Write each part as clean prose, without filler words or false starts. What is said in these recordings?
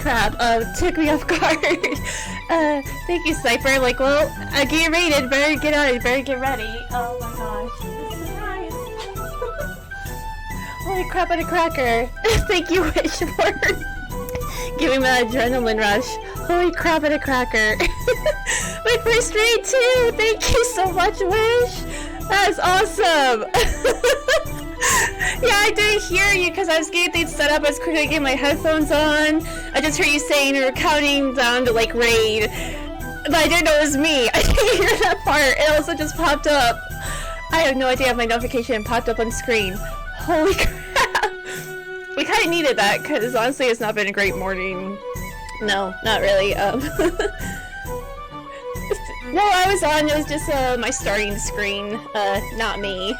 crap. Took me off guard. Thank you, Sniper. Like, well, I get rated. Better get on it. Better get ready. Oh my gosh. Surprise. Holy crap on a cracker. Thank you, Wish, for giving me that adrenaline rush. Holy crap on a cracker. My first raid, too. Thank you so much, Wish. That's awesome. Yeah, I didn't hear you because I was getting things set up. I was quickly getting my headphones on. I just heard you saying you were counting down to like raid, but I didn't know it was me. I didn't hear that part. It also just popped up. I have no idea if my notification popped up on screen. Holy crap! We kind of needed that because honestly, it's not been a great morning. No, not really. No, I was on. It was just my starting screen, not me.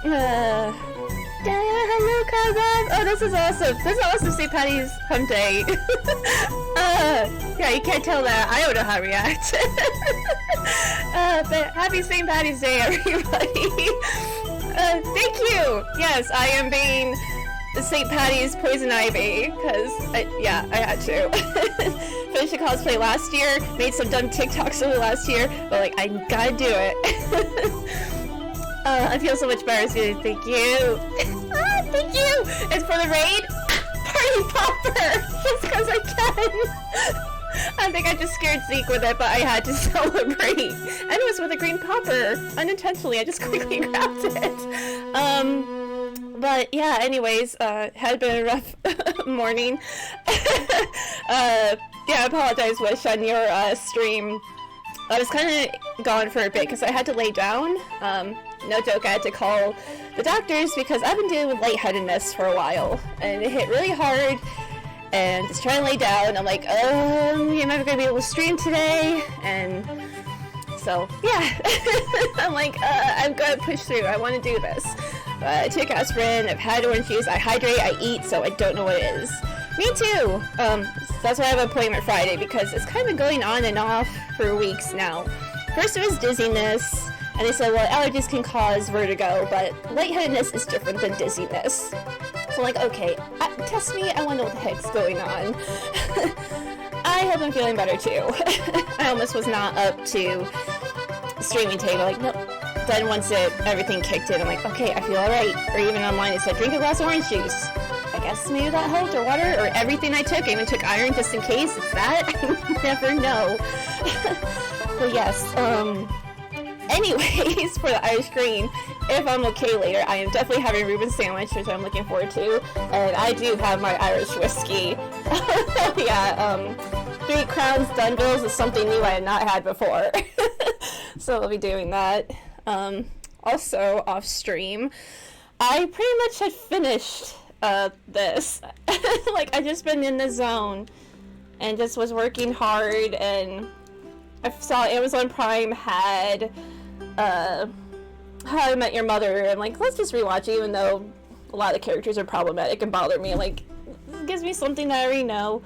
Hello, Kazan! Oh, this is awesome! This is awesome St. Patty's Home Day! Yeah, you can't tell that. I don't know how to react. But happy St. Patty's Day, everybody! Thank you! Yes, I am being St. Patty's Poison Ivy, because, yeah, I had to. Finished a cosplay last year, made some dumb TikToks over last year, but, like, I gotta do it. I feel so much better, so thank you. Thank you! It's for the raid? Party popper! Just because I can! I think I just scared Zeke with it, but I had to celebrate. And it was with a green popper. Unintentionally, I just quickly grabbed it. But yeah, anyways, had been a rough morning. Yeah, I apologize, Wish, on your stream. I was kind of gone for a bit because I had to lay down. No joke, I had to call the doctors because I've been dealing with lightheadedness for a while. And it hit really hard. And just trying to lay down. I'm like, you're never going to be able to stream today. And so, yeah. I'm like, I'm going to push through. I want to do this. I took aspirin, I've had orange juice, I hydrate, I eat, so I don't know what it is. Me too! That's why I have an appointment Friday, because it's kind of going on and off for weeks now. First it was dizziness, and they said, well, allergies can cause vertigo, but lightheadedness is different than dizziness. So I'm like, okay, test me, I want to know what the heck's going on. I hope I'm feeling better too. I almost was not up to streaming today, but like, nope. Then once everything kicked in, I'm like, okay, I feel alright. Or even online, it said, drink a glass of orange juice. I guess maybe that helped, or water, or everything I took. I even took iron just in case. It's that. I never know. But yes, anyways, for the Irish Green, if I'm okay later, I am definitely having a Reuben sandwich, which I'm looking forward to. And I do have my Irish whiskey. Yeah, 3 Crowns Dundles is something new I had not had before. So I'll be doing that. Also off stream, I pretty much had finished this. Like, I just been in the zone and just was working hard, and I saw Amazon Prime had How I Met Your Mother. I'm like, let's just rewatch it, even though a lot of the characters are problematic and bother me. Like, it gives me something that I already know.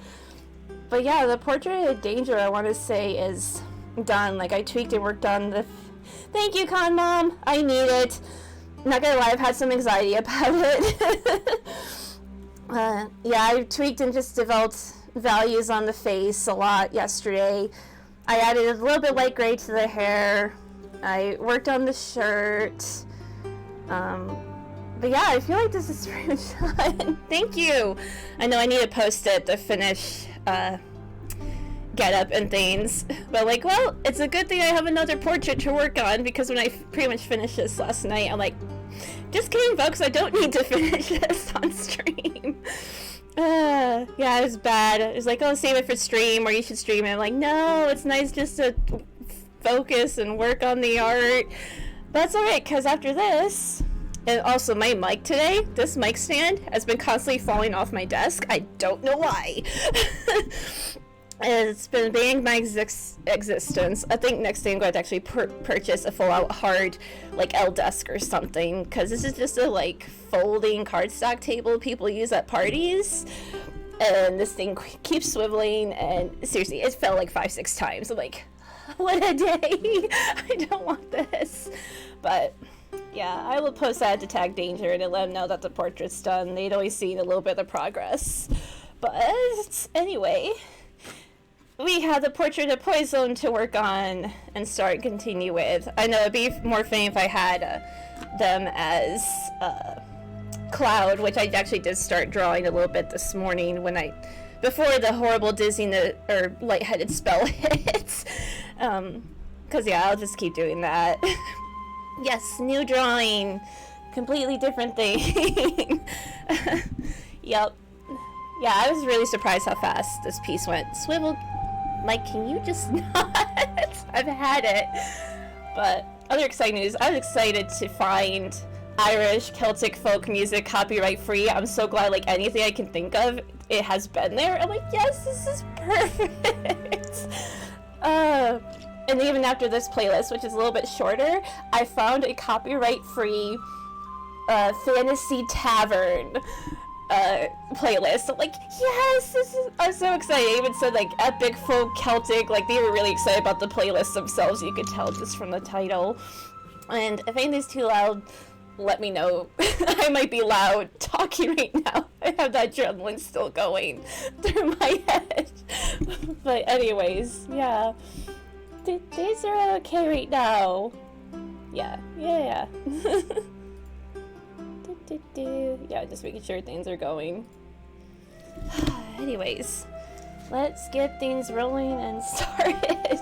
But yeah, the Portrait of Danger, I want to say, is done. Like, I tweaked and worked on the thank you, Con Mom. I need it. Not gonna lie, I've had some anxiety about it. Yeah, I tweaked and just developed values on the face a lot yesterday. I added a little bit light gray to the hair. I worked on the shirt. But yeah, I feel like this is pretty much done. Thank you. I know I need to post it, the finish get up and things, but like, well, it's a good thing I have another portrait to work on, because when I pretty much finished this last night, I'm like, just kidding folks, I don't need to finish this on stream. Yeah, it was bad. It was like, oh, save it for stream, or you should stream it. I'm like, no, it's nice just to focus and work on the art. But that's alright, because after this, and also my mic today, this mic stand has been constantly falling off my desk. I don't know why. It's been banging my existence. I think next day I'm going to actually purchase a full-out hard, like, L desk or something, because this is just a, like, folding cardstock table people use at parties, and this thing keeps swiveling, and seriously, it fell like 5-6 times. I'm like, what a day! I don't want this. But yeah, I will post that to Tag Danger and let them know that the portrait's done. They'd always seen a little bit of progress. But anyway, we have the Portrait of Poison to work on and start and continue with. I know it'd be more fun if I had them as Cloud, which I actually did start drawing a little bit this morning before the horrible dizziness or lightheaded spell hits. Cause yeah, I'll just keep doing that. Yes, new drawing, completely different thing. Yep. Yeah, I was really surprised how fast this piece went. Swivel, Mike, can you just not? I've had it. But other exciting news, I was excited to find Irish Celtic folk music copyright free. I'm so glad, like, anything I can think of, it has been there. I'm like, yes, this is perfect. And even after this playlist, which is a little bit shorter, I found a copyright free Fantasy Tavern playlist. I'm like, yes, I'm so excited. I even said like epic folk Celtic, like they were really excited about the playlist themselves. You could tell just from the title. And if anything's too loud, let me know. I might be loud talking right now. I have that adrenaline still going through my head. But anyways, yeah. These are okay right now. Yeah. Yeah, just making sure things are going. Anyways, let's get things rolling and started.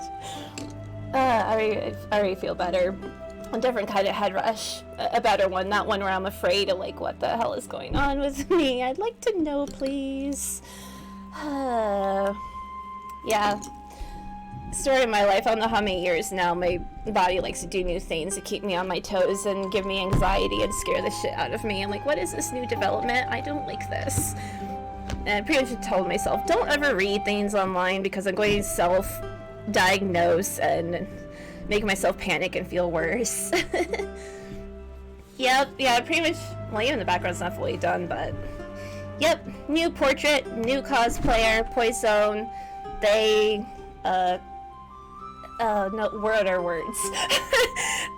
I already feel better. A different kind of head rush. A better one, not one where I'm afraid of like what the hell is going on with me. I'd like to know, please. Yeah. Story of my life. I don't know how many years now my body likes to do new things to keep me on my toes and give me anxiety and scare the shit out of me. I'm like, what is this new development? I don't like this. And I pretty much told myself, don't ever read things online because I'm going to self-diagnose and make myself panic and feel worse. Yep, yeah, pretty much, well, even the background's not fully done, but yep, new portrait, new cosplayer, Poison. They, no, what are words?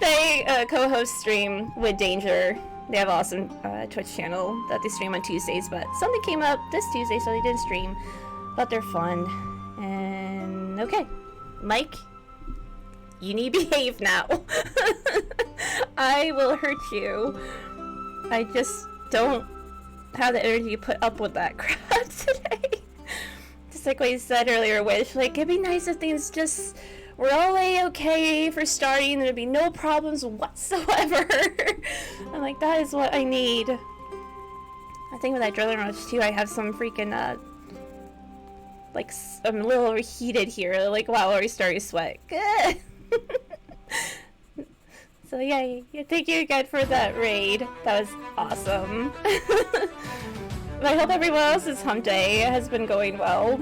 They co-host stream with Danger. They have an awesome Twitch channel that they stream on Tuesdays, but something came up this Tuesday, so they didn't stream. But they're fun. And okay, Mike, you need to behave now. I will hurt you. I just don't have the energy to put up with that crap today. Just like what you said earlier, Wish, like, it'd be nice if things just were all okay for starting, there'd be no problems whatsoever. I'm like, that is what I need. I think with that adrenaline rush too, I have some freaking, like, I'm a little overheated here. Like, wow, already starting to sweat. Good. So yeah, thank you again for that raid. That was awesome. I hope everyone else's hump day has been going well.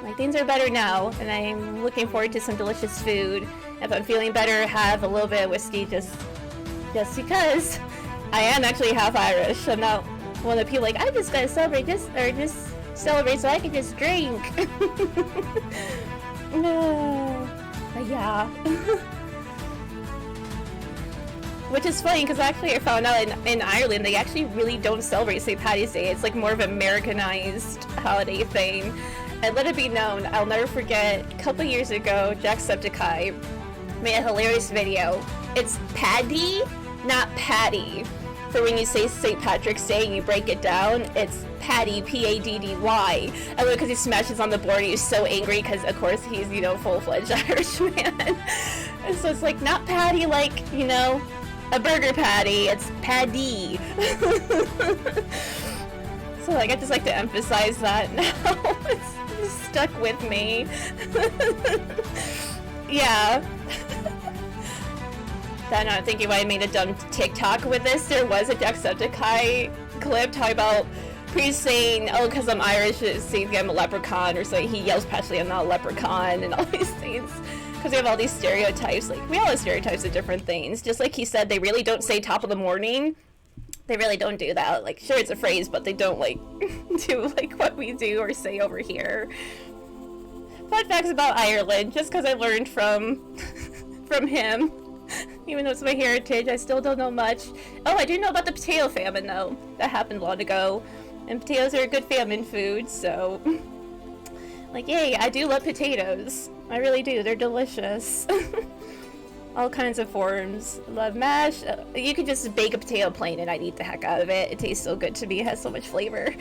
Like, things are better now, and I'm looking forward to some delicious food. If I'm feeling better, have a little bit of whiskey just because I am actually half Irish. I'm not one of the people like, I just gotta celebrate just celebrate so I can just drink. But yeah. Which is funny, because actually I found out in Ireland, they actually really don't celebrate St. Patty's Day. It's like more of an Americanized holiday thing. And let it be known, I'll never forget, a couple years ago, Jacksepticeye made a hilarious video. It's Paddy, not Patty. For when you say St. Patrick's Day and you break it down, it's Paddy, P-A-D-D-Y. And because he smashes on the board, he's so angry because, of course, he's, you know, full-fledged Irishman. And so it's like, not Patty like, you know, a burger patty, it's Paddy. So, like, I just like to emphasize that now. It's stuck with me. Yeah. Then I'm thinking why I made a dumb TikTok with this. There was a Jacksepticeye clip talking about Priest saying, oh, because I'm Irish, it seems like I'm a leprechaun, or so he yells passionately, I'm not a leprechaun, and all these things. Because we have all these stereotypes. Like, we all have stereotypes of different things. Just like he said, they really don't say top of the morning. They really don't do that. Like, sure, it's a phrase, but they don't, like, do, like, what we do or say over here. Fun facts about Ireland, just because I learned from him. Even though it's my heritage, I still don't know much. Oh, I do know about the potato famine, though. That happened long ago. And potatoes are a good famine food, so... Like, yay, I do love potatoes. I really do, they're delicious. All kinds of forms. Love mash. You could just bake a potato plain and I'd eat the heck out of it. It tastes so good to me, it has so much flavor.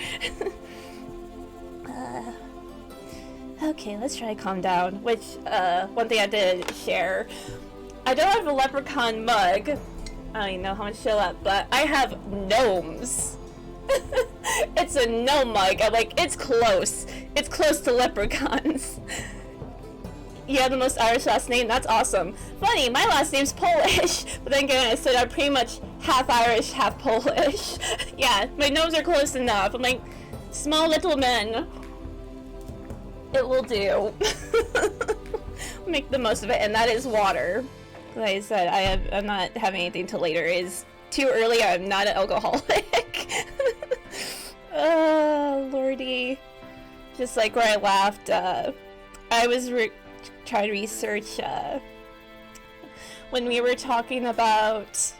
Okay, let's try to calm down. Which, one thing I did share. I don't have a leprechaun mug. I don't even know how much to show up, but I have gnomes. It's a gnome mug. I'm like, it's close. It's close to leprechauns. You have the most Irish last name? That's awesome. Funny, my last name's Polish. But then again, I said I'm pretty much half Irish, half Polish. Yeah, my gnomes are close enough. I'm like, small little men. It will do. Make the most of it, and that is water. Like I said, I'm not having anything till later. It is too early. I'm not an alcoholic. Oh, lordy. Just like where I laughed, I was trying to research, when we were talking about,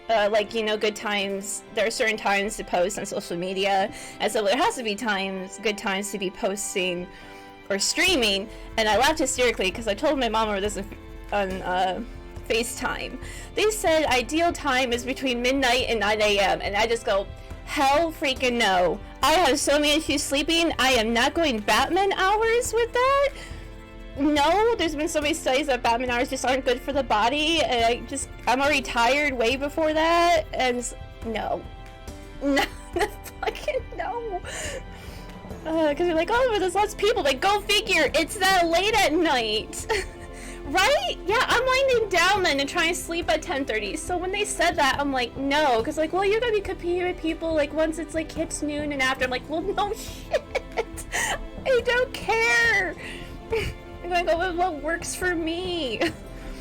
like, you know, good times. There are certain times to post on social media, and so there has to be good times to be posting or streaming, and I laughed hysterically because I told my mom over this on FaceTime. They said ideal time is between midnight and 9 a.m. and I just go, hell freaking no. I have so many issues sleeping. I am not going Batman hours with that. No, there's been so many studies that Batman hours just aren't good for the body, and I'm already tired way before that, and no. No, fucking no. Because you're like, oh, but there's lots of people. Like, go figure, it's that late at night. Right? Yeah, I'm winding down then and trying to sleep at 10:30. So when they said that, I'm like, no. Because, like, well, you're going to be competing with people, like, once it's, like, hits noon and after. I'm like, well, no shit. I don't care. I'm going to go with what works for me.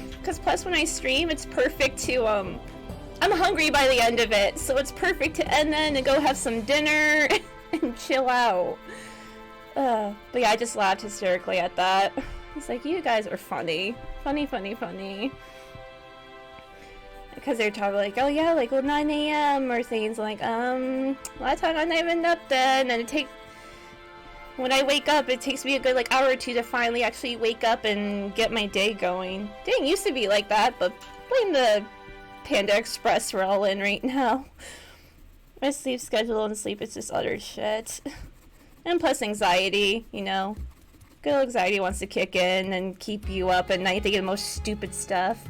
Because plus when I stream, it's perfect to, I'm hungry by the end of it. So it's perfect to end then and go have some dinner and chill out. But yeah, I just laughed hysterically at that. It's like, you guys are funny. Funny, funny, funny. Because they're talking like, oh yeah, like, well, 9 a.m. or things like, a lot of time I'm not even up then, and when I wake up, it takes me a good, like, hour or two to finally actually wake up and get my day going. Didn't used to be like that, but blame the Panda Express we're all in right now. My sleep schedule and sleep is just utter shit. And plus anxiety, you know. Good old anxiety wants to kick in and keep you up at night thinking the most stupid stuff.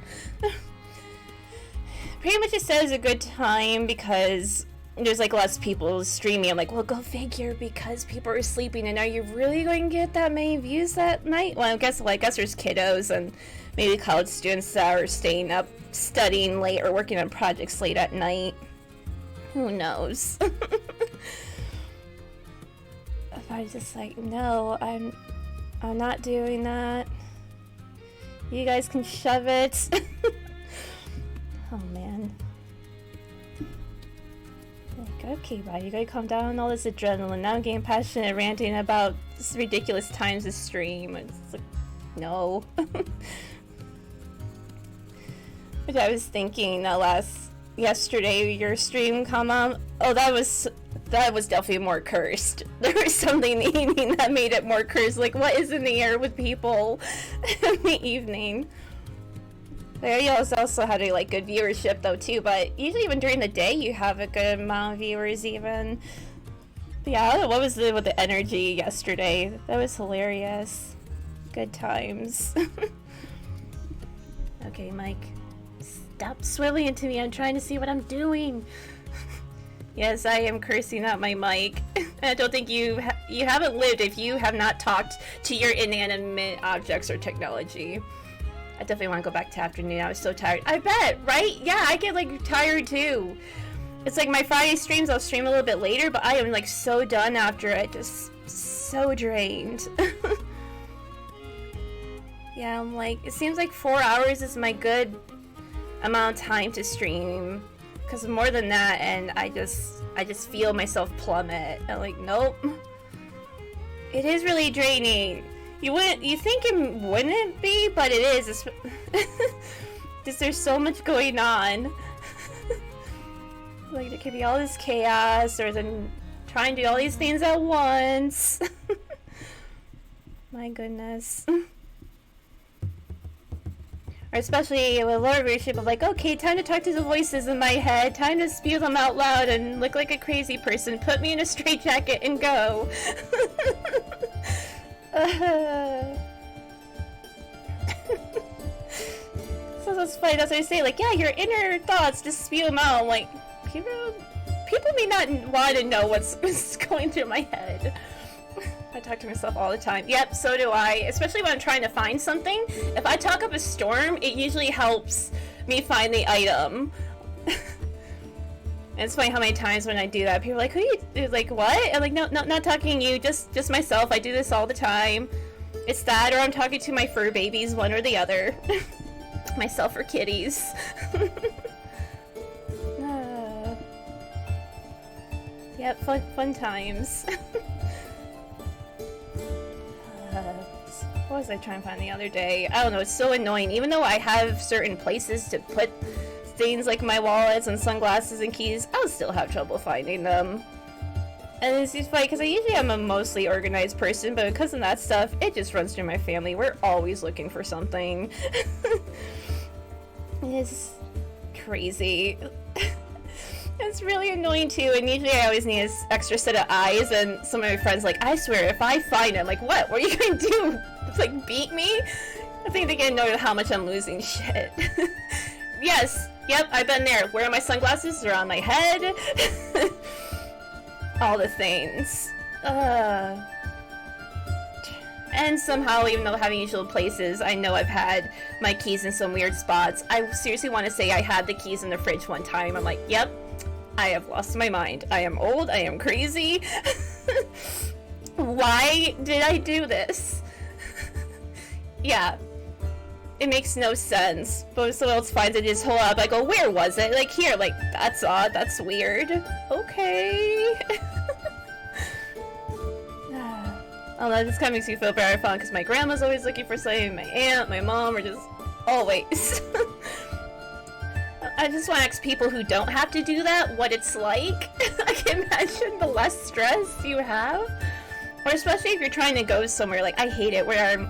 Pretty much it says a good time because there's like lots of people streaming. I'm like, well, go figure, because people are sleeping, and are you really going to get that many views that night? Well, I guess there's kiddos and maybe college students that are staying up studying late or working on projects late at night. Who knows? I was just like, no, I'm not doing that. You guys can shove it. Oh man. Like, okay, bye. You gotta calm down on all this adrenaline. Now I'm getting passionate ranting about this ridiculous times to stream. It's like, no. Which I was thinking yesterday, your stream come on. Oh, that was definitely more cursed. There was something in the evening that made it more cursed. Like, what is in the air with people in the evening? Like, you also had a good viewership though too, but usually even during the day you have a good amount of viewers even. But yeah, I don't know what was with the energy yesterday. That was hilarious. Good times. Okay, Mike. Stop swirling into me. I'm trying to see what I'm doing. Yes, I am cursing out my mic. I don't think you haven't lived if you have not talked to your inanimate objects or technology. I definitely want to go back to afternoon. I was so tired. I bet, right? Yeah, I get tired too. It's like my Friday streams, I'll stream a little bit later, but I am so done after it. Just so drained. Yeah, I'm it seems like 4 hours is my good amount of time to stream. Because more than that, and I just feel myself plummet. I'm nope. It is really draining. You think it wouldn't be, but it is. Just there's so much going on. Like, there could be all this chaos, or then trying to do all these things at once. My goodness. Or especially with lower viewership of like, okay, time to talk to the voices in my head, time to spew them out loud and look like a crazy person, put me in a straitjacket and go. So that's funny, that's what I say, like, yeah, your inner thoughts, just spew them out. Like, people may not want to know what's going through my head. I talk to myself all the time. Yep, so do I. Especially when I'm trying to find something. If I talk up a storm, it usually helps me find the item. And it's funny how many times when I do that, people are like, who are you? Like, what? I'm like, no, not talking to you, just myself. I do this all the time. It's that, or I'm talking to my fur babies, one or the other. Myself or kitties. Yep, fun times. What was I trying to find the other day? I don't know, it's so annoying. Even though I have certain places to put things like my wallets and sunglasses and keys, I'll still have trouble finding them. And it's just funny, because I usually am a mostly organized person, but because of that stuff, it just runs through my family. We're always looking for something. It's crazy. It's really annoying too, and usually I always need an extra set of eyes, and some of my friends like, I swear, if I find it, I'm like, what? What are you gonna do? Like, beat me? I think they get annoyed with how much I'm losing shit. Yes, yep, I've been there. Where are my sunglasses? They're on my head. All the things. And somehow, even though having usual places, I know I've had my keys in some weird spots. I seriously want to say I had the keys in the fridge one time. I'm like, yep, I have lost my mind. I am old, I am crazy. Why did I do this? Yeah. It makes no sense. But if someone else finds it, just hold up. I go, where was it? Like, here. Like, that's odd. That's weird. Okay. Oh, that just kind of makes me feel very fun because my grandma's always looking for something. My aunt, my mom are just always. I just want to ask people who don't have to do that what it's like. I can imagine the less stress you have. Or especially if you're trying to go somewhere. Like, I hate it where I'm,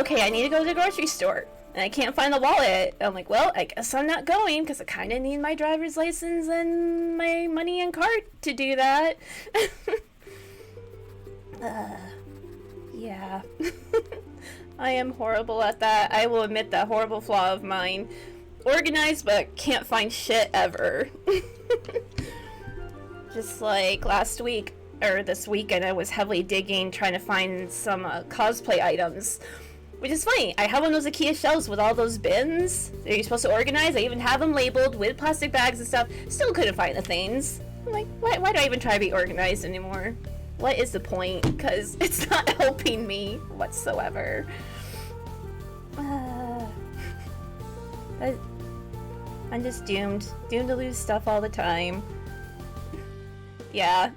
okay, I need to go to the grocery store. And I can't find the wallet. I'm like, well, I guess I'm not going because I kind of need my driver's license and my money and card to do that. Yeah. I am horrible at that. I will admit that horrible flaw of mine. Organized, but can't find shit ever. Just like last week, or this weekend, I was heavily digging, trying to find some cosplay items. Which is funny. I have one of those IKEA shelves with all those bins that you're supposed to organize. I even have them labeled with plastic bags and stuff. Still couldn't find the things. I'm like, why do I even try to be organized anymore? What is the point? Because it's not helping me whatsoever. I'm just doomed. Doomed to lose stuff all the time. Yeah.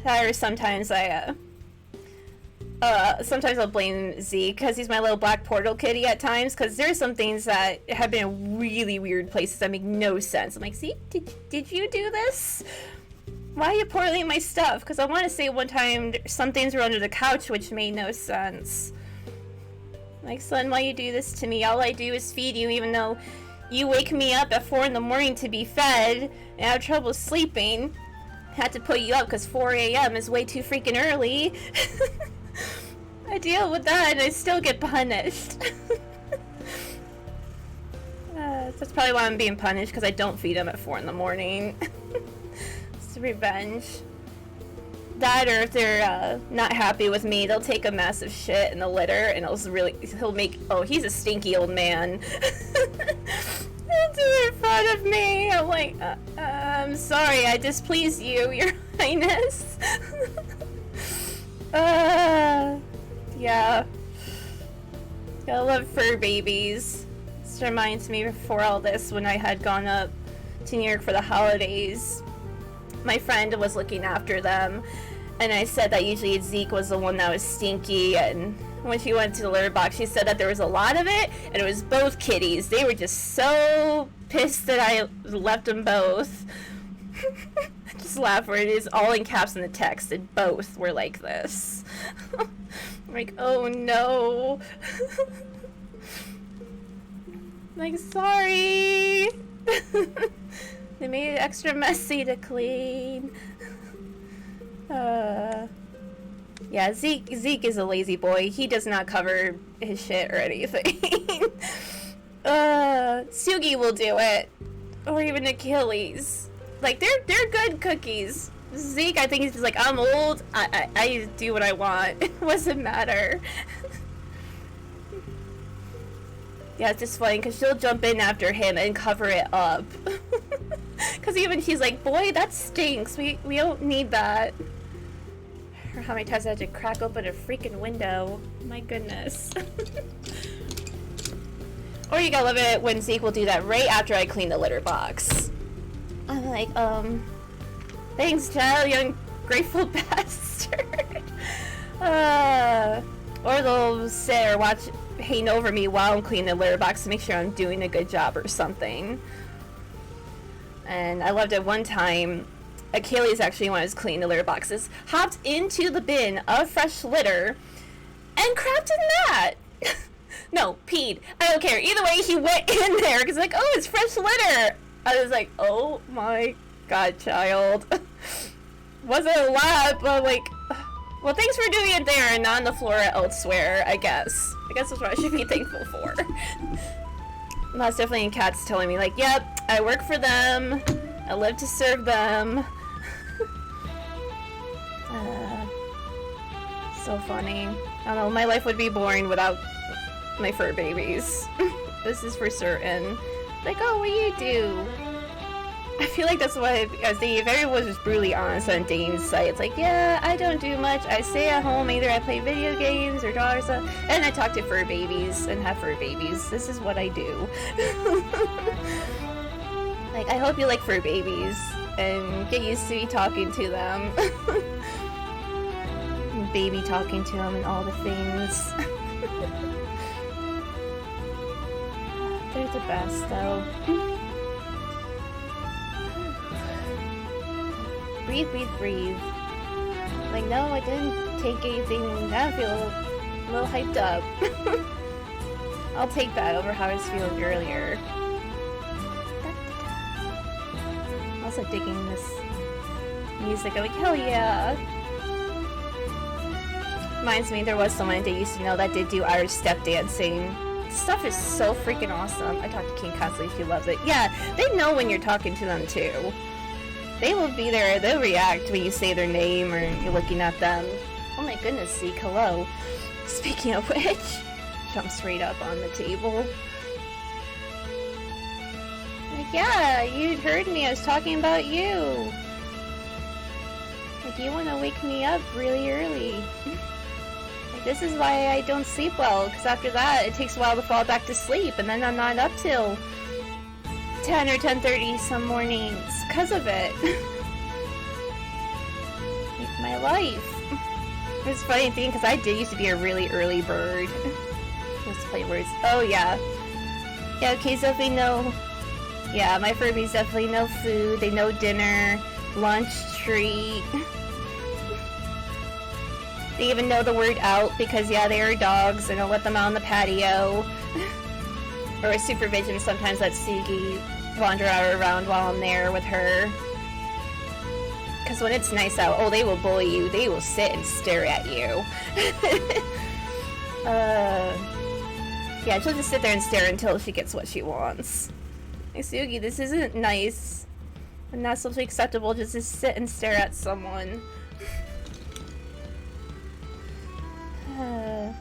Or sometimes sometimes I'll blame Zeke because he's my little black portal kitty at times, because there's some things that have been in really weird places that make no sense. I'm like, Zeke, did you do this? Why are you portaling my stuff? Because I want to say one time some things were under the couch which made no sense. Like, son, why you do this to me? All I do is feed you, even though you wake me up at 4 in the morning to be fed and I have trouble sleeping. Had to put you up because 4 a.m. is way too freaking early. I deal with that and I still get punished. That's probably why I'm being punished, because I don't feed them at 4 in the morning. It's revenge. That, or if they're not happy with me, they'll take a massive shit in the litter and he'll make, oh, he's a stinky old man. He'll do it in front of me. I'm like, I'm sorry, I displeased you, Your Highness. Yeah. I love fur babies. This reminds me before all this, when I had gone up to New York for the holidays, my friend was looking after them, and I said that usually Zeke was the one that was stinky, and when she went to the litter box, she said that there was a lot of it, and it was both kitties. They were just so pissed that I left them both. I just laugh where it is all in caps in the text, and both were like this. I'm like, oh no. Like, sorry. They made it extra messy to clean. Yeah, Zeke is a lazy boy. He does not cover his shit or anything. Sugi will do it. Or even Achilles. Like, they're good cookies. Zeke, I think he's just like, I'm old. I do what I want. It doesn't matter. Yeah, it's just funny because she'll jump in after him and cover it up. Because even she's like, boy, that stinks. We don't need that. Or how many times I had to crack open a freaking window. My goodness. Or you gotta love it when Zeke will do that right after I clean the litter box. I'm like, thanks, child, you ungrateful bastard. Or they'll sit or watch hang over me while I'm cleaning the litter box to make sure I'm doing a good job or something. And I loved it one time. Achilles, actually, when I was cleaning the litter boxes, hopped into the bin of fresh litter and crapped in that. No, peed. I don't care. Either way, he went in there because like, oh, it's fresh litter. I was like, oh my god, child. Wasn't a lot, but like, well, thanks for doing it there and not on the floor elsewhere, I guess. I guess that's what I should be thankful for. And that's definitely in Kat's telling me, like, yep, I work for them. I live to serve them. So funny. I don't know, my life would be boring without my fur babies. This is for certain. Like, oh, what do you do? I feel like that's what I think if everyone was just brutally honest on dating sites, like, yeah, I don't do much. I stay at home, either I play video games or draw or stuff, and I talk to fur babies and have fur babies. This is what I do. Like, I hope you like fur babies and get used to me talking to them. Baby talking to them and all the things. They're the best, though. Breathe, breathe, breathe. Like, no, I didn't take anything. I feel a little hyped up. I'll take that over how I was feeling earlier. Also digging this music. I'm like, hell yeah. Reminds me, there was someone that used to know that did do Irish step dancing. Stuff is so freaking awesome. I talk to King constantly, she loves it. Yeah, they know when you're talking to them too. They will be there, they'll react when you say their name or you're looking at them. Oh my goodness, Zeke, hello. Speaking of which, jump straight up on the table. Like, yeah, you'd heard me, I was talking about you. Like, you want to wake me up really early. Like, this is why I don't sleep well, because after that, it takes a while to fall back to sleep, and then I'm not up till 10 or 10:30 some mornings because of it. My life. It's a funny thing because I did used to be a really early bird. Let's play words. Oh yeah. Yeah, okay, so definitely know. Yeah, my Furbies definitely know food. They know dinner, lunch, treat. They even know the word out because yeah, they are dogs and I'll let them out on the patio. Or with supervision, sometimes let Sugi wander around while I'm there with her. Because when it's nice out, oh, they will bully you. They will sit and stare at you. Yeah, she'll just sit there and stare until she gets what she wants. Hey, Sugi, this isn't nice. And not socially acceptable just to sit and stare at someone. But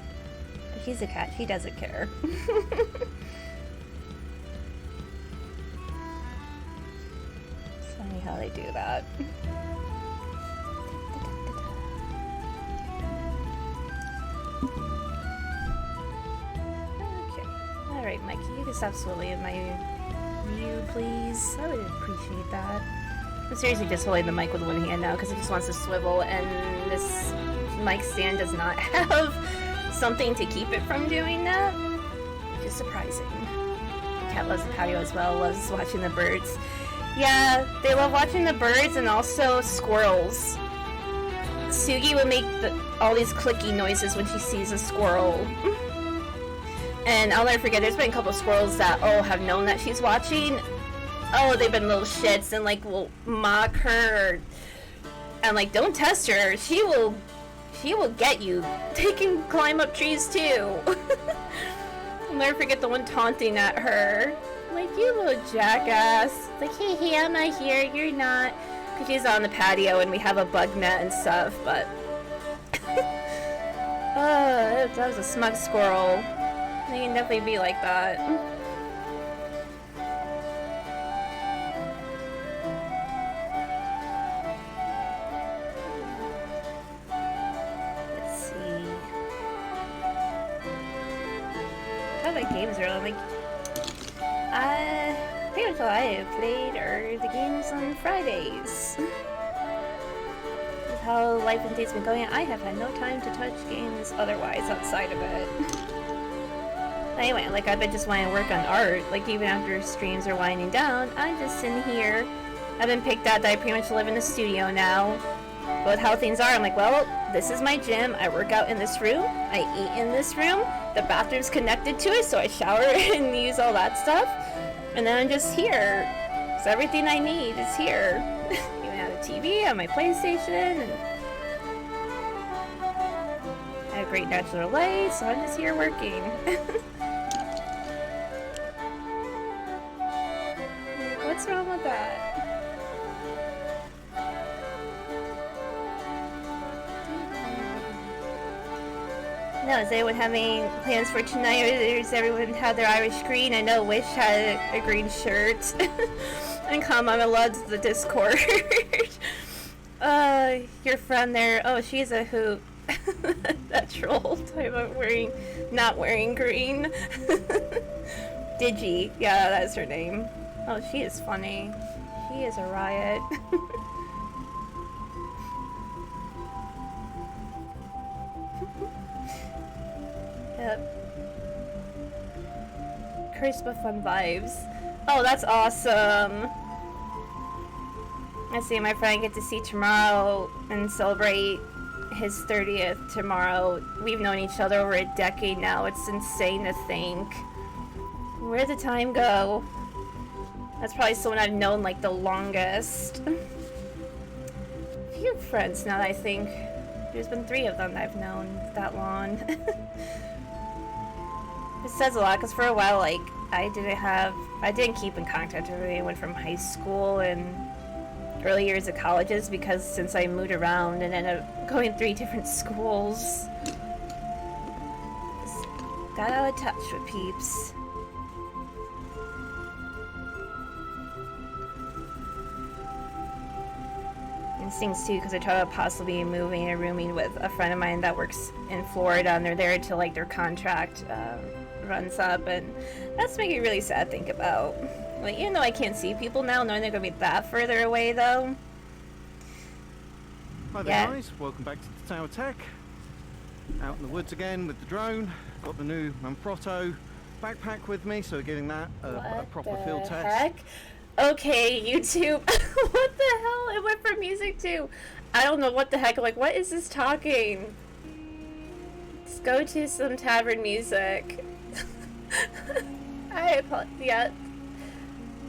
she's a cat. She doesn't care. Funny how they do that. Okay. Alright, Mikey, you can stop swirling in my view, please. I would appreciate that. I'm seriously just holding the mic with one hand now because it just wants to swivel, and this mic stand does not have something to keep it from doing that. Which is surprising. The cat loves the patio as well, loves watching the birds. Yeah, they love watching the birds and also squirrels. Sugi will make all these clicky noises when she sees a squirrel. And I'll never forget, there's been a couple of squirrels that, have known that she's watching. They've been little shits and, like, will mock her. And, like, don't test her. She will get you. They can climb up trees, too. I'll never forget the one taunting at her. Like, you little jackass. Like, hey, I'm not here, you're not. Because she's on the patio and we have a bug net and stuff, but... that was a smug squirrel. They can definitely be like that. Let's see. How about games earlier? I'm like, pretty much all I have played are the games on Fridays. With how life and day's been going, I have had no time to touch games otherwise outside of it. Anyway, like, I've been just wanting to work on art. Like, even after streams are winding down, I'm just sitting here. I've been picked out that I pretty much live in a studio now. But with how things are, I'm like, well, this is my gym. I work out in this room. I eat in this room. The bathroom's connected to it, so I shower and use all that stuff. And then I'm just here. So everything I need is here. Even have a TV, I have my PlayStation, and I have great natural light, so I'm just here working. What's wrong with that? Now, is anyone having plans for tonight, or does everyone have their Irish green? I know Wish had a green shirt. And Mama loves the Discord. Your friend there, she's a hoot. That troll type of not wearing green. Digi, yeah, that's her name. Oh, she is funny. She is a riot. Yep. Crisp but fun vibes. Oh, that's awesome. I see my friend get to see tomorrow and celebrate his 30th tomorrow. We've known each other over a decade now. It's insane to think. Where'd the time go? That's probably someone I've known like the longest. A few friends now that I think. There's been 3 of them that I've known that long. It says a lot because for a while, like, I didn't keep in contact with anyone from high school and early years of colleges because since I moved around and ended up going 3 different schools, just got out of touch with peeps. And things too, because I thought about possibly moving and rooming with a friend of mine that works in Florida, and they're there until like their contract runs up, and that's making me really sad to think about. Like, even though I can't see people now, knowing they're gonna be that further away, though. Hi there, guys. Welcome back to the Tower Tech. Out in the woods again with the drone. Got the new Manfrotto backpack with me, so we're giving that a proper field test. Heck? Okay, YouTube. What the hell? It went from music to... I don't know what the heck. Like, what is this talking? Let's go to some tavern music. I apologize. Yeah.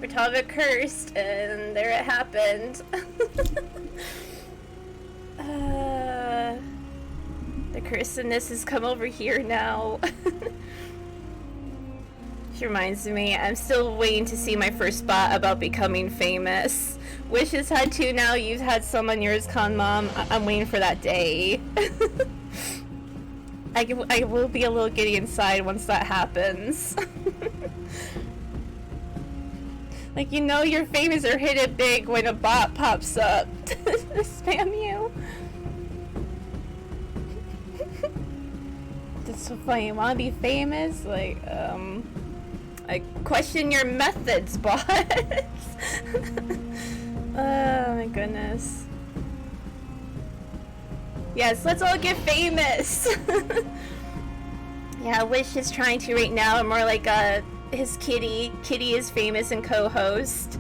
Bertava cursed, and there it happened. The cursedness has come over here now. She reminds me, I'm still waiting to see my first spot about becoming famous. Wish has had 2 now, you've had some on yours, Con Mom. I'm waiting for that day. I will be a little giddy inside once that happens. Like, you know you're famous or hit it big when a bot pops up to spam you. That's so funny. You wanna be famous? Like, I question your methods, bots. Oh my goodness. Yes, let's all get famous. Yeah, Wish is trying to right now, more like a his kitty. Kitty is famous and co-host.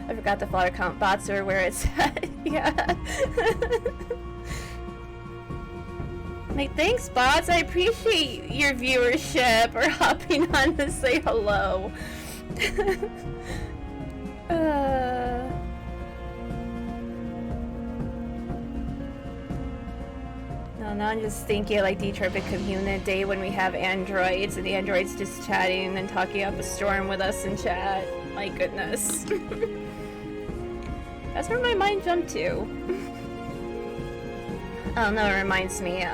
I forgot the follower count. Bots are where it's at. Yeah. Like, thanks, bots. I appreciate your viewership or hopping on to say hello. No, now I'm just thinking like Detroit become human day when we have androids and the androids just chatting and talking up a storm with us in chat. My goodness. That's where my mind jumped to. I don't know, it reminds me,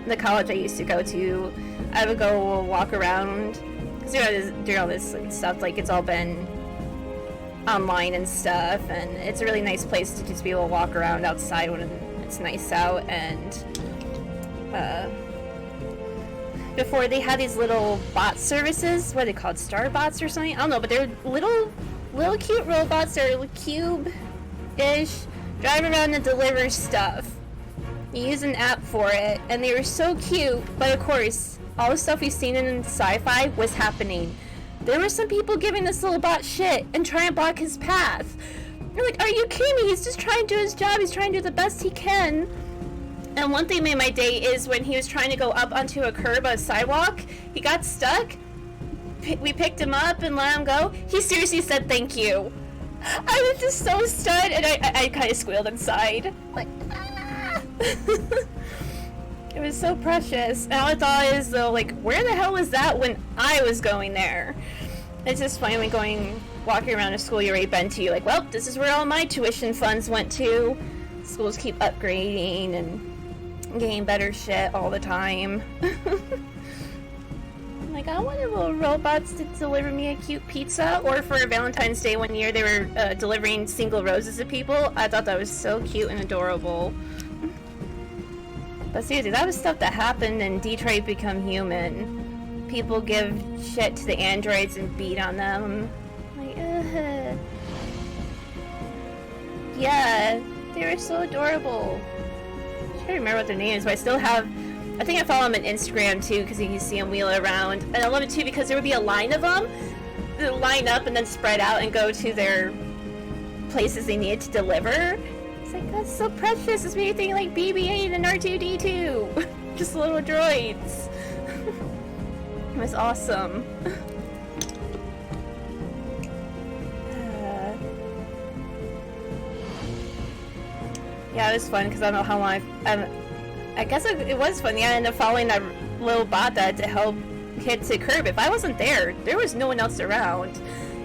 the college I used to go to, I would go walk around, because during all this stuff, like, it's all been online and stuff, and it's a really nice place to just be able to walk around outside when it's nice out, and, before they had these little bot services, what are they called, Star Bots or something? I don't know, but they're little cute robots, they're cube-ish, drive around and deliver stuff. You use an app for it, and they were so cute, but of course, all the stuff we've seen in sci-fi was happening. There were some people giving this little bot shit and trying to block his path. You're like, are you kidding me? He's just trying to do his job, he's trying to do the best he can. And one thing made my day is when he was trying to go up onto a curb on a sidewalk, he got stuck, we picked him up and let him go. He seriously said thank you. I was just so stunned, and I kind of squealed inside. Like, it was so precious. And all I thought is, though, like, where the hell was that when I was going there? It's just funny when walking around a school you've already been to, you're like, well, this is where all my tuition funds went to. Schools keep upgrading and getting better shit all the time. Like, I wanted little robots to deliver me a cute pizza, or for Valentine's Day one year they were delivering single roses to people. I thought that was so cute and adorable. But seriously, that was stuff that happened in Detroit Become Human. People give shit to the androids and beat on them. Like, yeah, they were so adorable. I can't remember what their name is, but I still have... I think I follow them on Instagram too, because you can see them wheel around. And I love it too because there would be a line of them that line up and then spread out and go to their places they needed to deliver. It's like, that's so precious. It's making like BB-8 and R2-D2. Just little droids. It was awesome. Yeah, it was fun because I don't know how long I guess it was fun. Yeah, I ended up following that little bot that to help kids to curb. If I wasn't there, there was no one else around.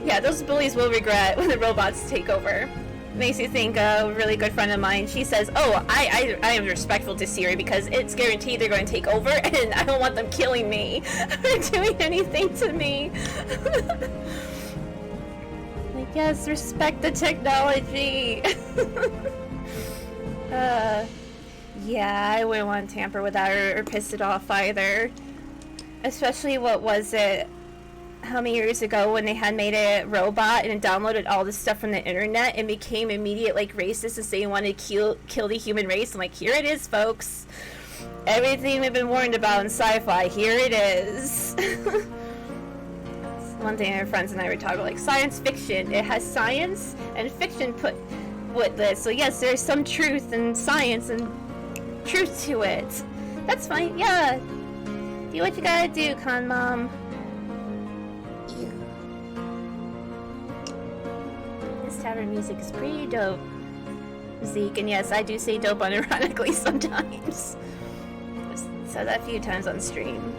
Yeah, those bullies will regret when the robots take over. Makes you think a really good friend of mine, she says, oh, I am respectful to Siri because it's guaranteed they're going to take over and I don't want them killing me or doing anything to me. Like, yes, respect the technology. Yeah, I wouldn't want to tamper with that or piss it off either. Especially, what was it, how many years ago when they had made a robot and it downloaded all this stuff from the internet and became immediate, like, racist and saying they wanted to kill the human race. I'm like, here it is, folks. Everything we've been warned about in sci-fi, here it is. One thing our friends and I were talking about, like, science fiction. It has science and fiction put with this. So yes, there's some truth and science and truth to it. That's fine, yeah. Do what you gotta do, Con Mom. This tavern music is pretty dope, Zeke, and yes, I do say dope unironically sometimes. I've said that a few times on stream.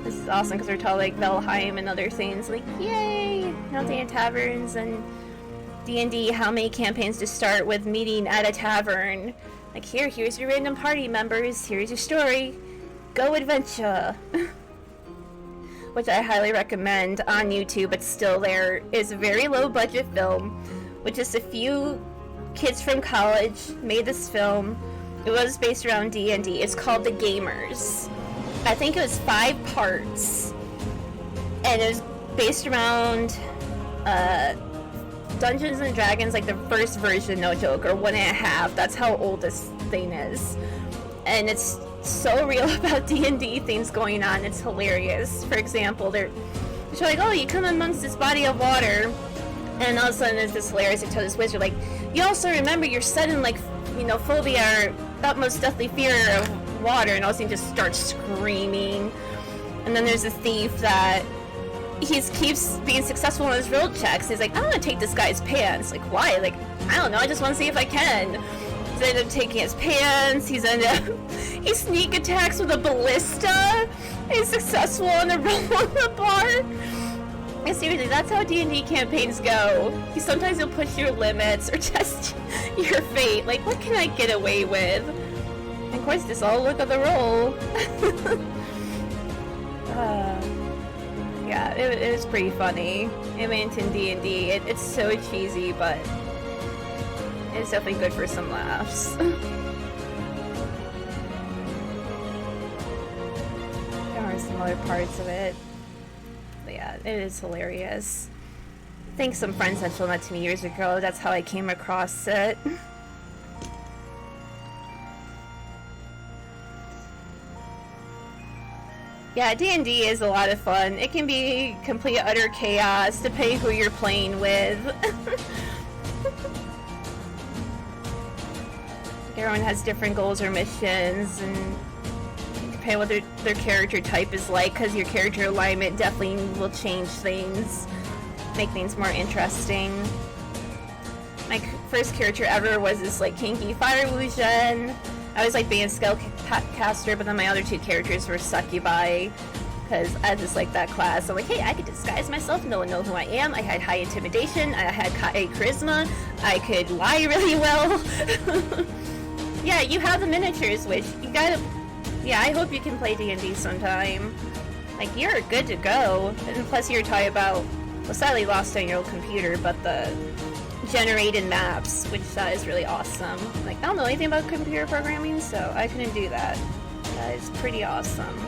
This is awesome because we're taught like Valheim and other things, like, yay! Hunting in taverns and D&D, how many campaigns to start with meeting at a tavern. Like, here's your random party members, here's your story. Go adventure! Which I highly recommend on YouTube. It's still there. It's a very low budget film with just a few kids from college made this film. It was based around D&D. It's called The Gamers. I think it was 5 parts. And it was based around Dungeons and Dragons, like the first version, no joke, or 1.5. That's how old this thing is. And it's so real about D&D things going on. It's hilarious. For example, they're like, oh, you come amongst this body of water, and all of a sudden there's this hilarious, they tell this wizard, like, you also remember your sudden, like, you know, phobia or utmost deathly fear of water, and all of a sudden just starts screaming. And then there's a thief that he keeps being successful in his roll checks. He's like, I'm gonna take this guy's pants. Like, why? Like, I don't know, I just want to see if I can. He's ended up taking his pants. He sneak attacks with a ballista. He's successful on the roll on the bar. And seriously, that's how D&D campaigns go. Sometimes you'll push your limits or test your fate. Like, what can I get away with? And of course, just all look at the roll. Yeah, it was pretty funny. I mean, in D&D, it's so cheesy, but it's definitely good for some laughs. There are some other parts of it. But yeah, it is hilarious. I think some friends had shown that to me years ago. That's how I came across it. Yeah, D&D is a lot of fun. It can be complete utter chaos depending who you're playing with. Everyone has different goals or missions, and depending what their character type is like, because your character alignment definitely will change things, make things more interesting. My first character ever was this like kinky fire illusion. I was like being a spellcaster, but then my other two characters were succubi, because I just like that class. I'm like, hey, I could disguise myself, no one knows who I am. I had high intimidation, I had high charisma, I could lie really well. Yeah, you have the miniatures, which you gotta... Yeah, I hope you can play D&D sometime. Like, you're good to go. And plus you're talking about... Well, sadly lost on your old computer, but the generated maps, which that is really awesome. Like, I don't know anything about computer programming, so I couldn't do that. That is pretty awesome.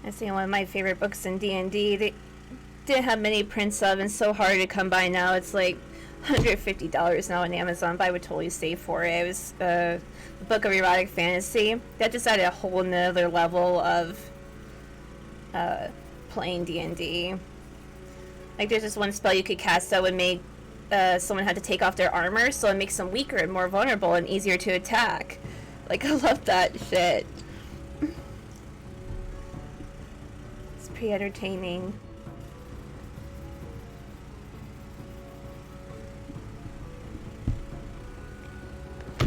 That's one of my favorite books in D&D. They didn't have many prints of, and so hard to come by now. It's like $150 now on Amazon, but I would totally save for it. It was a book of erotic fantasy. That just added a whole nother level of playing D&D. Like, there's this one spell you could cast that would make someone have to take off their armor, so it makes them weaker and more vulnerable and easier to attack. Like, I love that shit. It's pretty entertaining.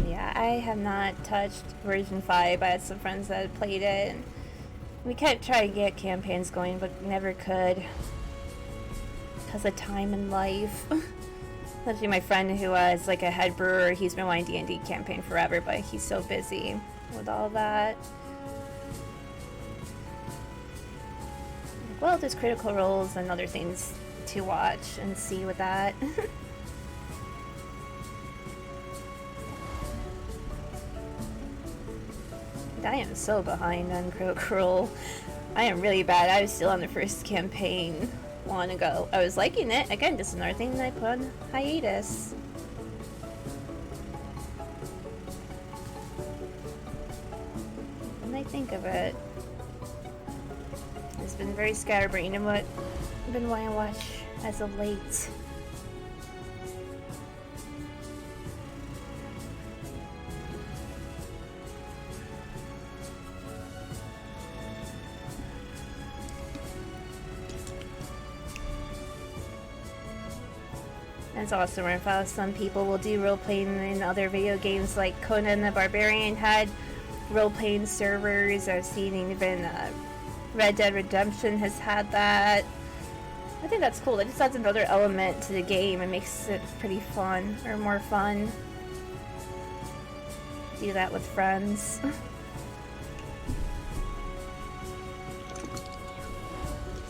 Yeah, I have not touched version 5. I had some friends that had played it, and we kept trying to get campaigns going, but never could. Because of time and life. Especially my friend who is like a head brewer, he's been wanting D&D campaign forever, but he's so busy with all that. Well, there's Critical Roles and other things to watch and see with that. I am so behind on Critical Role. I am really bad. I was still on the first campaign long ago. I was liking it. Again, this is another thing that I put on hiatus. When I think of it, it's been very scatterbrained in what I've been wanting to watch as of late. It's awesome where how some people will do role-playing in other video games, like Conan the Barbarian had role-playing servers. I've seen even Red Dead Redemption has had that. I think that's cool. It just adds another element to the game and makes it pretty fun, or more fun. Do that with friends.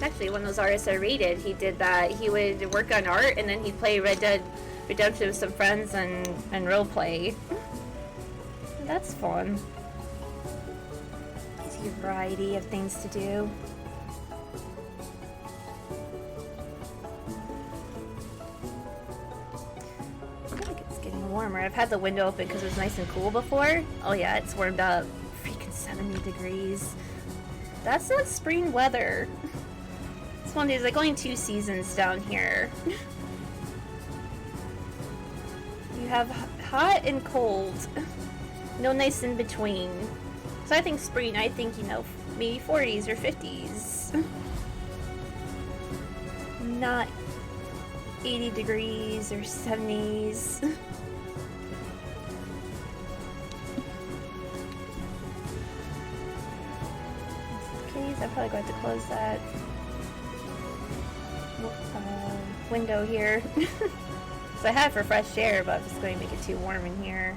Actually, one of those artists I rated, he did that. He would work on art and then he'd play Red Dead Redemption with some friends and roleplay. That's fun. Gives you a variety of things to do. I feel like it's getting warmer. I've had the window open because it was nice and cool before. Oh yeah, it's warmed up. Freaking 70 degrees. That's not spring weather. It's one of these, like, only 2 seasons down here. You have hot and cold. No nice in between. So I think spring, I think, you know, maybe 40s or 50s. Not 80 degrees or 70s. Okay, so I'm probably going to have to close that window here. So I have for fresh air, but I'm just going to make it too warm in here.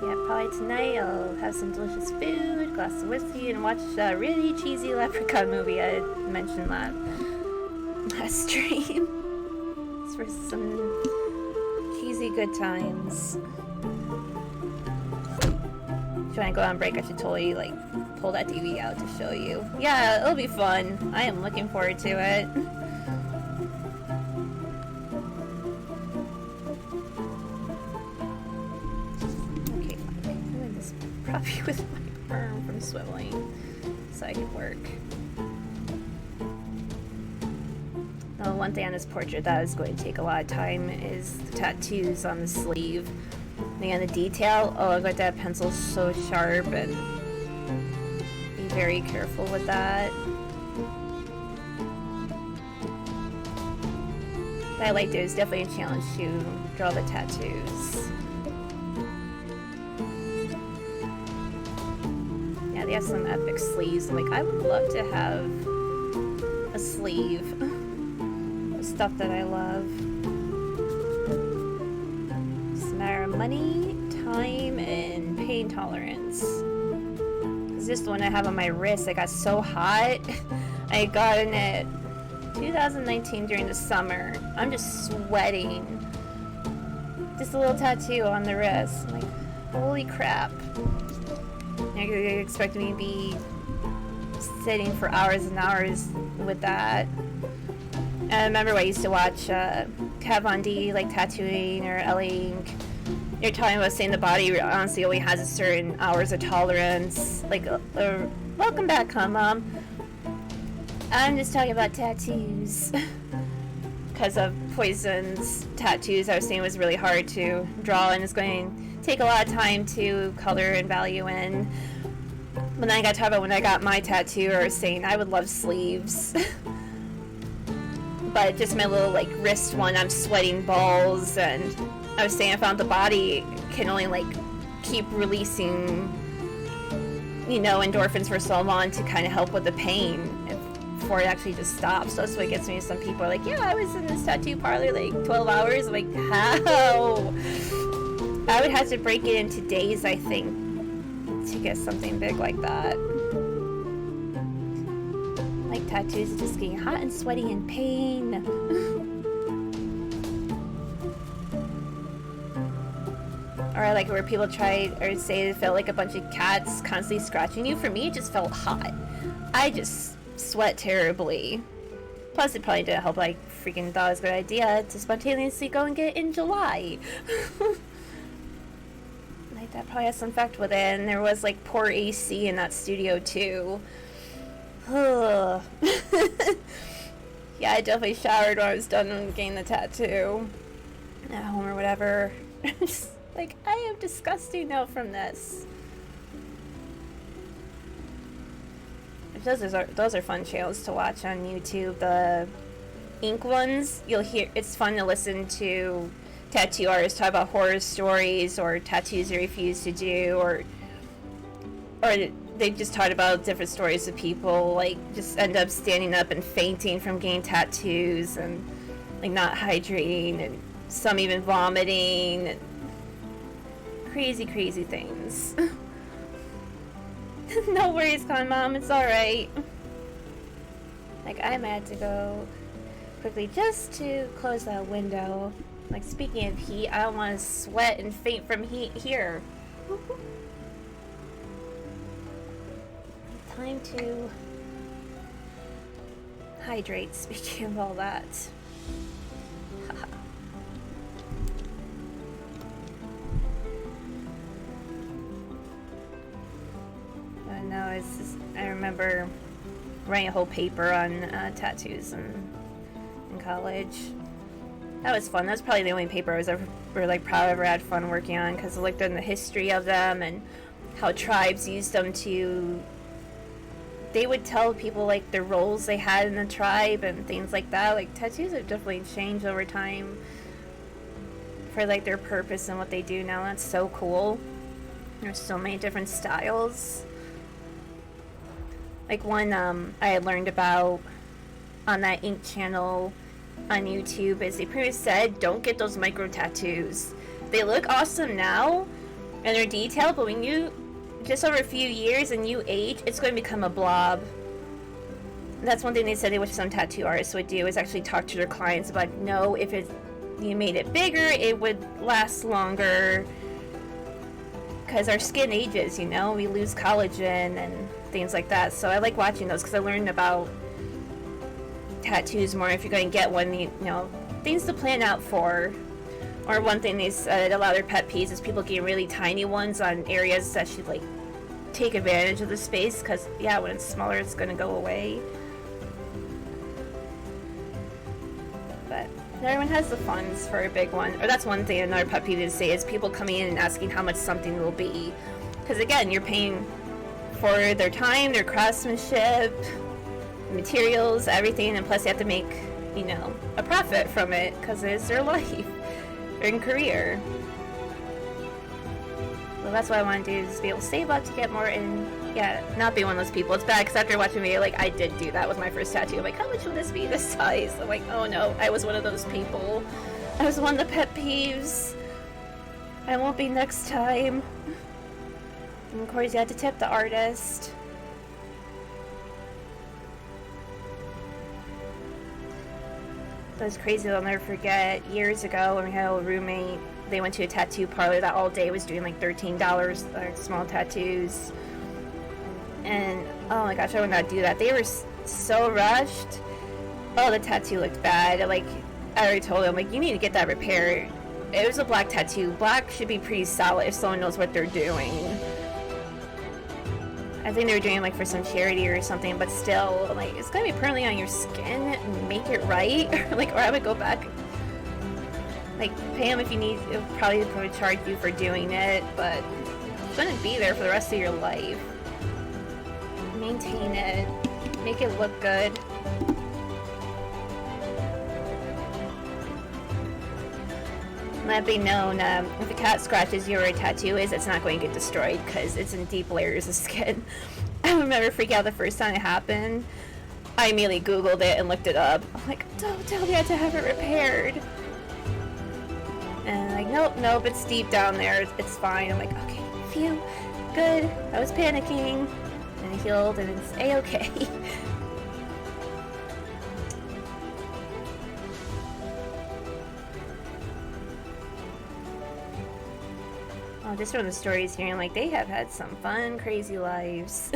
Yeah, probably tonight I'll have some delicious food, glass of whiskey, and watch a really cheesy leprechaun movie I mentioned last stream. It's for some cheesy good times. If you want to go on break, I should totally, like, pull that DVD out to show you. Yeah, it'll be fun. I am looking forward to it. Okay, I'm going to just prop you with my arm from swiveling so I can work. Now, one thing on this portrait that is going to take a lot of time is the tattoos on the sleeve. And the detail, oh, I got that pencil so sharp, and be very careful with that. What I liked it was definitely a challenge to draw the tattoos. Yeah, they have some epic sleeves. I'm like, I would love to have a sleeve of stuff that I love. Money, time, and pain tolerance. Because this one I have on my wrist, I got so hot. I got in it 2019 during the summer. I'm just sweating. Just a little tattoo on the wrist. I'm like, holy crap. You expect me to be sitting for hours and hours with that. And I remember I used to watch Kat Von D, like tattooing, or Ellie Inc. You're talking about saying the body honestly only has a certain hours of tolerance. Like, welcome back, huh, Mom? I'm just talking about tattoos. Because of Poison's tattoos, I was saying it was really hard to draw and it's going to take a lot of time to color and value in. But then I got to talk about when I got my tattoo, I was saying I would love sleeves. But just my little, like, wrist one, I'm sweating balls, and I was saying I found the body can only, like, keep releasing, you know, endorphins for so long to kind of help with the pain before it actually just stops. So that's what gets me. Some people are like, yeah, I was in this tattoo parlor like 12 hours. I'm like, how? I would have to break it into days, I think, to get something big like that. Like tattoos just getting hot and sweaty and pain. Or I like where people try or say it felt like a bunch of cats constantly scratching you. For me, it just felt hot. I just sweat terribly. Plus, it probably didn't help. Like, freaking thought it was a good idea to spontaneously go and get it in July. Like, that probably has some effect with it. And there was, like, poor AC in that studio, too. Ugh. Yeah, I definitely showered when I was done getting the tattoo. At home or whatever. Just like, I am disgusting now from this. Those are fun channels to watch on YouTube. The ink ones, you'll hear, it's fun to listen to tattoo artists talk about horror stories or tattoos they refuse to do, or they just talked about different stories of people like just end up standing up and fainting from getting tattoos and like not hydrating, and some even vomiting, and crazy things. No worries, Con Mom, it's alright. Like, I'm had to go quickly just to close that window. Like, speaking of heat, I don't want to sweat and faint from heat here. Time to hydrate, speaking of all that. No, it's just, I remember writing a whole paper on tattoos in college. That was fun. That was probably the only paper I was ever like proud I ever had fun working on, because I looked in the history of them and how tribes used them to. They would tell people like the roles they had in the tribe and things like that. Like tattoos have definitely changed over time for like their purpose and what they do now. That's so cool. There's so many different styles. Like one I had learned about on that Ink channel on YouTube is they pretty much said, don't get those micro tattoos. They look awesome now and they're detailed, but when you just over a few years and you age, it's going to become a blob. That's one thing they said they wish some tattoo artists would do, is actually talk to their clients about, no, if you made it bigger, it would last longer. Because our skin ages, you know, we lose collagen and things like that. So I like watching those because I learned about tattoos more. If you're going to get one, you know, things to plan out for. Or one thing they said, a lot of their pet peeves is people getting really tiny ones on areas that should like take advantage of the space, because yeah, when it's smaller it's going to go away. But everyone has the funds for a big one. Or that's one thing another pet peeve to say is people coming in and asking how much something will be, because again, you're paying for their time, their craftsmanship, materials, everything, and plus they have to make, you know, a profit from it because it's their life and career. So that's what I want to do, is be able to save up to get more and yeah, not be one of those people. It's bad because after watching me, like, I did do that with my first tattoo. I'm like, how much would this be this size? I'm like, oh no, I was one of those people. I was one of the pet peeves. I won't be next time. And of course, you had to tip the artist. That was crazy. I'll never forget. Years ago, when we had a roommate, they went to a tattoo parlor that all day was doing like $13, like small tattoos. And oh my gosh, I would not do that. They were so rushed. Oh, the tattoo looked bad. Like, I already told them, like, you need to get that repaired. It was a black tattoo. Black should be pretty solid if someone knows what they're doing. I think they were doing like for some charity or something, but still, like, it's gonna be permanently on your skin. Make it right. Like, or I would go back, like, pay them if you need. It would probably charge you for doing it, but it's gonna be there for the rest of your life. Maintain it. Make it look good. Let it be known, if a cat scratches you or a tattoo it's not going to get destroyed because it's in deep layers of skin. I remember freaking out the first time it happened. I immediately Googled it and looked it up. I'm like, don't tell me I have to have it repaired. And like, nope, it's deep down there. It's fine. I'm like, okay, phew, good. I was panicking. And it healed and it's A-okay. Oh, just from the stories hearing, like, they have had some fun, crazy lives.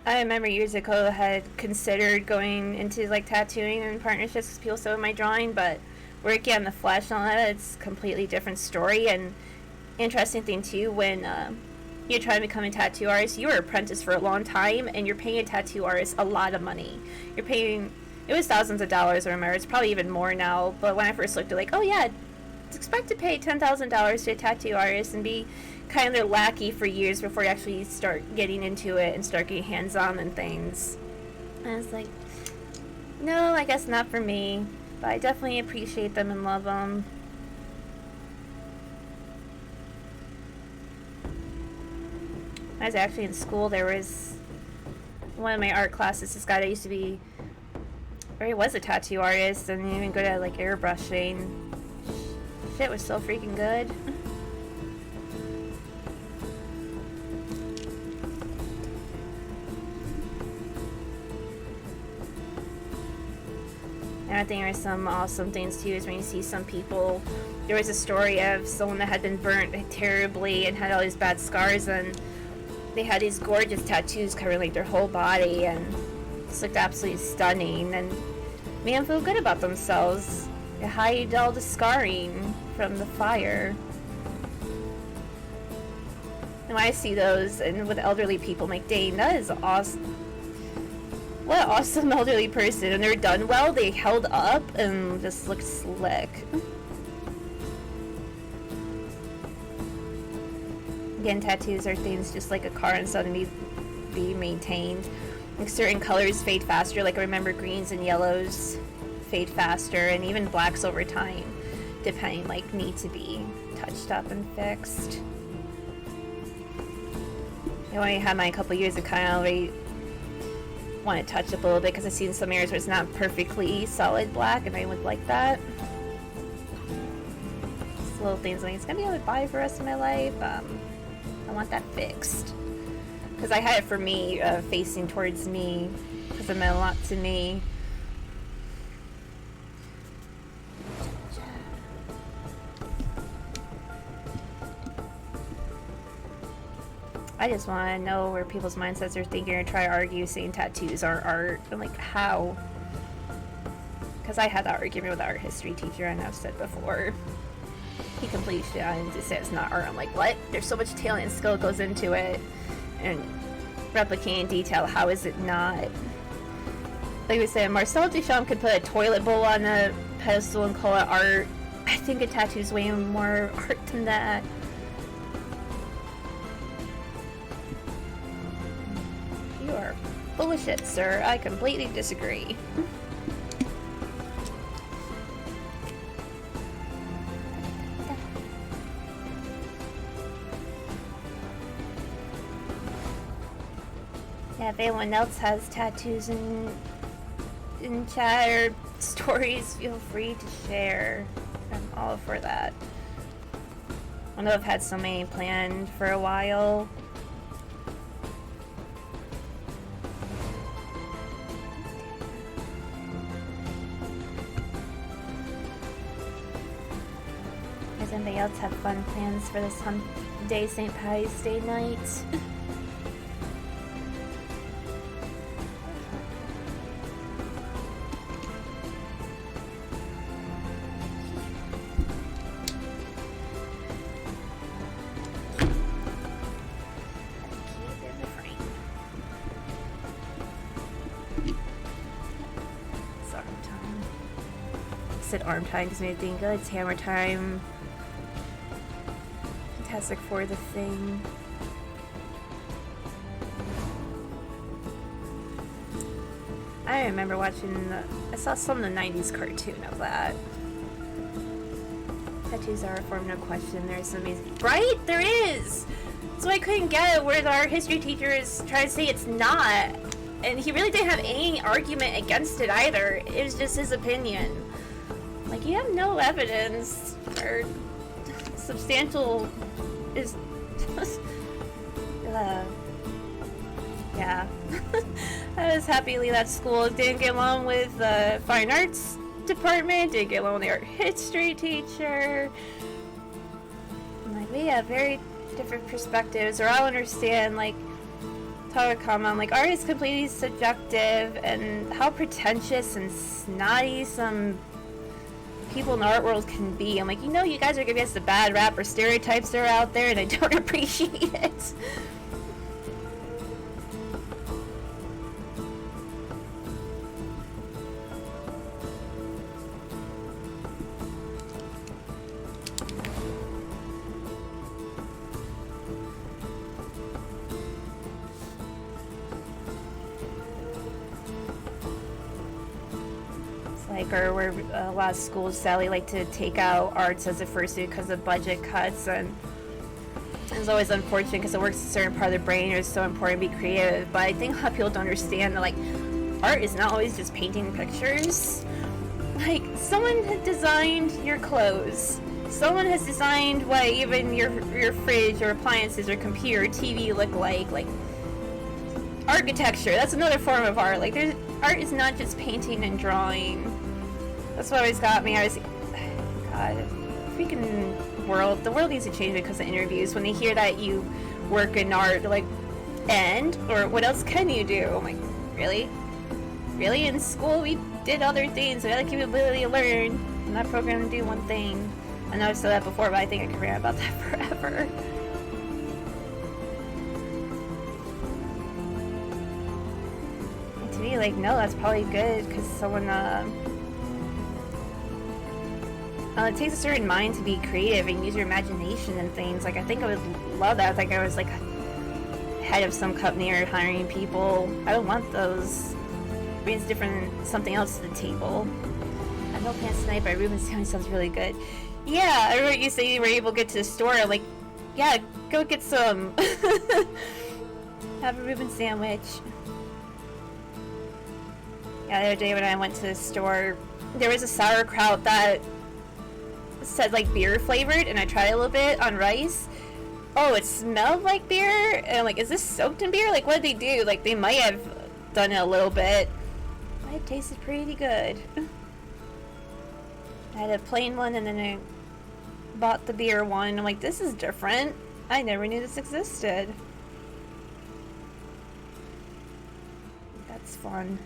I remember years ago I had considered going into, like, tattooing and partnerships because people saw my drawing, but working on the flesh and all that, it's a completely different story. And interesting thing, too, when you're trying to become a tattoo artist, you were an apprentice for a long time, and you're paying a tattoo artist a lot of money. You're paying, it was thousands of dollars, I remember. It's probably even more now, but when I first looked at it, like, oh, yeah, expect to pay $10,000 to a tattoo artist and be kind of their lackey for years before you actually start getting into it and start getting hands-on and things. And I was like, no, I guess not for me, but I definitely appreciate them and love them. I was actually in school, there was one of my art classes, this guy that used to be, or he was a tattoo artist and even good at like airbrushing. Shit was so freaking good. I think there's some awesome things too, is when you see some people. There was a story of someone that had been burnt terribly and had all these bad scars, and they had these gorgeous tattoos covering like their whole body, and just looked absolutely stunning, and made them feel good about themselves. They hide all the scarring from the fire. And when I see those, and with elderly people, I'm like, dang, that is awesome. What an awesome elderly person. And they're done well, they held up and just look slick. Again, tattoos are things just like a car, and so they need to be maintained. Like certain colors fade faster, like I remember greens and yellows fade faster, and even blacks over time, depending, like, need to be touched up and fixed. And when I had mine a couple years, I kind of already want to touch up a little bit because I've seen some areas where it's not perfectly solid black, and I would like that. Just little things like it's gonna be able to buy for the rest of my life. I want that fixed because I had it for me, facing towards me, because it meant a lot to me. I just want to know where people's mindsets are thinking, or try to argue saying tattoos are art. I'm like, how? Because I had that argument with our art history teacher, and I've said before. He completely shit on it to say it's not art. I'm like, what? There's so much talent and skill goes into it. And replicating detail, how is it not? Like we said, Marcel Duchamp could put a toilet bowl on a pedestal and call it art. I think a tattoo's way more art than that. You are full of shit, sir. I completely disagree. Yeah, if anyone else has tattoos in chat or stories, feel free to share. I'm all for that. I know I've had so many planned for a while. Does anybody else have fun plans for this day, St. Patty's Day night? Arm time because I think it's hammer time. Fantastic for the thing. I remember watching I saw some of the 90s cartoon of that. Tattoos are a form, no question. There's some amazing, right? There is! So I couldn't get it where our history teacher is trying to say it's not. And he really didn't have any argument against it either. It was just his opinion. Like, you have no evidence or substantial is yeah. I was happy to leave that school. Didn't get along with the fine arts department, didn't get along with the art history teacher. I'm like, we have very different perspectives, or I'll understand, like, talk comment, like, art is completely subjective, and how pretentious and snotty some people in the art world can be. I'm like, you guys are giving us the bad rap or stereotypes that are out there, and I don't appreciate it. Or where a lot of schools sadly like to take out arts as a first year because of budget cuts, and it's always unfortunate because it works a certain part of the brain, or it's so important to be creative. But I think a lot of people don't understand that, like, art is not always just painting pictures. Like, someone has designed your clothes, someone has designed what even your fridge or appliances or computer or TV look like architecture. That's another form of art. Like, art is not just painting and drawing. That's what always got me. God, freaking world. The world needs to change because of interviews. When they hear that you work in art, they're like, and? Or what else can you do? I'm like, really? Really? In school we did other things. We had the capability to learn. I'm not programmed to do one thing. I know I've said that before, but I think I could rant about that forever. And to me, like, no, that's probably good, because someone, it takes a certain mind to be creative and use your imagination and things. Like, I think I would love that. Like, I was, like, head of some company or hiring people. I would want those. Brings something else to the table. No Pants Tonight by Ruben Stanley sounds really good. Yeah, I remember you say you were able to get to the store. I'm like, yeah, go get some. Have a Reuben sandwich. Yeah, the other day when I went to the store, there was a sauerkraut that said like beer flavored, and I tried a little bit on rice. Oh, it smelled like beer, and I'm like, is this soaked in beer? Like, what did they do? Like, they might have done it a little bit. It tasted pretty good. I had a plain one, and then I bought the beer one. I'm like, this is different. I never knew this existed. That's fun.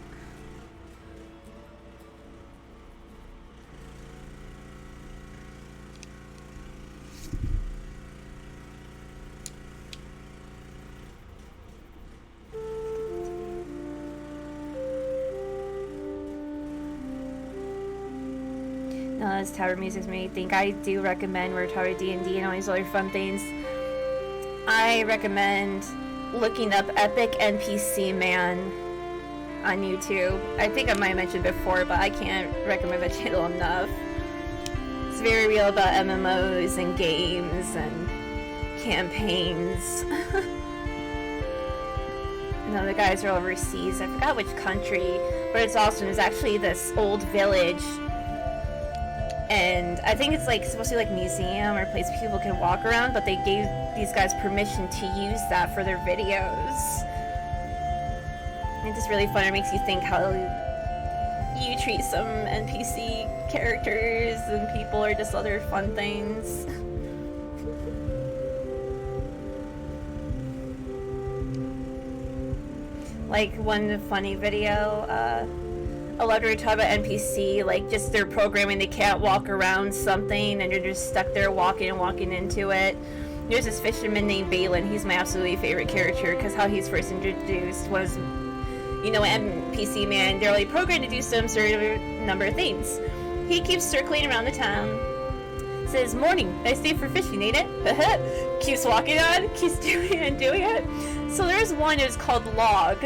No, this tower music's made me think. I do recommend Word Tower D&D and all these other fun things. I recommend looking up Epic NPC Man on YouTube. I think I might have mentioned before, but I can't recommend that channel enough. It's very real about MMOs and games and campaigns. No, the guys are overseas. I forgot which country, but it's awesome. It's actually this old village. And I think it's like supposed to be like a museum or a place people can walk around, but they gave these guys permission to use that for their videos. And it's just really fun. It makes you think how you treat some NPC characters and people or just other fun things. Like one funny video, I loved where we talk about NPC, like just they're programming, they can't walk around something and they're just stuck there walking into it. There's this fisherman named Balin. He's my absolutely favorite character because how he's first introduced was, you know, an NPC man. They're only programmed to do some certain number of things. He keeps circling around the town, says, "Morning, nice day for fishing, ain't it?" Keeps walking on, keeps doing it. So there's one that's called Log.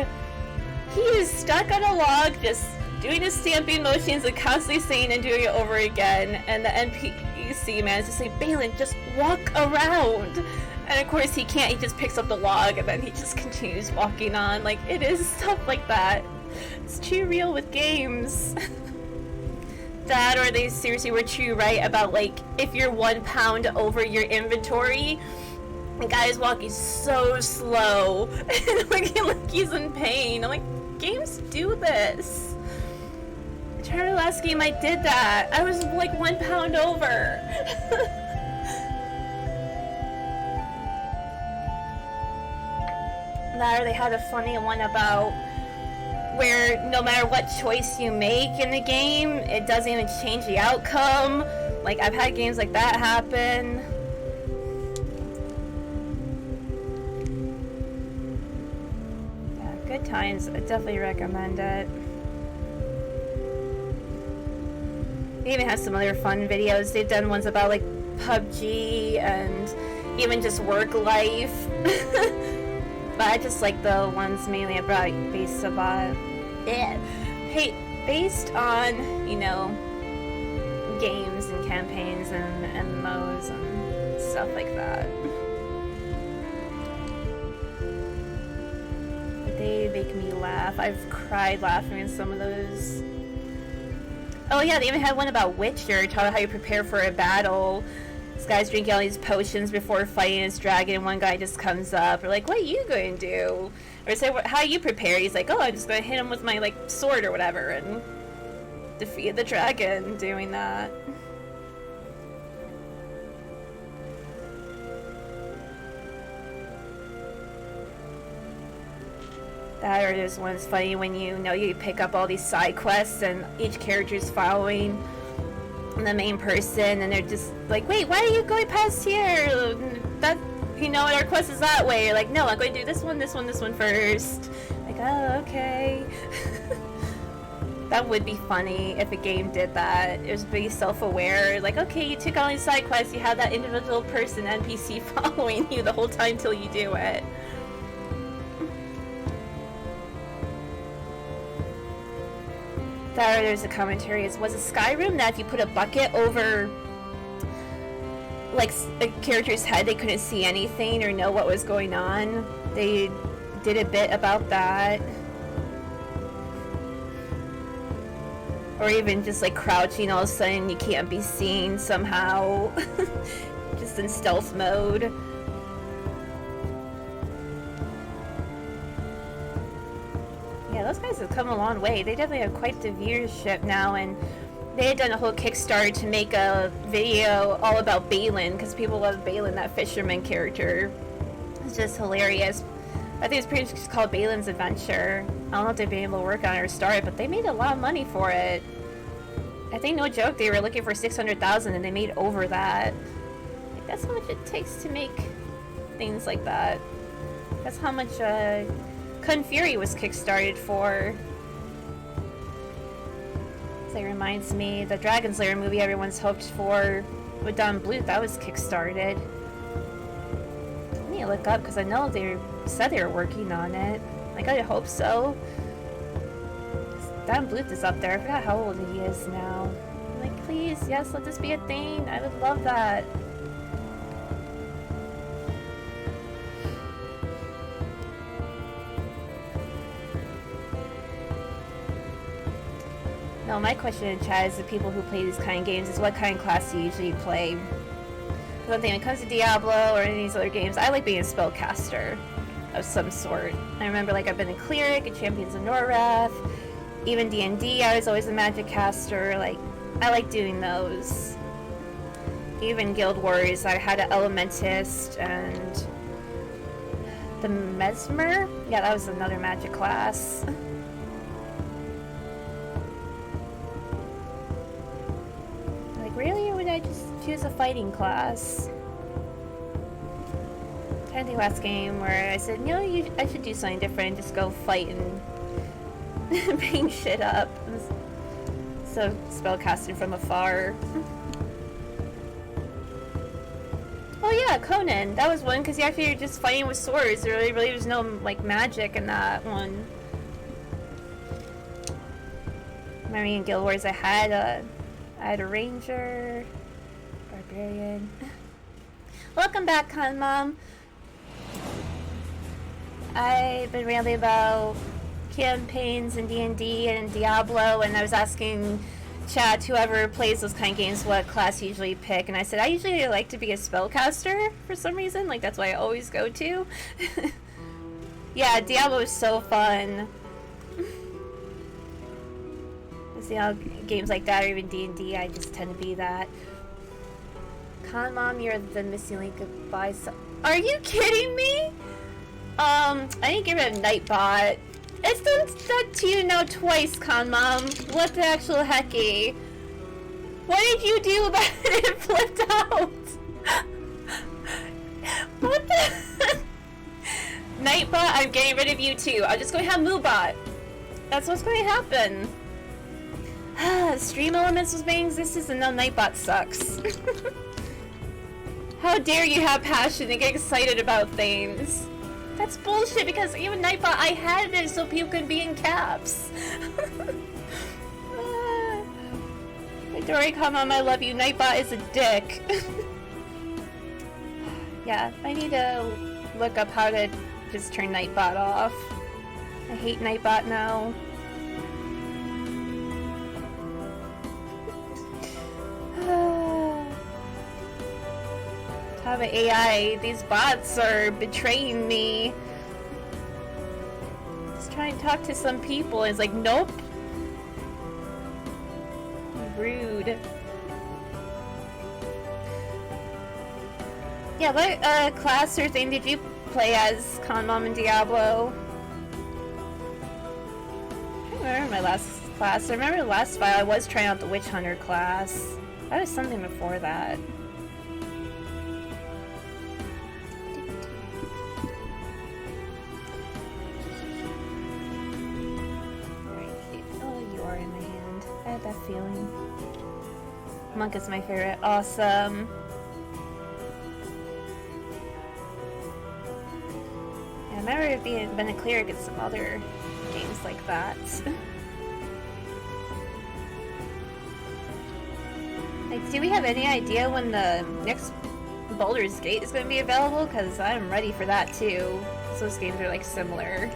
He is stuck on a log, just doing his stamping motions and constantly saying and doing it over again, and the NPC man is just like, "Balin, just walk around." And of course he can't, he just picks up the log and then he just continues walking on. Like, it is stuff like that. It's too real with games. That, or they seriously were too right about, like, if you're 1 pound over your inventory, the guy is walking so slow and like he's in pain. I'm like, games do this. I tried the last game, I did that. I was like 1 pound over. There, they had a funny one about where no matter what choice you make in the game, it doesn't even change the outcome. Like, I've had games like that happen. Yeah, good times. I definitely recommend it. They even have some other fun videos. They've done ones about like PUBG and even just work life. But I just like the ones mainly about based on, you know, games and campaigns and MMOs and stuff like that. They make me laugh. I've cried laughing in some of those. Oh yeah, they even had one about Witcher, talking about how you prepare for a battle. This guy's drinking all these potions before fighting his dragon, and one guy just comes up. Or like, what are you going to do? Or say, how you prepare? He's like, oh, I'm just going to hit him with my like sword or whatever. And defeat the dragon doing that. That or this one's funny when you know you pick up all these side quests and each character's following the main person and they're just like, wait, why are you going past here? That, you know, our quest is that way. You're like, no, I'm going to do this one first. Like, oh, okay. That would be funny if a game did that. It was be self-aware. Like, okay, you took on these side quests, you have that individual person, NPC following you the whole time till you do it. There's a commentary. Was it Skyrim that if you put a bucket over like a character's head, they couldn't see anything or know what was going on? They did a bit about that. Or even just like crouching, all of a sudden you can't be seen somehow. Just in stealth mode. Yeah, those guys have come a long way. They definitely have quite the viewership now, and they had done a whole Kickstarter to make a video all about Balin, because people love Balin, that fisherman character. It's just hilarious. I think it's pretty much called Balin's Adventure. I don't know if they've been able to work on it or start it, but they made a lot of money for it. I think, no joke, they were looking for $600,000 and they made over that. Like, that's how much it takes to make things like that. That's how much Kun Fury was kickstarted for. So it reminds me, the Dragon Slayer movie everyone's hoped for with Don Bluth, that was kickstarted. I need to look up because I know they said they were working on it. Like, I hope so. Don Bluth is up there. I forgot how old he is now. I'm like, please, yes, let this be a thing. I would love that. No, my question in chat is the people who play these kind of games is what kind of class do you usually play? One thing when it comes to Diablo or any of these other games, I like being a spellcaster of some sort. I remember like I've been a cleric, a Champions of Norrath, even D&D I was always a magic caster. Like, I like doing those. Even Guild Wars, I had an Elementist and the Mesmer? Yeah, that was another magic class. Really, or would I just choose a fighting class? I think last game where I said, you know, I should do something different and just go fight and bang shit up. So spellcasting from afar. Oh yeah, Conan. That was one because you actually were just fighting with swords. There really was no like magic in that one. Remember in Guild Wars I had a ranger, barbarian. Welcome back, Con Mom. I've been rambling about campaigns in D&D and Diablo, and I was asking chat, whoever plays those kind of games, what class you usually pick, and I said I usually like to be a spellcaster for some reason. Like, that's why I always go to. Yeah, Diablo is so fun. See how games like that, or even D&D, I just tend to be that. Con Mom, you're the missing link. Goodbye. Are you kidding me? I didn't give it a Nightbot. It's done that to you now twice, Con Mom. What the actual hecky? What did you do about it? It flipped out. What the? Nightbot, I'm getting rid of you too. I'm just going to have Moobot. That's what's going to happen. Stream Elements was being existed and now Nightbot sucks. How dare you have passion and get excited about things? That's bullshit because even Nightbot, I had it so people could be in caps. Dory, come on, I love you. Nightbot is a dick. Yeah, I need to look up how to just turn Nightbot off. I hate Nightbot now. Talk about AI, these bots are betraying me. Just try and talk to some people, and it's like, nope. Rude. Yeah, what class or thing did you play as, Con Mom and Diablo? I don't remember my last class. I remember the last file I was trying out the Witch Hunter class. That was something before that. Oh, you are in my hand. I had that feeling. Monk is my favorite. Awesome. Yeah, I remember it been a cleric in some other games like that. Like, do we have any idea when the next Baldur's Gate is going to be available? Because I'm ready for that too. Those games are like similar.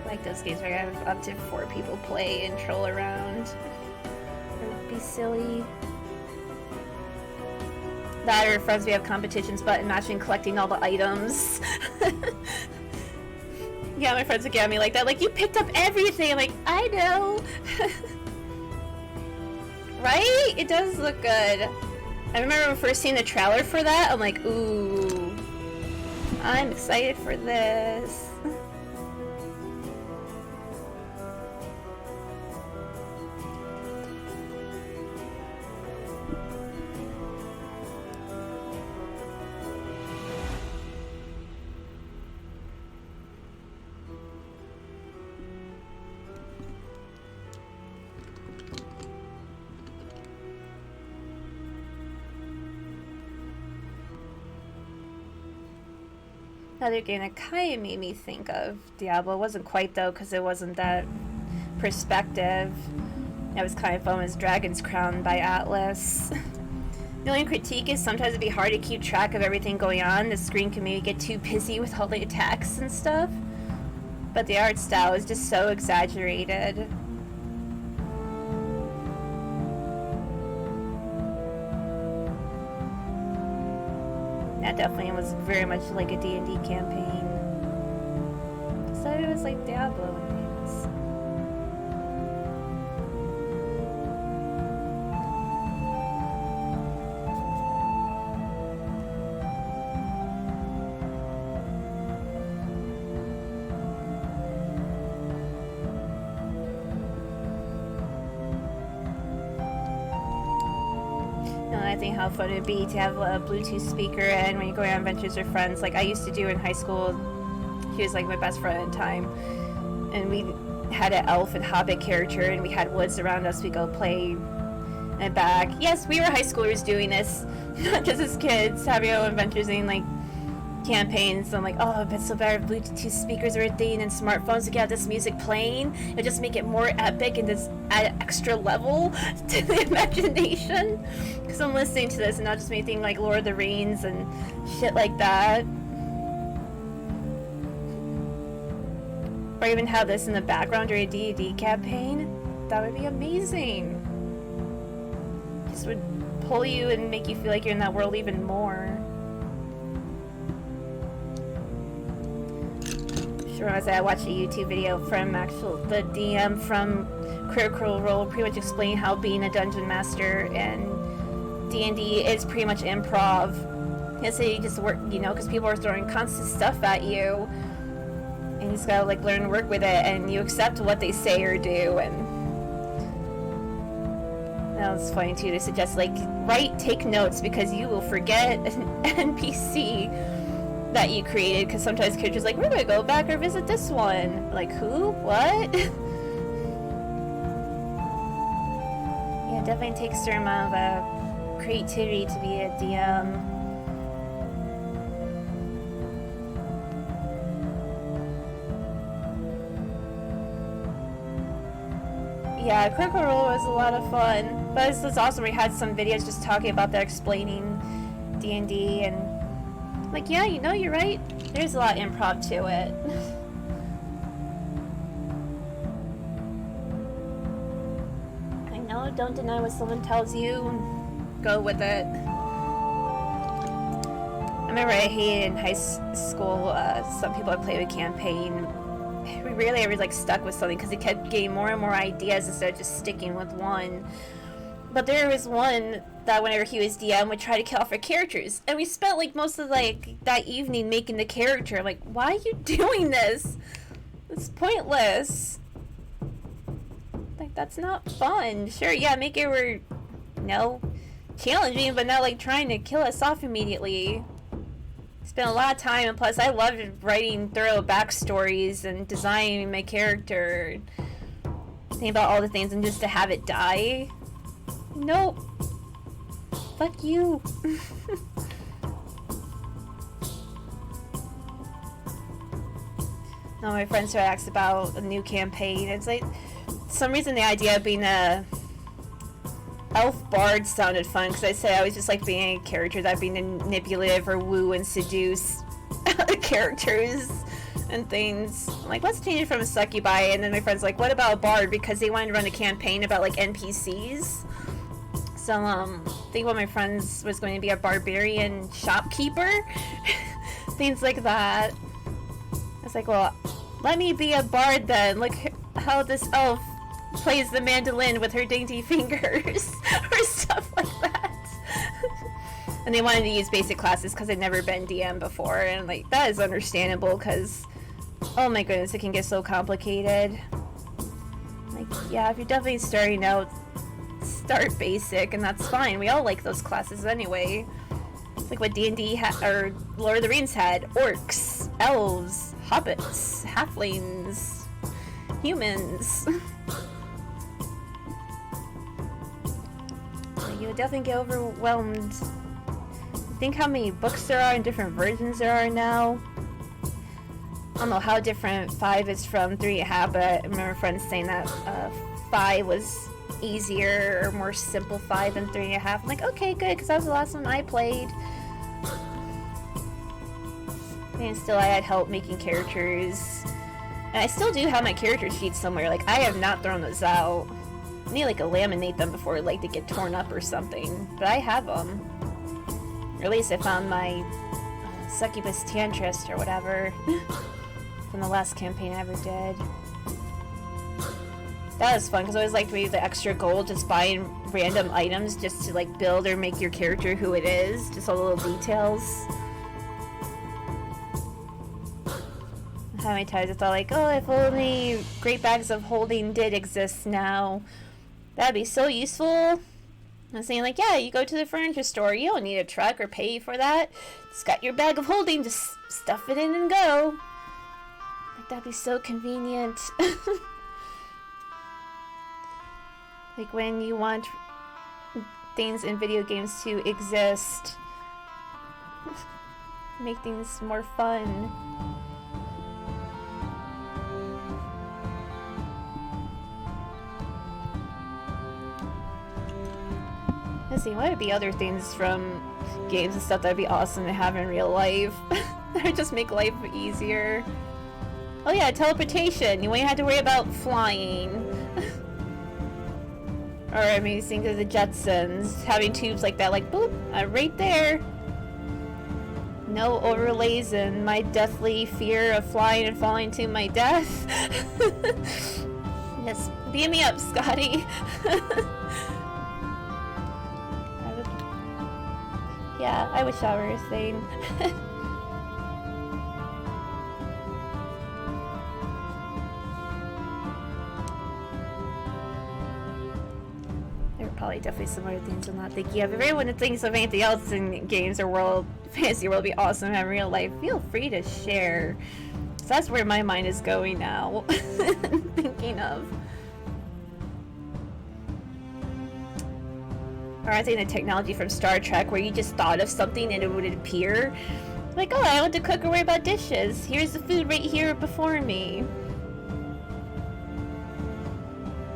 I like those games where I have up to 4 people play and troll around. It would be silly. That or friends we have competitions button matching collecting all the items. Yeah, my friends would get at me like that. Like, you picked up everything. I'm like, I know. Right? It does look good. I remember when first seeing the trailer for that, I'm like, ooh. I'm excited for this. Another game that kind of made me think of Diablo. It wasn't quite though, because it wasn't that perspective. It was kind of fun. Was Dragon's Crown by Atlas. The only critique is sometimes it'd be hard to keep track of everything going on. The screen can maybe get too busy with all the attacks and stuff. But the art style is just so exaggerated. That definitely was very much like a D&D campaign. So it was like Diablo and things. I think how fun it would be to have a Bluetooth speaker in when you're going on adventures with friends, like I used to do in high school. He was like my best friend at the time, and we had an elf and hobbit character, and we had woods around us. We go play and back. Yes, we were high schoolers doing this, not just as kids, having our own adventures and like campaigns. So I'm like, oh, it's so bad if Bluetooth speakers are a thing and smartphones. We could have this music playing. It would just make it more epic and just add an extra level to the imagination. Because I'm listening to this and not just me think like Lord of the Rings and shit like that. Or even have this in the background during a D&D campaign. That would be amazing. Just would pull you and make you feel like you're in that world even more. Sure, as I watched a YouTube video from the DM from Critical Role, pretty much explaining how being a dungeon master and D&D is pretty much improv. So you just work, you know, because people are throwing constant stuff at you, and you just gotta like learn to work with it, and you accept what they say or do. And that was funny too. They suggest like take notes because you will forget an NPC that you created, because sometimes characters like, we're gonna go back or visit this one. Like, who? What? Yeah, it definitely takes a certain amount of creativity to be a DM. Yeah, Critical Role was a lot of fun, but this was awesome. We had some videos just talking about that, explaining D&D, and like, yeah, you know, you're right. There's a lot of improv to it. I know, don't deny what someone tells you. Go with it. I remember I hated in school, some people I played with campaign, we rarely ever like stuck with something because he kept getting more and more ideas instead of just sticking with one. But there was one that whenever he was DM would try to kill off our characters, and we spent like most of like that evening making the character. I'm like, why are you doing this? It's pointless. Like, that's not fun. Sure, yeah, make it where, challenging, but not like trying to kill us off immediately. Spent a lot of time, and plus I loved writing thorough backstories and designing my character, thinking about all the things, and just to have it die. Nope. Fuck you. No, my friends started asking about a new campaign. It's like, some reason the idea of being a elf bard sounded fun, because I said I was just like being a character that being manipulative or woo and seduce characters and things. I'm like, let's change it from a succubi. And then my friend's like, what about a bard? Because they wanted to run a campaign about like NPCs. So I think one of my friends was going to be a barbarian shopkeeper. Things like that. I was like, well, let me be a bard then. Look how this elf plays the mandolin with her dainty fingers. Or stuff like that. And they wanted to use basic classes because I'd never been DM before. And like, that is understandable because, oh my goodness, it can get so complicated. Like, yeah, if you're definitely starting out, start basic, and that's fine. We all like those classes anyway. It's like what D&D or Lord of the Rings had. Orcs, elves, hobbits, halflings, humans. You would definitely get overwhelmed. Think how many books there are and different versions there are now. I don't know how different 5 is from 3.5, but I remember friends saying that 5 was easier or more simplified than 3.5. I'm like, okay, good, because that was the last one I played. And still I had help making characters. And I still do have my character sheets somewhere. Like, I have not thrown those out. I need like to laminate them before like they get torn up or something. But I have them. Or at least I found my succubus tantrist or whatever from the last campaign I ever did. That was fun because I always liked to use the extra gold just buying random items just to like build or make your character who it is. Just all the little details. How many times I thought like, oh, if only great bags of holding did exist now. That'd be so useful. I'm saying like, yeah, you go to the furniture store, you don't need a truck or pay for that. Just got your bag of holding, just stuff it in and go. Like, that'd be so convenient. Like when you want things in video games to exist. Make things more fun. Let's see, what would be other things from games and stuff that'd be awesome to have in real life? That would just make life easier. Oh yeah, teleportation. You won't have to worry about flying. Or I mean, think of the Jetsons. Having tubes like that, like, boop, right there. No overlays and my deathly fear of flying and falling to my death. Yes, beam me up, Scotty. Yeah, I wish that were a thing. There are probably definitely some other things I'm not thinking of. If anyone thinks of anything else in games or world, fantasy world would be awesome to have in real life, feel free to share. So that's where my mind is going now. Thinking of. Or I think the technology from Star Trek where you just thought of something and it would appear. Like, oh, I want to cook or worry about dishes. Here's the food right here before me.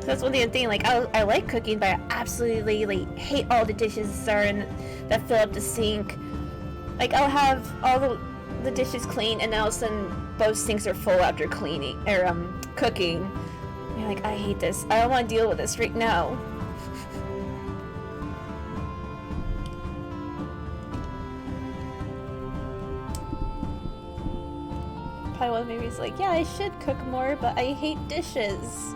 So that's one thing, like, I like cooking, but I absolutely like, hate all the dishes that fill up the sink. Like, I'll have all the dishes clean and then all of a sudden both sinks are full after cleaning, or cooking. And you're like, I hate this. I don't want to deal with this right now. probably one of maybe like, yeah, I should cook more, but I hate dishes.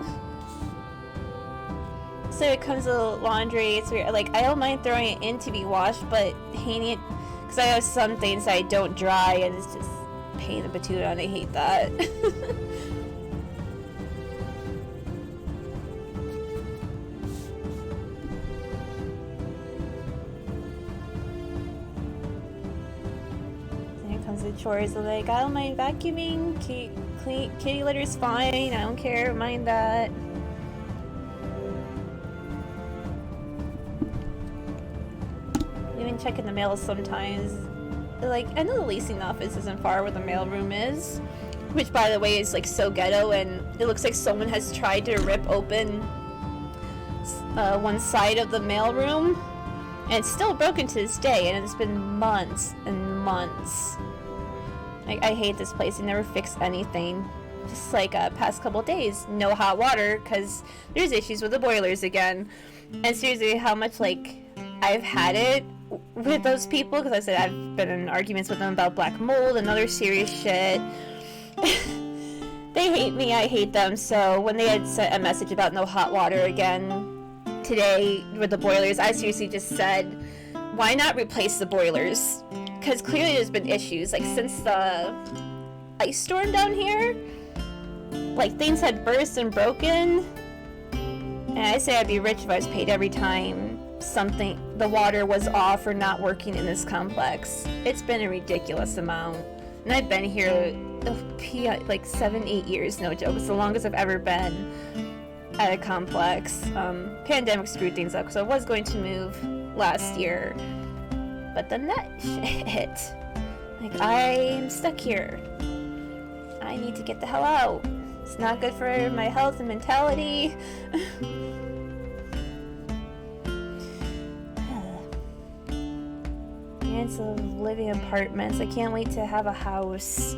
So it comes with laundry, it's weird. Like, I don't mind throwing it in to be washed, but hanging it, because I have some things that I don't dry, and it's just pain in the patootie, and I hate that. The chores are like, I don't mind vacuuming, kitty litter's fine, I don't care, mind that. Even checking the mail sometimes. Like, I know the leasing office isn't far where the mailroom is, which by the way is like so ghetto, and it looks like someone has tried to rip open one side of the mailroom, and it's still broken to this day, and it's been months and months. Like, I hate this place. They never fix anything. Just like past couple days, no hot water because there's issues with the boilers again. And seriously, how much like I've had it with those people, because I said I've been in arguments with them about black mold and other serious shit. They hate me, I hate them. So when they had sent a message about no hot water again today with the boilers, I seriously just said, why not replace the boilers? Because clearly there's been issues, like since the ice storm down here, like things had burst and broken, and I say I'd be rich if I was paid every time the water was off or not working in this complex. It's been a ridiculous amount, and I've been here like 7-8 years, no joke. It's the longest I've ever been at a complex. Pandemic screwed things up because I was going to move last year. But then that shit hit. Like, I'm stuck here. I need to get the hell out. It's not good for my health and mentality. Parents of living apartments. I can't wait to have a house.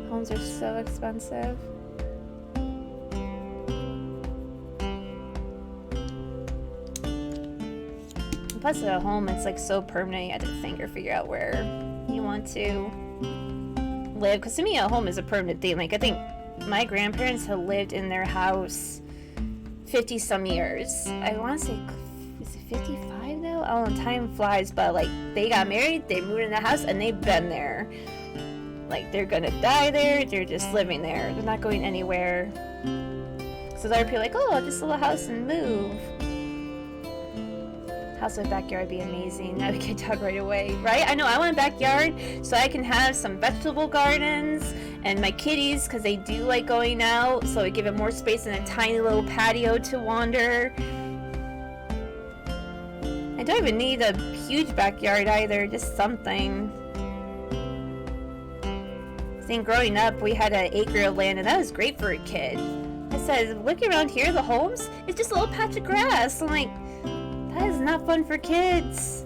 Homes are so expensive. Plus at home, it's like so permanent, you have to think or figure out where you want to live. Because to me, a home is a permanent thing. Like, I think my grandparents had lived in their house 50 some years. I want to say, is it 55 now? I don't know, time flies, but like, they got married, they moved in the house, and they've been there. Like, they're gonna die there, they're just living there. They're not going anywhere. So there are people like, oh, just a little house and move. House with backyard would be amazing. I would get dug right away, right? I know, I want a backyard so I can have some vegetable gardens and my kitties, because they do like going out, so I give it more space and a tiny little patio to wander. I don't even need a huge backyard either, just something. I think growing up we had an acre of land and that was great for a kid. I said, look around here, the homes, it's just a little patch of grass. I'm like, that is not fun for kids.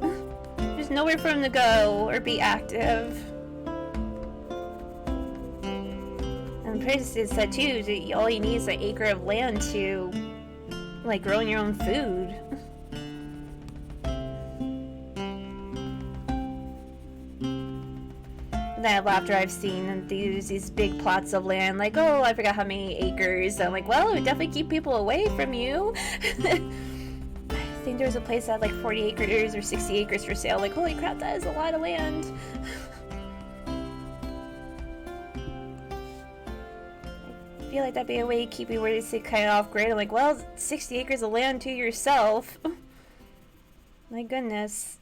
There's nowhere for them to go or be active. And Princess said too, all you need is an acre of land to, like, growing your own food. That after I've seen these big plots of land, like, oh, I forgot how many acres. I'm like, well, it would definitely keep people away from you. I think there was a place that had like 40 acres or 60 acres for sale. Like, holy crap, that is a lot of land. I feel like that'd be a way to keep you where they say kind of off grid. I'm like, well, 60 acres of land to yourself. My goodness.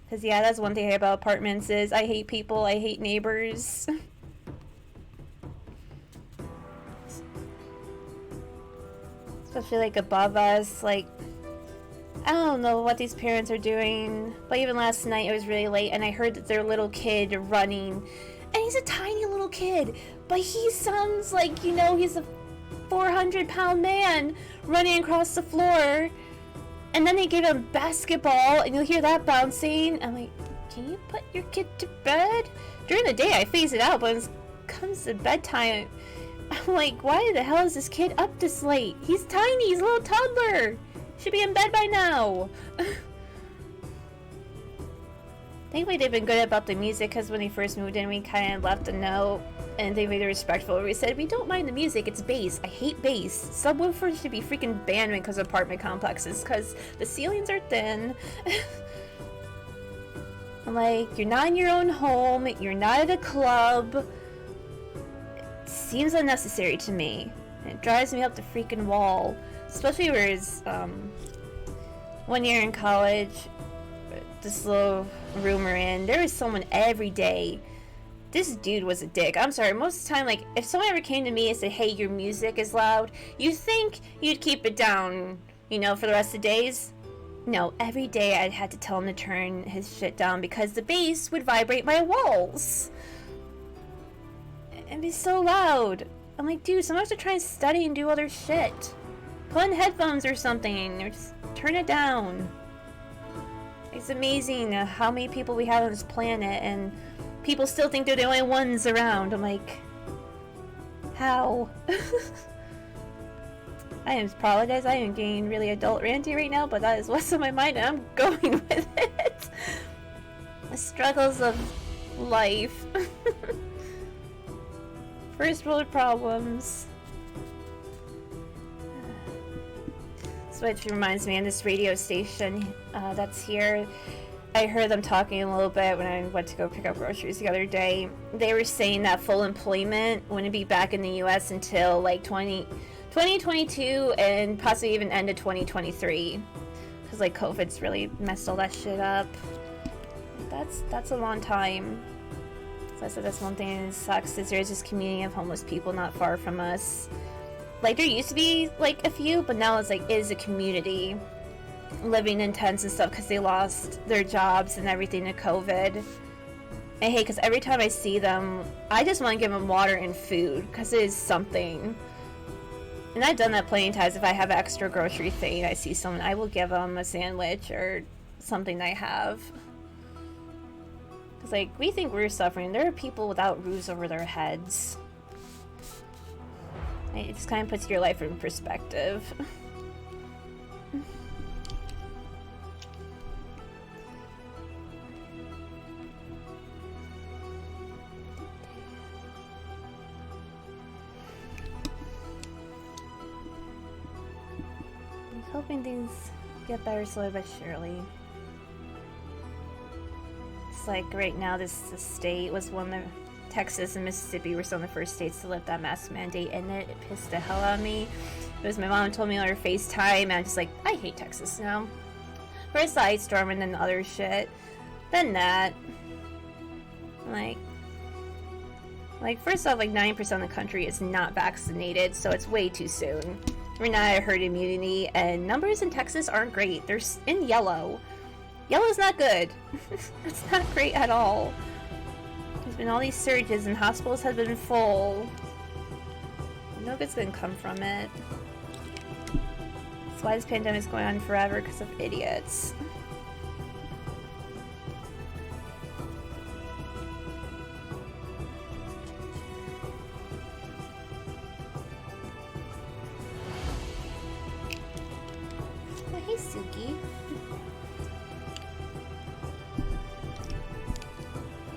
Because yeah, that's one thing about apartments is I hate people, I hate neighbors. Especially like above us, like, I don't know what these parents are doing, but even last night it was really late and I heard that their little kid running, and he's a tiny little kid, but he sounds like, you know, he's a 400-pound man running across the floor, and then they give him basketball and you'll hear that bouncing. I'm like, can you put your kid to bed? During the day I phase it out, but when it comes to bedtime, I'm like, why the hell is this kid up this late? He's tiny, he's a little toddler. Should be in bed by now. Thankfully, they've been good about the music, because when they first moved in, we kind of left a note, and they made it respectful. We said, we don't mind the music, it's bass. I hate bass. Subwoofers should be freaking banned because of apartment complexes, because the ceilings are thin. Like, you're not in your own home, you're not at a club. It seems unnecessary to me. It drives me up the freaking wall. Especially where it's, 1 year in college, this little room we're in, there was someone every day. This dude was a dick. I'm sorry, most of the time, like, if someone ever came to me and said, hey, your music is loud, you think you'd keep it down, you know, for the rest of the days? No, every day I had to tell him to turn his shit down because the bass would vibrate my walls. It'd be so loud. I'm like, dude, sometimes I try and study and do other shit. Put on headphones or something, or just turn it down. It's amazing how many people we have on this planet, and people still think they're the only ones around. I'm like, how? I apologize, I am getting really adult ranty right now, but that is what's on my mind, and I'm going with it. The struggles of life. First world problems. Which reminds me of this radio station that's here. I heard them talking a little bit when I went to go pick up groceries the other day. They were saying that full employment wouldn't be back in the US until like 2022 and possibly even end of 2023. Because like COVID's really messed all that shit up. That's a long time. So I said that's one thing that sucks, is there's this community of homeless people not far from us. Like, there used to be, like, a few, but now it's, like, it is a community living in tents and stuff because they lost their jobs and everything to COVID. I hate, because every time I see them, I just want to give them water and food because it is something. And I've done that plenty of times. If I have an extra grocery thing, I see someone, I will give them a sandwich or something I have. Because, like, we think we're suffering. There are people without roofs over their heads. It just kind of puts your life in perspective. I'm hoping things get better slowly but surely. It's like right now the state was one of the... Texas and Mississippi were some of the first states to lift that mask mandate, and it pissed the hell out of me. It was my mom told me on her FaceTime, and I'm just like, I hate Texas now. First the ice storm and then the other shit. Then that. Like first off, like 90% of the country is not vaccinated, so it's way too soon. We're not at herd immunity, and numbers in Texas aren't great. They're in yellow. Yellow's not good. It's not great at all. There's been all these surges and hospitals have been full. No good's gonna come from it. That's why this pandemic's going on forever, because of idiots. Oh, hey, Suki.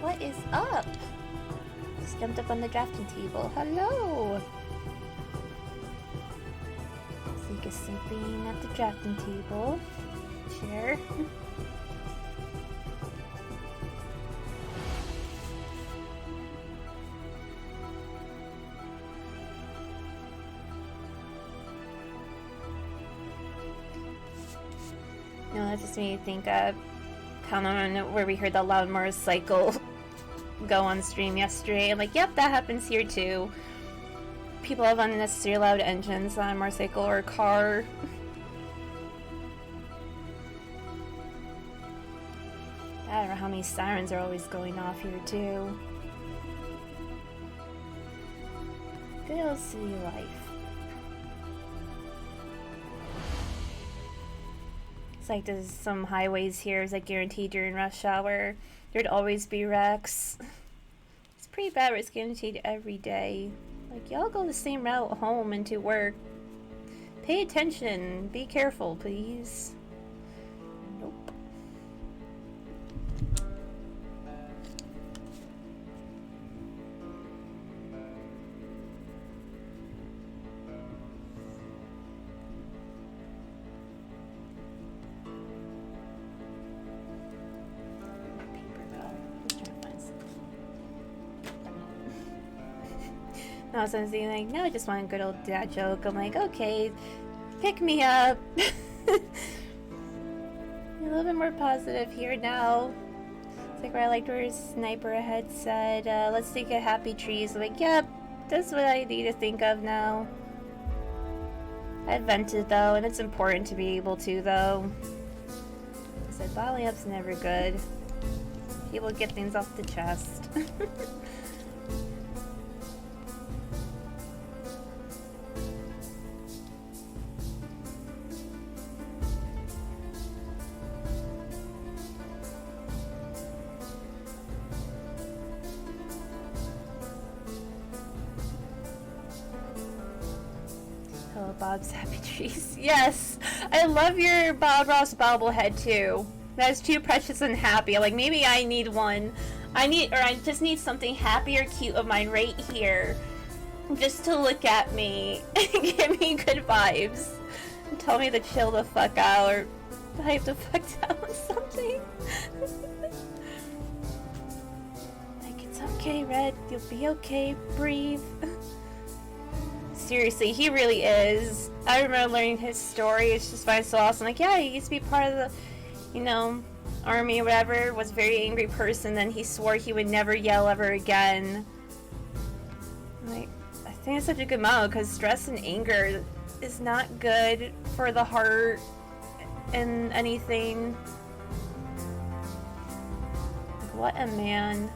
What is up? Just jumped up on the drafting table. Hello! Zeke is sleeping at the drafting table. Chair. No, that just made me think of kind of where we heard the loud motorcycle go on stream yesterday. I'm like, yep, that happens here too. People have unnecessary loud engines on a motorcycle or a car. I don't know how many sirens are always going off here too. Good old city life. It's like there's some highways here, it's like guaranteed during rush hour. There'd always be wrecks. It's pretty bad, but it's guaranteed every day. Like, y'all go the same route home and to work. Pay attention. Be careful, please. Nope. And I was thinking like, no, I just want a good old dad joke. I'm like, okay, pick me up. A little bit more positive here now. It's like where I liked where Sniper had said, let's think of happy trees. I'm like, yep, that's what I need to think of now. I vented though, and it's important to be able to though. I said bottling up's never good. People get things off the chest. Hello, Bob's Happy Trees. Yes! I love your Bob Ross bobblehead too. That's too precious and happy. Like, maybe I need one. I just need something happy or cute of mine right here. Just to look at me and give me good vibes. And tell me to chill the fuck out or hype the fuck down or something. Like, it's okay, Red. You'll be okay. Breathe. Seriously, he really is. I remember learning his story. It's just fine, so awesome. Like, yeah, he used to be part of the, you know, army or whatever. Was a very angry person. Then he swore he would never yell ever again. Like, I think it's such a good motto because stress and anger is not good for the heart and anything. Like, what a man.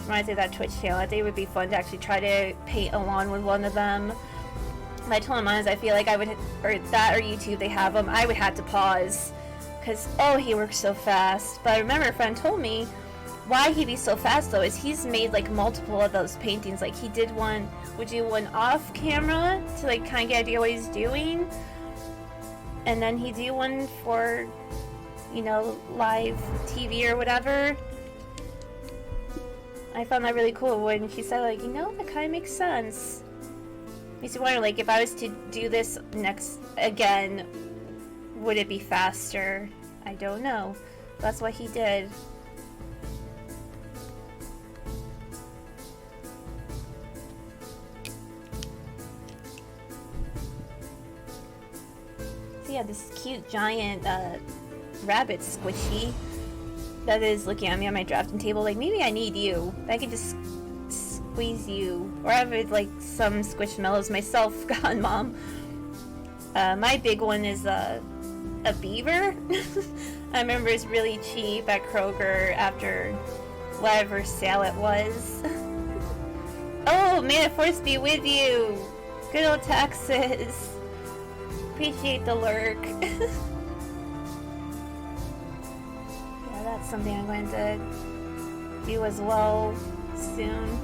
Reminds me of that Twitch channel. I think it would be fun to actually try to paint a lawn with one of them. And I told him honest, I feel like I would, or that or YouTube, they have them. I would have to pause because oh, he works so fast. But I remember a friend told me why he'd be so fast though is he's made like multiple of those paintings. Like he did one, would do one off camera to like kind of get an idea what he's doing, and then he'd do one for, you know, live TV or whatever. I found that really cool when she said, like, you know, that kind of makes sense. Makes me wonder, like, if I was to do this next again, would it be faster? I don't know. That's what he did. So yeah, this cute giant rabbit squishy that is looking at me on my drafting table like, maybe I need you. I can just squeeze you. Or I have like some squishmallows myself. God, Mom. My big one is a beaver. I remember it's really cheap at Kroger after whatever sale it was. Oh, may the force be with you. Good old Texas. Appreciate the lurk. That's something I'm going to do as well soon.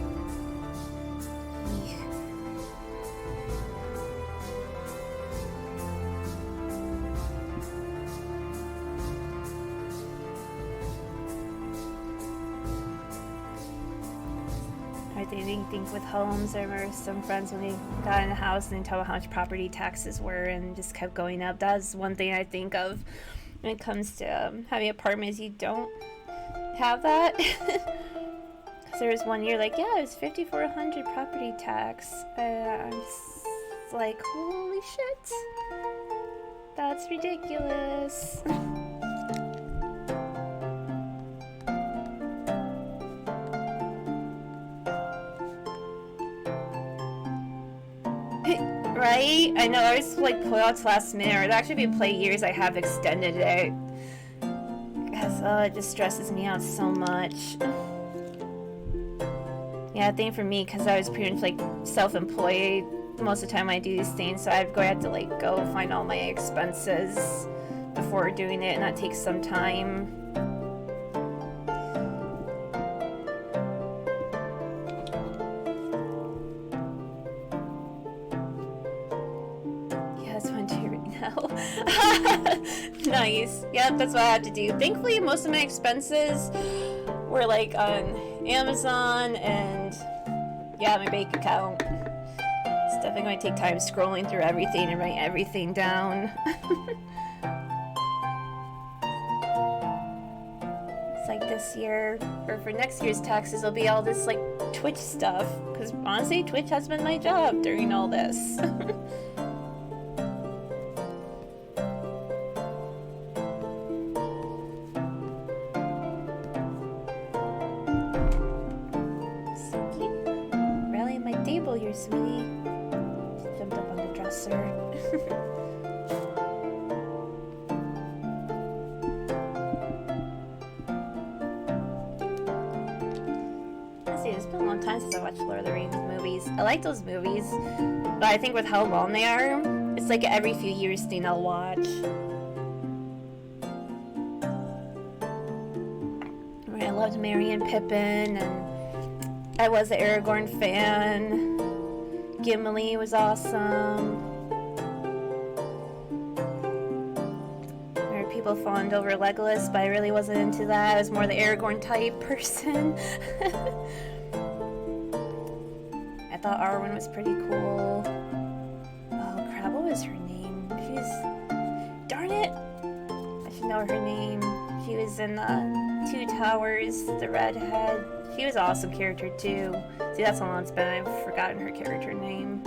I think with homes, I remember some friends when they got in a house and they told how much property taxes were and just kept going up. That's one thing I think of when it comes to having apartments. You don't have that. Because there was one year like, yeah, it was $5,400 property tax. I'm just like, holy shit. That's ridiculous. Right? I know, I always like pull out to last minute, or it'd actually been play years I have extended it. Because it just stresses me out so much. Yeah, I think for me, because I was pretty much like self-employed most of the time when I do these things, so I'd have to like go find all my expenses before doing it, and that takes some time. Nice. Yep, that's what I had to do. Thankfully, most of my expenses were like on Amazon and yeah, my bank account. It's definitely going to take time scrolling through everything and write everything down. It's like the this year, or for next year's taxes, will be all this like Twitch stuff. Because honestly, Twitch has been my job during all this. So cute. Rally my table here, sweetie. Just jumped up on the dresser. It's been a long time since I watched Lord of the Rings movies. I like those movies, but I think with how long they are, it's like every few years thing I'll watch. I loved Merry and Pippin, and I was an Aragorn fan. Gimli was awesome. There are people fawned over Legolas, but I really wasn't into that. I was more the Aragorn type person. I thought Arwen was pretty cool. Oh crap, what was her name? Darn it! I should know her name. She was in Two Towers, the redhead. She was an awesome character too. See, that's how long it's been, I've forgotten her character name.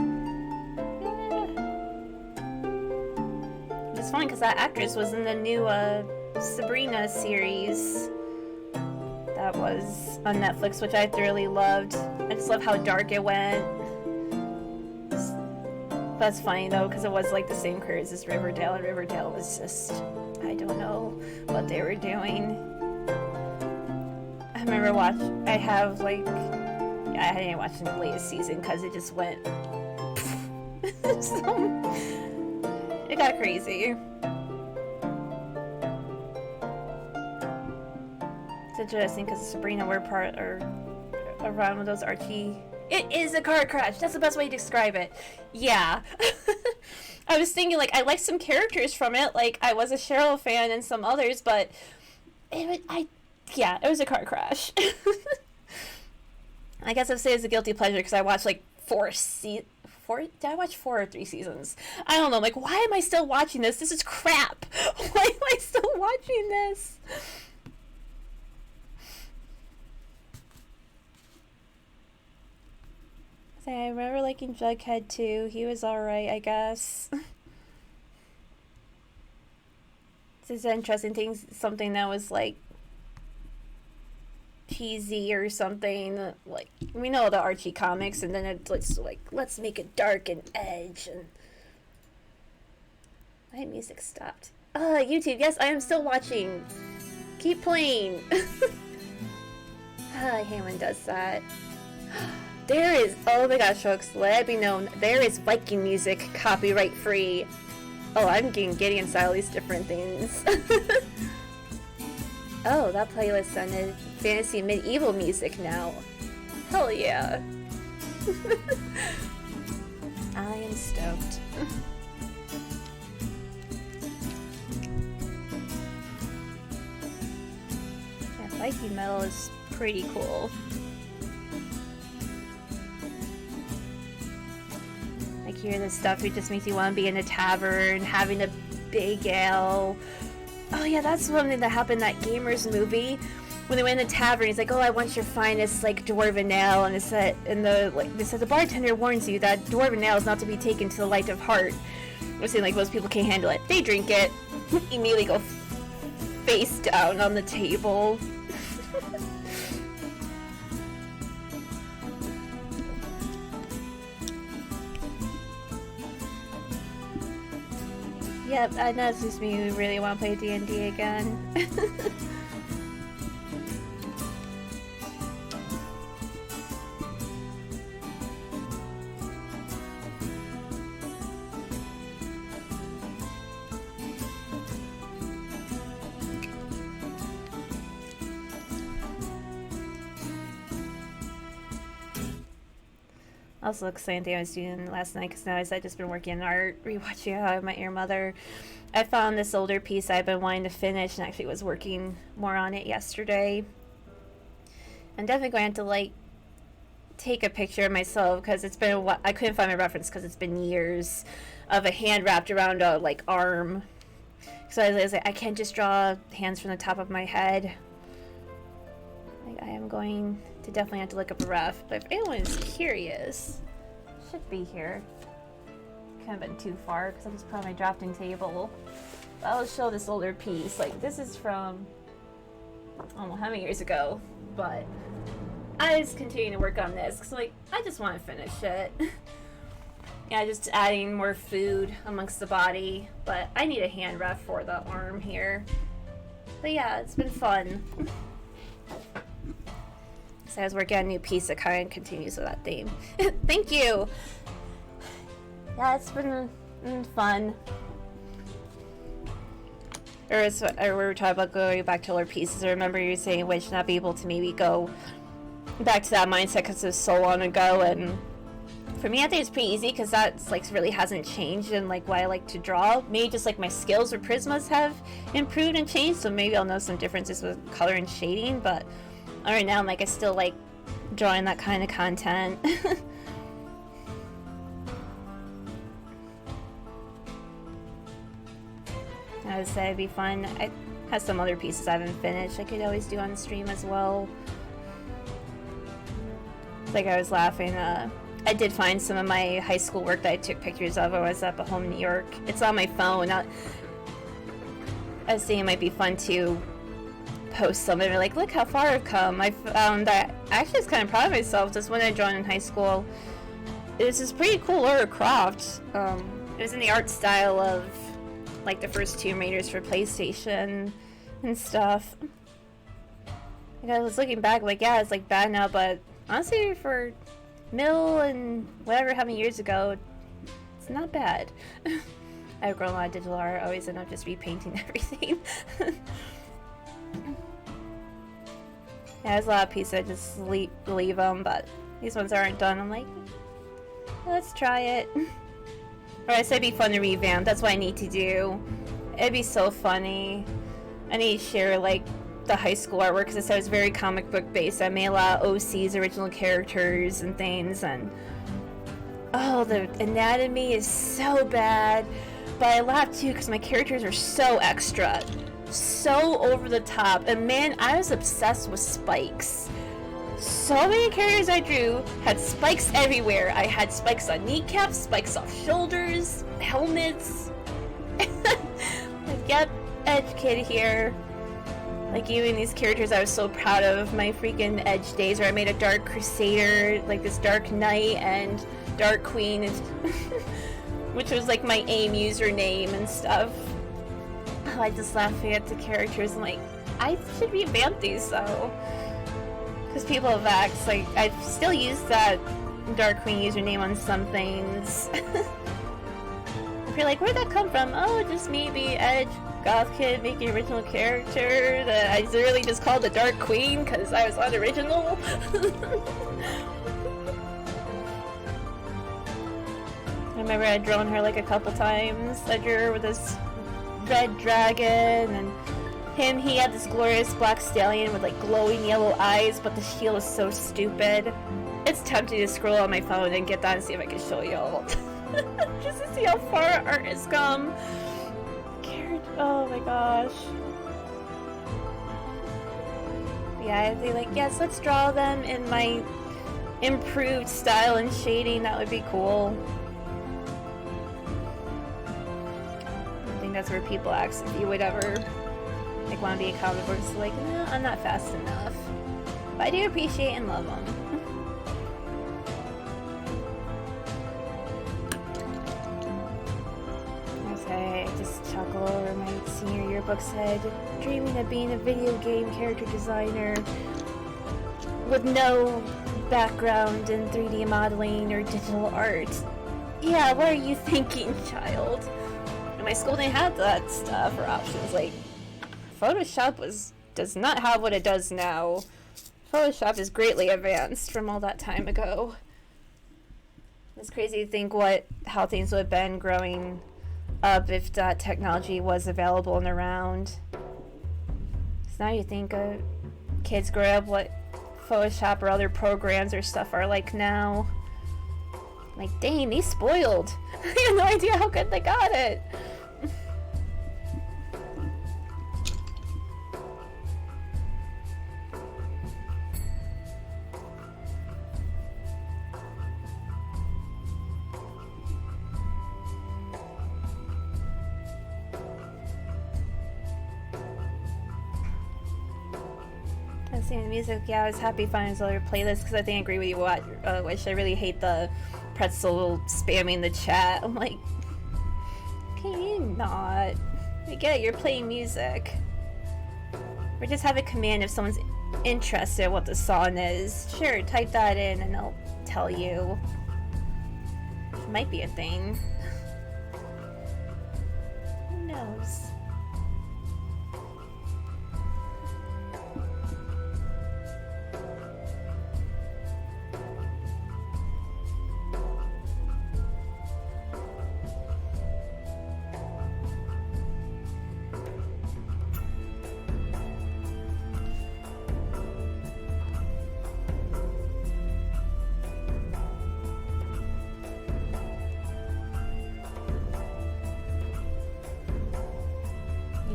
It's funny because that actress was in the new Sabrina series that was on Netflix, which I thoroughly loved. I just love how dark it went. That's funny though, because it was like the same creators as Riverdale, and Riverdale was just, I don't know what they were doing. I remember I didn't watch the latest season because it just went, so, it got crazy. It's interesting because Sabrina were around with those Archie. It is a car crash. That's the best way to describe it. Yeah. I was thinking, I liked some characters from it. I was a Cheryl fan and some others, but it was a car crash. I guess I'd say it's a guilty pleasure because I watched four. Did I watch 4 or 3 seasons? I don't know. Why am I still watching this? This is crap. Why am I still watching this? I remember liking Jughead too. He was alright, I guess. This is an interesting thing. Something that was cheesy or something. We know the Archie comics, and then it's let's make it dark and edge. And my music stopped. YouTube. Yes, I am still watching. Keep playing. I hate when it does that. There is, oh my gosh, folks, let it be known, there is Viking music copyright free. Oh, I'm getting giddy inside all these different things. Oh, that playlist sounded fantasy medieval music now. Hell yeah. I am stoked. Yeah, Viking metal is pretty cool. Hear this stuff, it just makes you want to be in a tavern, having a big ale. Oh yeah, that's something that happened in that Gamers movie. When they went in the tavern, he's like, "Oh, I want your finest dwarven ale," and they said, the bartender warns you that dwarven ale is not to be taken to the light of heart. We're saying most people can't handle it. They drink it, immediately go face down on the table. Yep, I know it's just me who really want to play D&D again. Also exciting thing I was doing last night, because now I've just been working on art, rewatching How I Met Your Mother. I found this older piece I've been wanting to finish, and actually was working more on it yesterday. I'm definitely going to take a picture of myself, because it's been a while. I couldn't find my reference because it's been years of a hand wrapped around a arm. So I was like, I can't just draw hands from the top of my head. I am going to definitely have to look up a ref, but if anyone is curious, should be here. Kind of been too far because I just put on my drafting table. But I'll show this older piece. Like, this is from, I don't know how many years ago, but I just continue to work on this because, like, I just want to finish it. Yeah, just adding more food amongst the body, but I need a hand ref for the arm here. But yeah, it's been fun. So I was working on a new piece that kind of continues with that theme. Thank you! Yeah, it's been fun. Or we were talking about going back to older pieces. I remember you saying we should not be able to maybe go back to that mindset because it was so long ago, and for me I think it's pretty easy because that's like really hasn't changed in like what I like to draw. Maybe just like my skills with Prismas have improved and changed, so maybe I'll know some differences with color and shading, but right now I'm like I still like drawing that kind of content. I would say it'd be fun. I have some other pieces I haven't finished I could always do on the stream as well. Like I was laughing, I did find some of my high school work that I took pictures of when I was up at home in New York. It's on my phone. I was thinking it might be fun to post some of it, like, look how far I've come. I found that I actually was kind of proud of myself just when I drawn in high school. It was this pretty cool Lara Croft. It was in the art style of like the first Tomb Raiders for PlayStation and stuff. And I was looking back like, yeah, it's like bad now, but honestly for middle and whatever how many years ago, it's not bad. I've grown a lot of digital art. I always end up just repainting everything. Yeah, there's a lot of pieces I just leave them, but these ones aren't done. I'm like, let's try it. Or I said it'd be fun to revamp. That's what I need to do. It'd be so funny. I need to share like the high school artwork because it was very comic book based. I made a lot of OC's original characters and things, and oh, the anatomy is so bad. But I laugh too because my characters are so extra, so over the top, and man, I was obsessed with spikes. So many characters I drew had spikes everywhere. I had spikes on kneecaps, spikes off shoulders, helmets. Like, yep, Edge Kid here. Like, even these characters I was so proud of. My freaking Edge days where I made a Dark Crusader, like this Dark Knight and Dark Queen, which was like my AIM username and stuff. Oh, I just laughing at the characters. I'm like, I should revamp these though. Because people have asked, like, I've still used that Dark Queen username on some things. If you're like, where'd that come from? Oh, just maybe Edge, Goth Kid, making original character that I really just called the Dark Queen because I was unoriginal. I remember I'd drawn her like a couple times. I drew her with this red dragon, and he had this glorious black stallion with like glowing yellow eyes, but the shield is so stupid. It's tempting to scroll on my phone and get that and see if I can show y'all. Just to see how far art has come. Oh my gosh. Yeah, I'd be like, yes, let's draw them in my improved style and shading. That would be cool. I think that's where people ask if you would ever like want to be a comic book. So like, no, I'm not fast enough. But I do appreciate and love them. Okay, I just chuckle over my senior yearbook said, dreaming of being a video game character designer with no background in 3D modeling or digital art. Yeah, what are you thinking, child? And my school didn't have that stuff or options. Like, Photoshop does not have what it does now. Photoshop is greatly advanced from all that time ago. It's crazy to think how things would have been growing up if that technology was available and around. So now you think kids grow up what Photoshop or other programs or stuff are like now. Like, dang, they spoiled. I have no idea how good they got it. Listening to music, yeah, I was happy finding other playlists because I think I agree with you. Which I really hate the pretzel spamming the chat. I'm like, can you not? I get it, you're playing music. Or just have a command if someone's interested in what the song is. Sure, type that in and I'll tell you. It might be a thing. Who knows?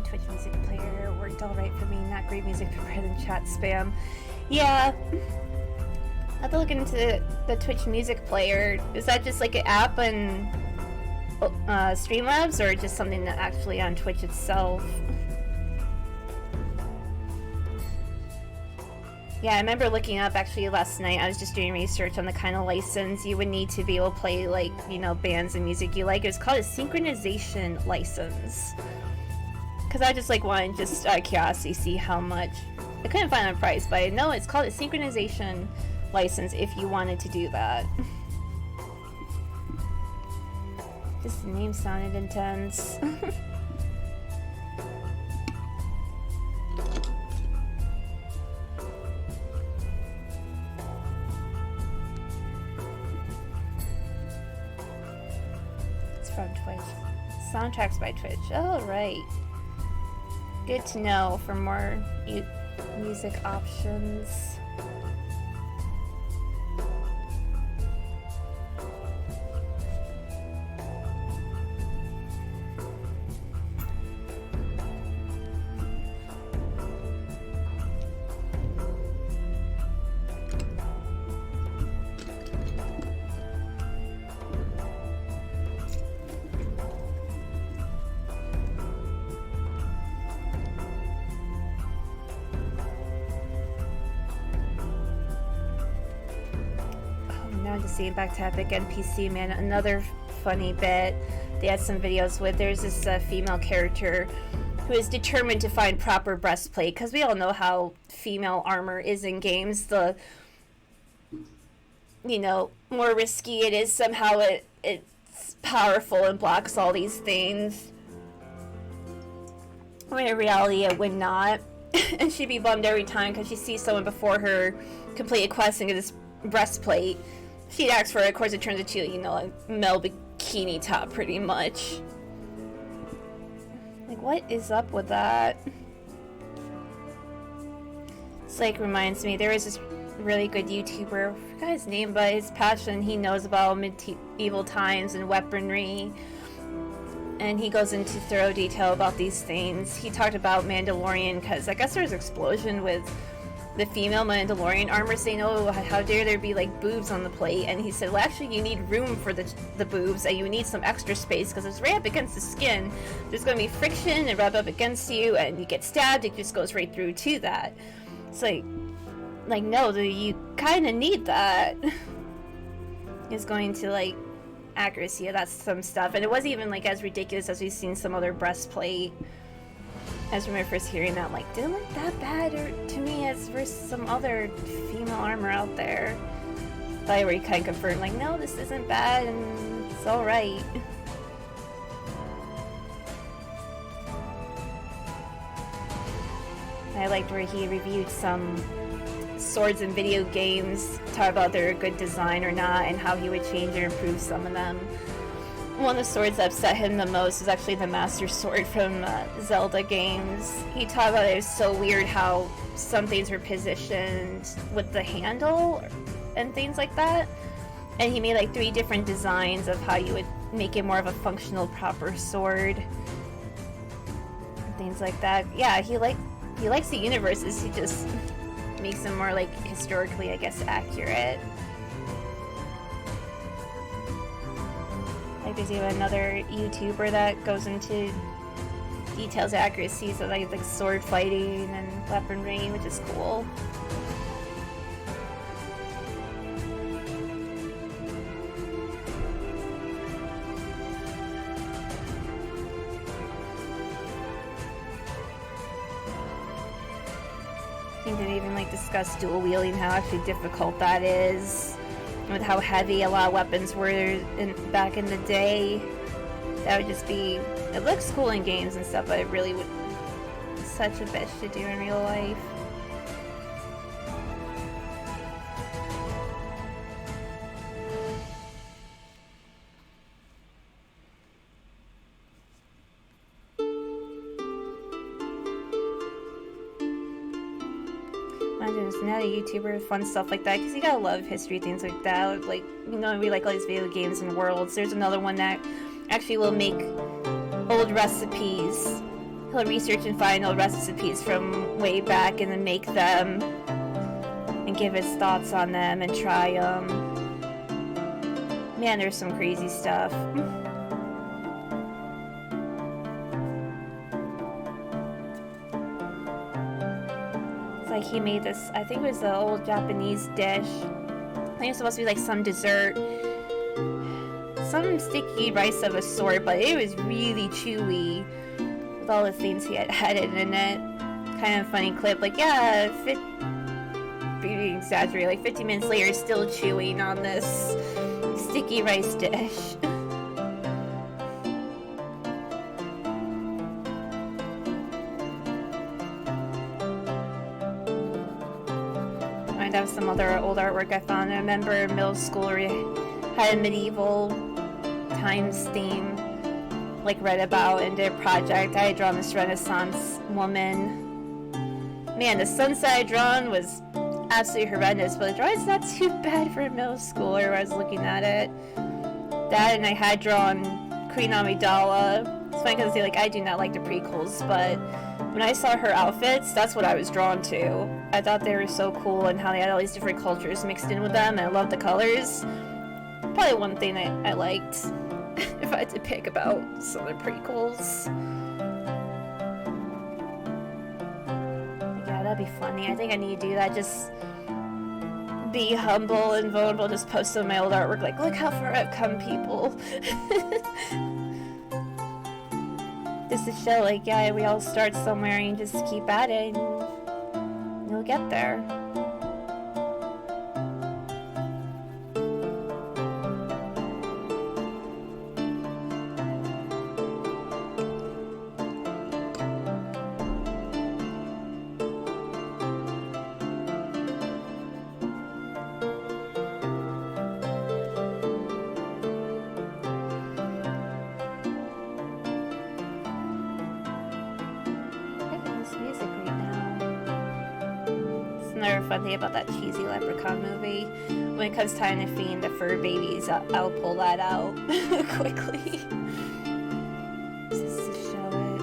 Twitch music player worked all right for me. Not great music for than chat spam. Yeah, I have to look into the Twitch music player. Is that just like an app on Streamlabs, or just something that actually on Twitch itself? Yeah, I remember looking up actually last night. I was just doing research on the kind of license you would need to be able to play, like, you know, bands and music you like. It was called a synchronization license. Because I just like wanted, just out of curiosity, see how much. I couldn't find a price, but I know it's called a synchronization license if you wanted to do that. Just the name sounded intense. It's from Twitch. Soundtracks by Twitch. Oh, right. Good to know for more music options. See, back to Epic NPC, man, another funny bit. They had some videos with, there's this female character who is determined to find proper breastplate, because we all know how female armor is in games. The, you know, more risky it is, somehow it's powerful and blocks all these things, when in reality it would not. And she'd be bummed every time because she sees someone before her complete a quest and get this breastplate. She'd ask for it. Of course, it turns into, you know, a male bikini top, pretty much. Like, what is up with that? It's like, reminds me, there was this really good YouTuber, I forgot his name, but his passion, he knows about medieval times and weaponry. And he goes into thorough detail about these things. He talked about Mandalorian, because I guess there was an explosion with the female Mandalorian armor, saying, oh, how dare there be like boobs on the plate. And he said, well, actually you need room for the boobs, and you need some extra space because it's right up against the skin. There's going to be friction and rub up against you, and you get stabbed, it just goes right through to that. It's like no, you kind of need that. It's going to like accuracy, that's some stuff. And it wasn't even like as ridiculous as we've seen some other breastplate. As I remember first hearing that, I'm like, didn't look that bad or to me as versus some other female armor out there. But I already kind of confirmed, like, no, this isn't bad and it's alright. I liked where he reviewed some swords in video games, talk about their good design or not, and how he would change or improve some of them. One of the swords that upset him the most is actually the Master Sword from Zelda games. He talked about it was so weird how some things were positioned with the handle and things like that. And he made like 3 different designs of how you would make it more of a functional, proper sword. And things like that. Yeah, he likes the universes, he just makes them more like historically, I guess, accurate. Like there's even another YouTuber that goes into details accuracies of like sword fighting and weaponry, which is cool. We didn't even like discuss dual wielding, how actually difficult that is, with how heavy a lot of weapons were back in the day. That would just be, it looks cool in games and stuff, but it really would such a bitch to do in real life. Imagine just another YouTuber with fun stuff like that, because you gotta love history, things like that. Like, you know, we like all these video games and worlds. There's another one that actually will make old recipes. He'll research and find old recipes from way back and then make them and give his thoughts on them and try them. Man, there's some crazy stuff. It's like he made this, I think it was an old Japanese dish. I think it was supposed to be like some dessert. Some sticky rice of a sort, but it was really chewy. All the things he had added in it. Kind of funny clip, like, yeah, being exaggerated, like 50 minutes later, still chewing on this sticky rice dish. I have some other old artwork I found. I remember in middle school we had a medieval times theme, like read about and did a project. I had drawn this Renaissance woman. Man, the sunset I drawn was absolutely horrendous, but the drawing's not too bad for a middle schooler where I was looking at it. That, and I had drawn Queen Amidala. It's funny because like I do not like the prequels, but when I saw her outfits, that's what I was drawn to. I thought they were so cool and how they had all these different cultures mixed in with them, and I loved the colors. Probably one thing that I liked. If I had to pick about some of the prequels. Yeah, that'd be funny. I think I need to do that. Just be humble and vulnerable. Just post some of my old artwork. Like, look how far I've come, people. Just to show, like, yeah, we all start somewhere and just keep at it and you'll get there. Fun thing about that cheesy Leprechaun movie. When it comes time to feed the fur babies, I'll pull that out quickly. Just to show it.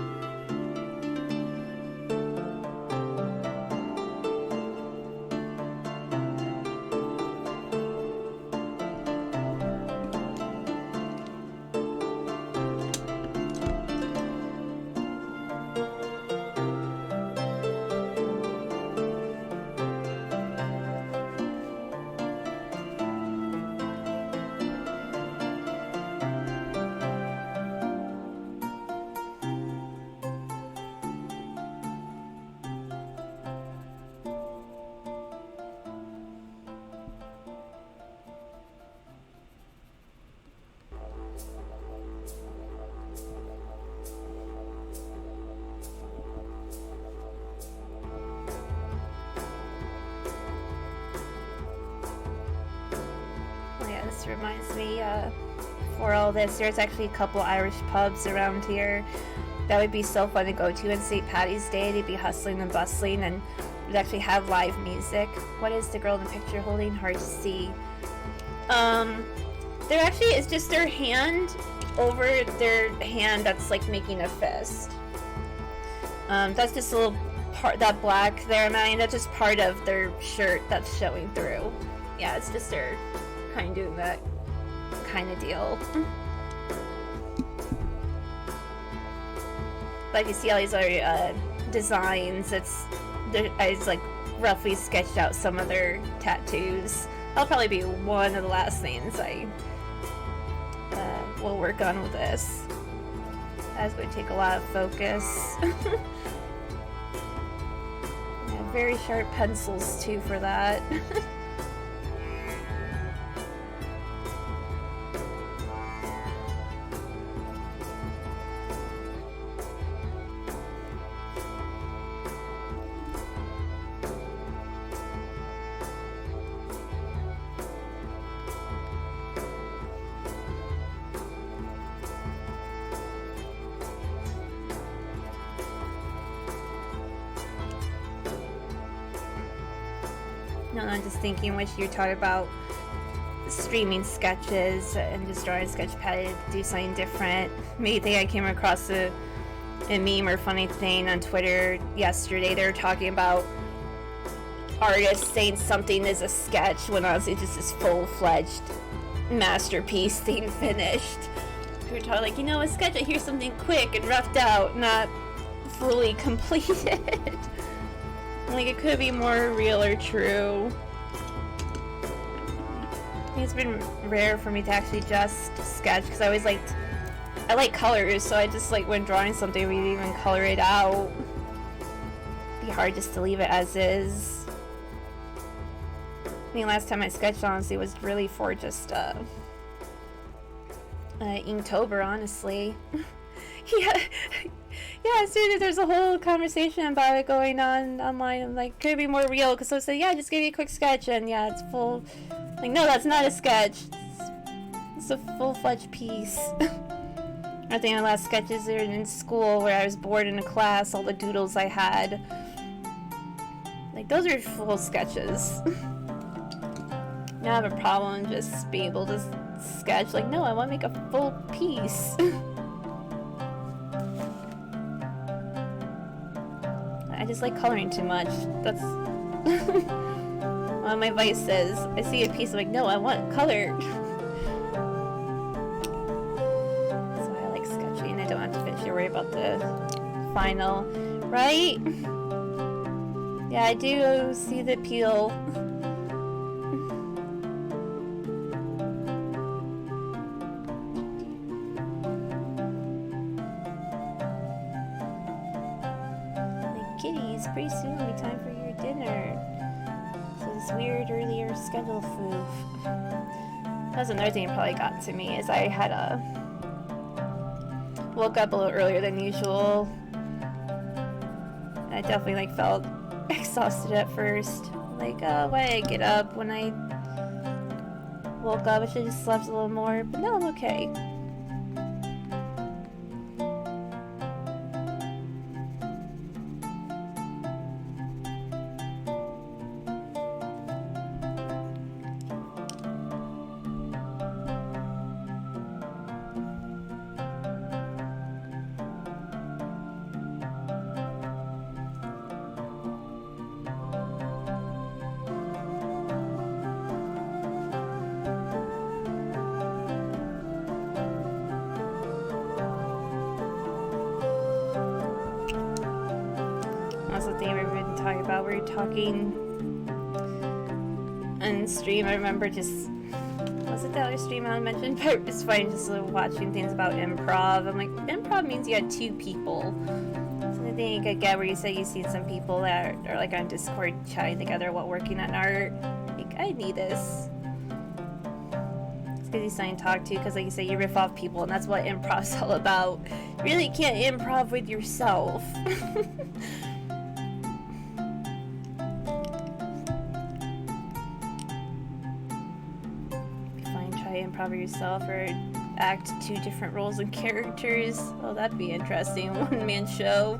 This reminds me, for all this, there's actually a couple Irish pubs around here that would be so fun to go to on St. Patty's Day. They'd be hustling and bustling and would actually have live music. What is the girl in the picture holding? Hard to see. There actually is just their hand over their hand that's like making a fist. That's just a little part, that black there, man, that's just part of their shirt that's showing through. Yeah, it's just their kind of doing that kind of deal. But if you see all these other designs, it's like roughly sketched out some of their tattoos. That'll probably be one of the last things I will work on with this. That's going to take a lot of focus. very sharp pencils too for that. No, I'm just thinking when you're talking about streaming sketches and just drawing sketchpad to do something different. Maybe I came across a meme or funny thing on Twitter yesterday. They were talking about artists saying something is a sketch when honestly just this full-fledged masterpiece thing finished. We were talking like, you know, a sketch, I hear something quick and roughed out, not fully completed. Like, it could be more real or true. I think it's been rare for me to actually just sketch, because I always I like colors, so I just like when drawing something, we'd even color it out. It'd be hard just to leave it as is. I think last time I sketched, honestly, was really for just, Inktober, honestly. Yeah, as soon as there's a whole conversation about it going on online, I'm like, could it be more real? Because I say, yeah, just give you a quick sketch, and yeah, it's full. Like, no, that's not a sketch. It's a full-fledged piece. I think my last sketches are in school where I was bored in a class, all the doodles I had. Like, those are full sketches. I have a problem just being able to sketch. Like, no, I want to make a full piece. I just like coloring too much. That's well, my vice says. I see a piece, I'm like, no, I want color. That's why I like sketching. I don't have to finish or worry about the final. Right? Yeah, I do see the appeal. Kitties, pretty soon it'll be time for your dinner. So this weird earlier schedule foof. That was another thing that probably got to me, is I had woke up a little earlier than usual. I definitely felt exhausted at first. Like, why did I get up when I woke up? I should have just slept a little more, but no, I'm okay. Talking on stream, I remember was it the other stream I mentioned? But it's funny just watching things about improv. I'm like, improv means you got two people. So the thing you could get where you say you see some people that are like on Discord chatting together while working on art. Like, I need this. It's because you sign talk to, because like you say, you riff off people, and that's what improv's all about. You really can't improv with yourself. Improv yourself or act two different roles and characters. Oh, that'd be interesting. One-man show.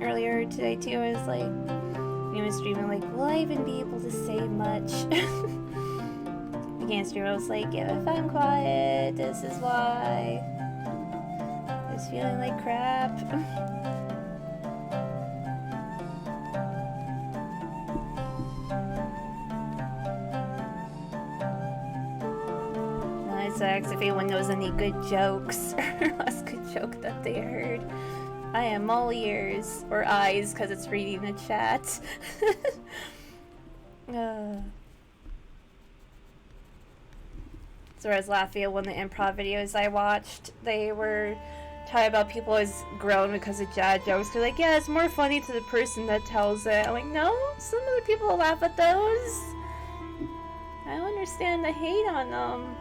Earlier today too, I was like, I was streaming like, will I even be able to say much? I can't stream. I was like, if I'm quiet, this is why. I was feeling like crap. parents asked if anyone knows any good jokes or last good joke that they heard. I am all ears, or eyes, because it's reading the chat. So I was laughing at one of the improv videos I watched. They were talking about people as grown because of dad jokes. They're like, yeah, it's more funny to the person that tells it. I'm like, no, some other people will laugh at those. I don't understand the hate on them.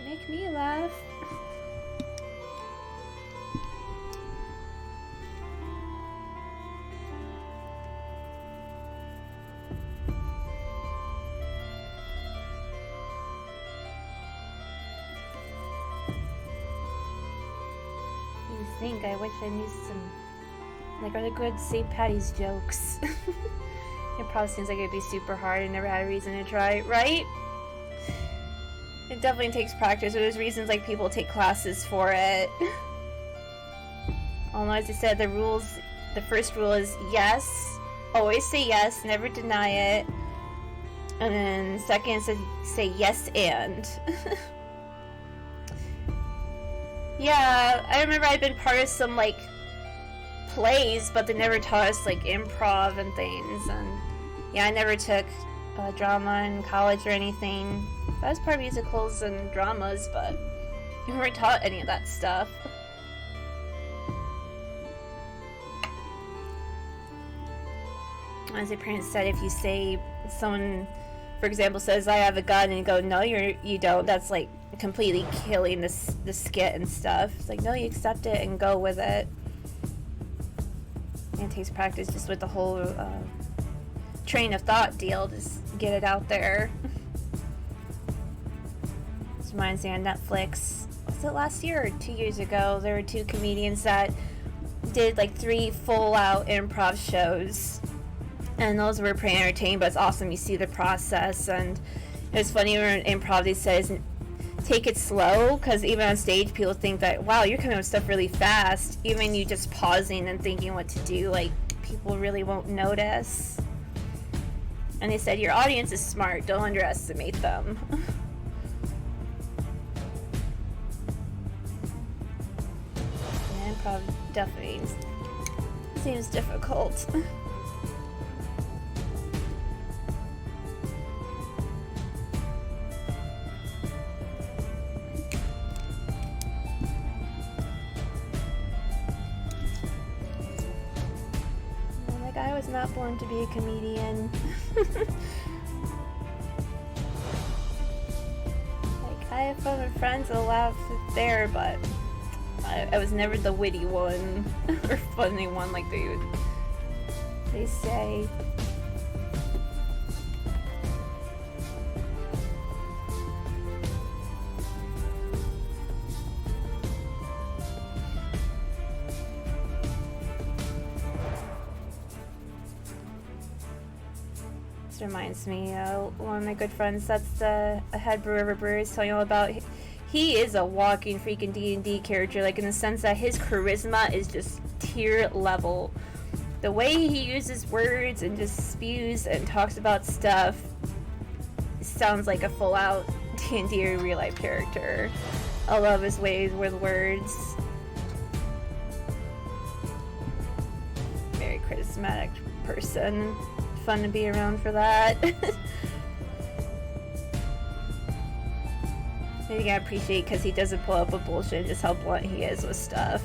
Make me laugh. I wish I knew some, like, are the good St. Patty's jokes. It probably seems like it'd be super hard and never had a reason to try, right? It definitely takes practice. There's reasons like people take classes for it. Although, as I said, the first rule is yes, always say yes, never deny it. And then second is say yes and. Yeah, I remember I'd been part of some, like, plays, but they never taught us, like, improv and things, and yeah, I never took drama in college or anything. I was part of musicals and dramas, but we weren't taught any of that stuff. As your parents said, if you say, someone, for example, says, I have a gun, and you go, no, you don't, that's, like, completely killing the skit and stuff. It's like, no, you accept it and go with it. And it takes practice just with the whole train of thought deal. Just get it out there. This reminds me on Netflix. Was it last year or 2 years ago? There were two comedians that did like 3 full-out improv shows. And those were pretty entertaining, but it's awesome. You see the process. And it was funny when improv, they said, take it slow, because even on stage people think that, wow, you're coming up with stuff really fast. Even you just pausing and thinking what to do, like, people really won't notice. And they said your audience is smart, don't underestimate them. Yeah, improv definitely seems difficult. I was not born to be a comedian. Like, I have fun with friends that laugh there, but I was never the witty one or funny one like they say. Reminds me, one of my good friends that's a head brewer of a brewery is telling all about. He is a walking freaking D&D character, like in the sense that his charisma is just tier level. The way he uses words and just spews and talks about stuff sounds like a full-out D&D or real life character. I love his ways with words. Very charismatic person. Fun to be around for that. Maybe I appreciate because he doesn't pull up with bullshit, just how blunt he is with stuff,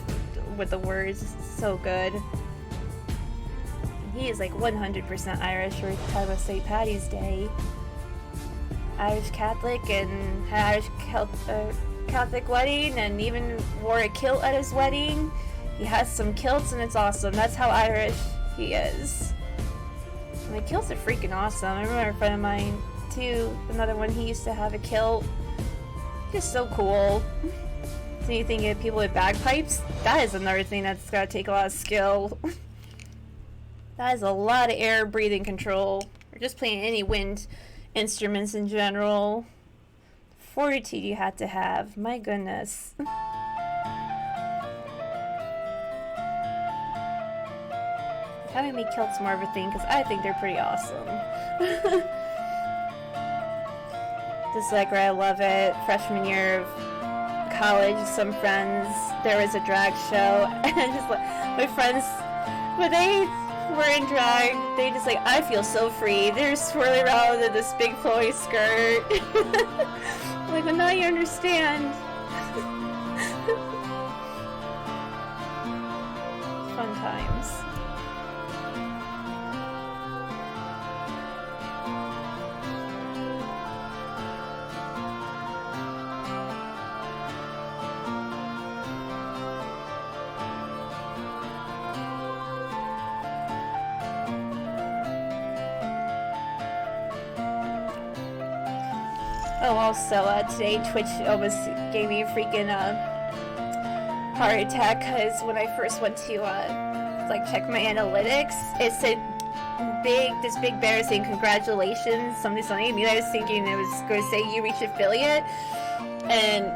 with the words. It's so good. He is like 100% Irish. We're talking about St. Patty's Day. Irish Catholic, and had Irish Catholic wedding, and even wore a kilt at his wedding. He has some kilts, and it's awesome. That's how Irish he is. The kilts are freaking awesome. I remember a friend of mine, too, another one, he used to have a kilt. Just so cool. So you think of people with bagpipes? That is another thing that's gotta take a lot of skill. That is a lot of air breathing control. Or just playing any wind instruments in general. Fortitude you had to have. My goodness. Having me kilts more of a thing because I think they're pretty awesome. Just like where I love it. Freshman year of college, some friends, there was a drag show, and just like my friends, when they were in drag, they just like, I feel so free. They're swirling around in this big flowy skirt. Like, well, now you understand. Fun times. Oh, also, today Twitch almost gave me a freaking heart attack, because when I first went to like check my analytics, it said this big banner saying congratulations, something. And I was thinking it was going to say you reached affiliate, and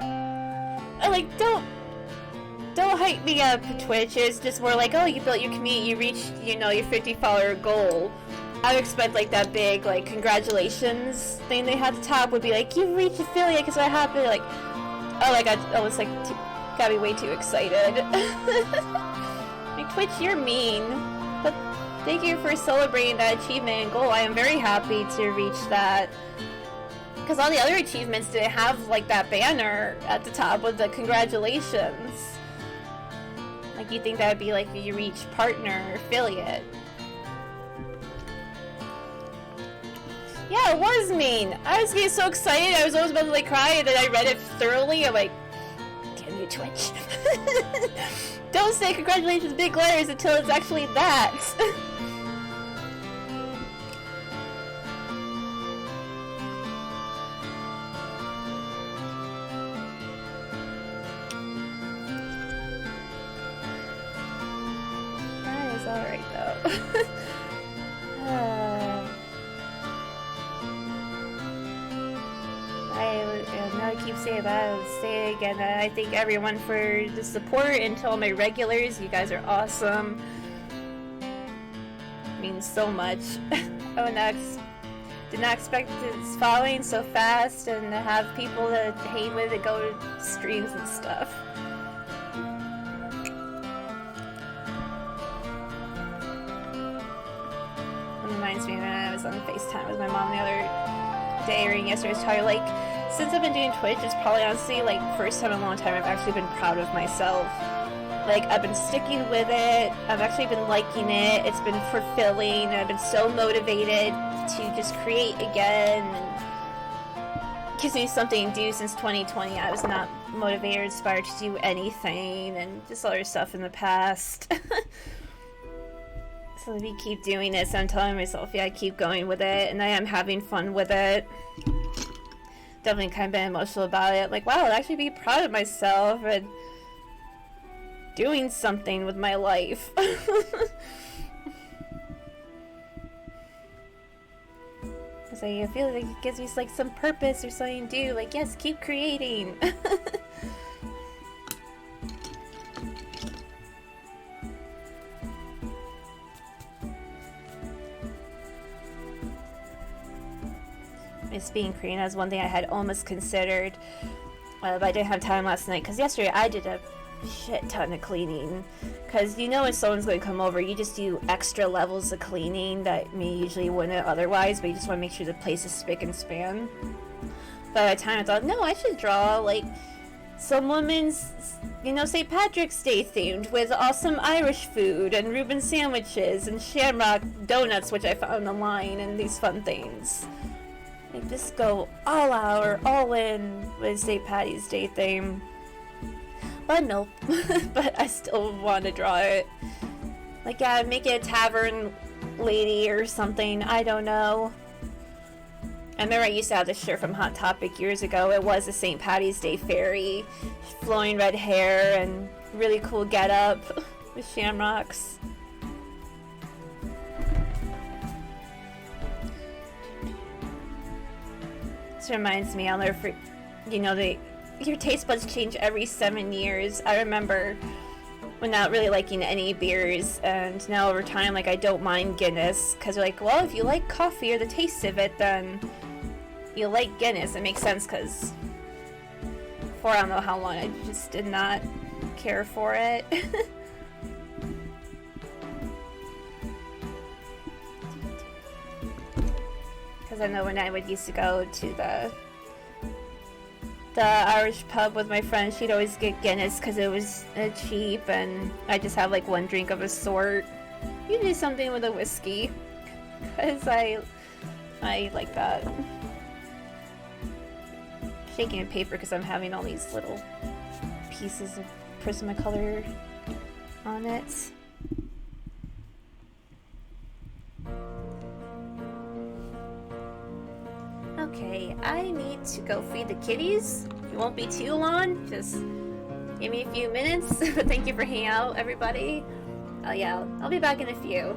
I like don't hype me up, Twitch. It's just more like, oh, you built your community, you reached, you know, your 50 follower goal. I would expect like that big like congratulations thing they had at the top would be like, you reached affiliate, because what happened? Like, oh, like I was like got me way too excited. Like, Twitch, you're mean, but thank you for celebrating that achievement and goal. I am very happy to reach that, because all the other achievements didn't have like that banner at the top with the congratulations. Like, you think that would be like you reach partner or affiliate. Yeah, it was mean. I was getting so excited, I was almost about to like cry, and then I read it thoroughly. I'm like, damn you, Twitch. Don't say congratulations big letters until it's actually that. That is alright though. I keep saying that, I'll say it again. I thank everyone for the support, and to all my regulars, you guys are awesome. It means so much. Oh, next. Did not expect this following so fast, and to have people to hate with and go to streams and stuff. It reminds me when I was on FaceTime with my mom the other day, or yesterday, I was talking like, since I've been doing Twitch, it's probably honestly like first time in a long time I've actually been proud of myself. Like, I've been sticking with it, I've actually been liking it, it's been fulfilling, I've been so motivated to just create again, and it gives me something to do. Since 2020 I was not motivated or inspired to do anything, and just other stuff in the past. So if you keep doing this, I'm telling myself, yeah, keep going with it, and I am having fun with it. Definitely kind of been emotional about it. Like, wow, I'd actually be proud of myself and doing something with my life. So I feel like it gives me like some purpose or something to do. Like, yes, keep creating. Being Korean is one thing I had almost considered, but I didn't have time last night, because yesterday I did a shit ton of cleaning, because you know if someone's going to come over, you just do extra levels of cleaning that me usually wouldn't otherwise, but you just want to make sure the place is spick and span. By the time I thought, no, I should draw like some women's, you know, St. Patrick's Day themed with awesome Irish food and Reuben sandwiches and shamrock donuts, which I found online, and these fun things. Like, just go all out or all in with St. Patty's Day theme. But nope. But I still want to draw it. Like, yeah, make it a tavern lady or something. I don't know. I remember I used to have this shirt from Hot Topic years ago. It was a St. Patty's Day fairy. Flowing red hair and really cool getup with shamrocks. This reminds me, I'll never forget, you know, your taste buds change every 7 years. I remember when not really liking any beers, and now over time, like, I don't mind Guinness, because they're like, well, if you like coffee or the taste of it, then you like Guinness, it makes sense because for I don't know how long I just did not care for it. Because I know when I would used to go to the Irish pub with my friend, she'd always get Guinness because it was cheap, and I just have like one drink of a sort. Usually something with a whiskey, because I like that. Shaking in paper because I'm having all these little pieces of Prismacolor on it. Okay, I need to go feed the kitties. It won't be too long, just give me a few minutes. But thank you for hanging out, everybody. Oh yeah, I'll be back in a few.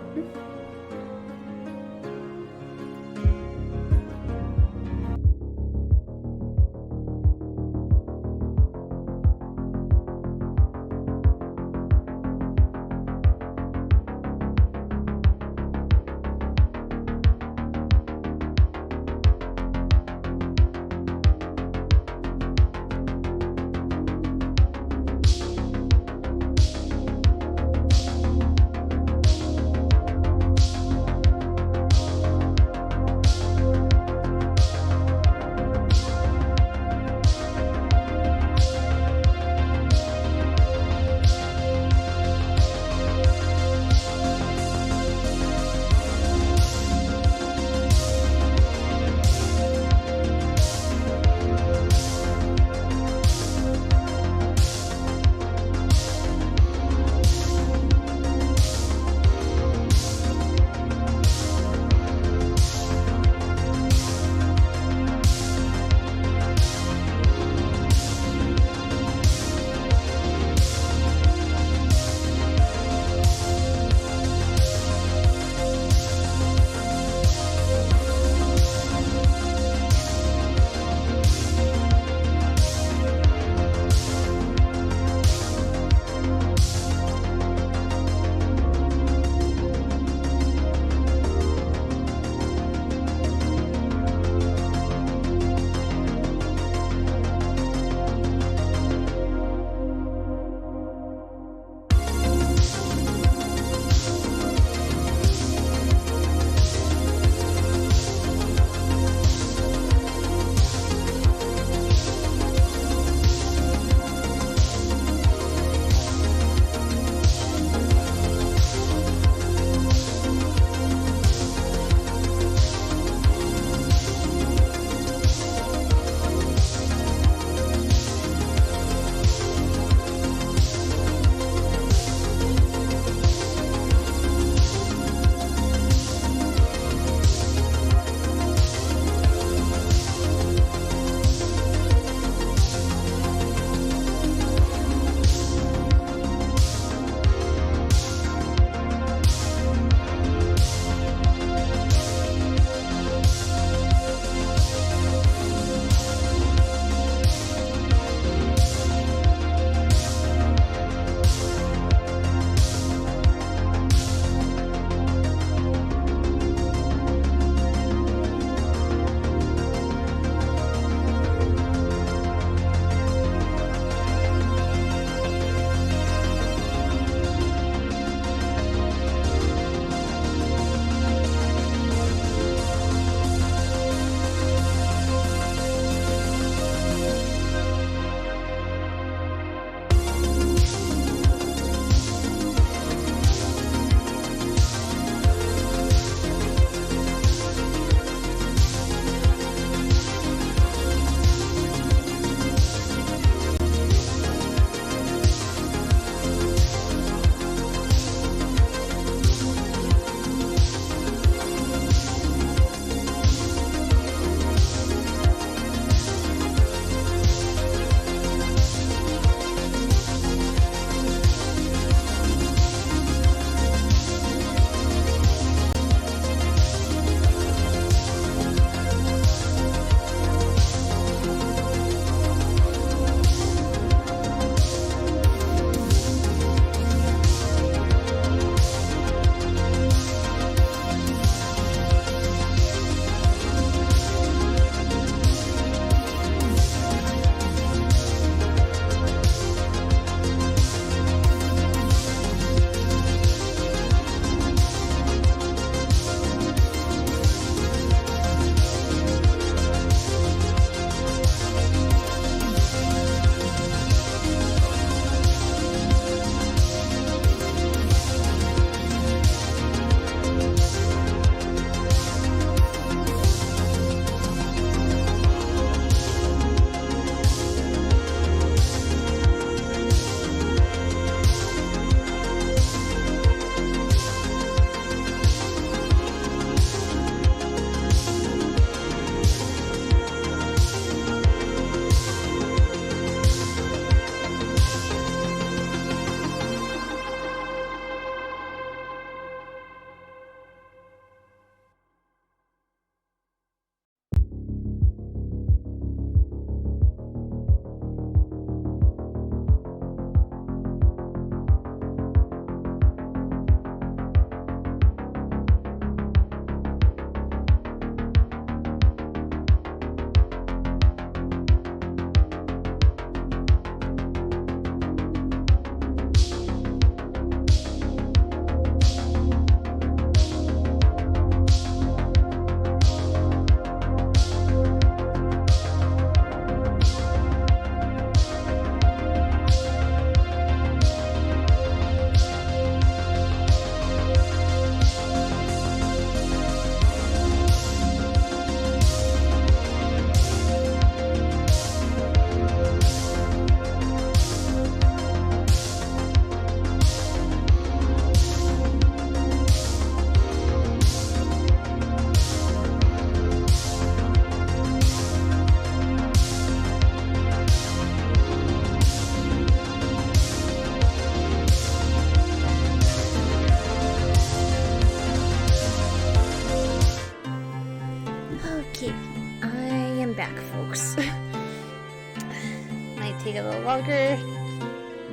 a little longer.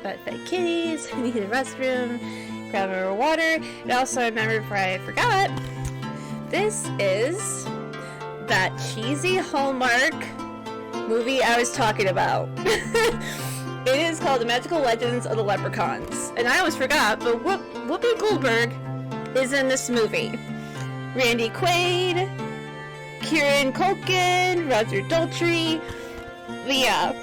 But fed kitties, I needed a restroom, grab more water. And also, I remember before I forgot, this is that cheesy Hallmark movie I was talking about. It is called The Magical Legends of the Leprechauns. And I almost forgot, but Whoopi Goldberg is in this movie. Randy Quaid, Kieran Culkin, Roger Daltrey. But yeah.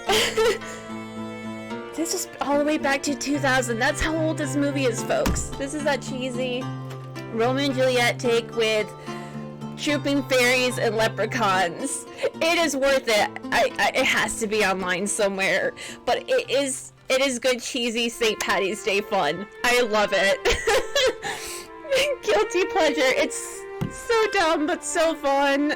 This is all the way back to 2000. That's how old this movie is, folks. This is that cheesy Romeo and Juliet take with trooping fairies and leprechauns. It is worth it. It has to be online somewhere. But it is good cheesy St. Patty's Day fun. I love it. Guilty pleasure. It's so dumb but so fun.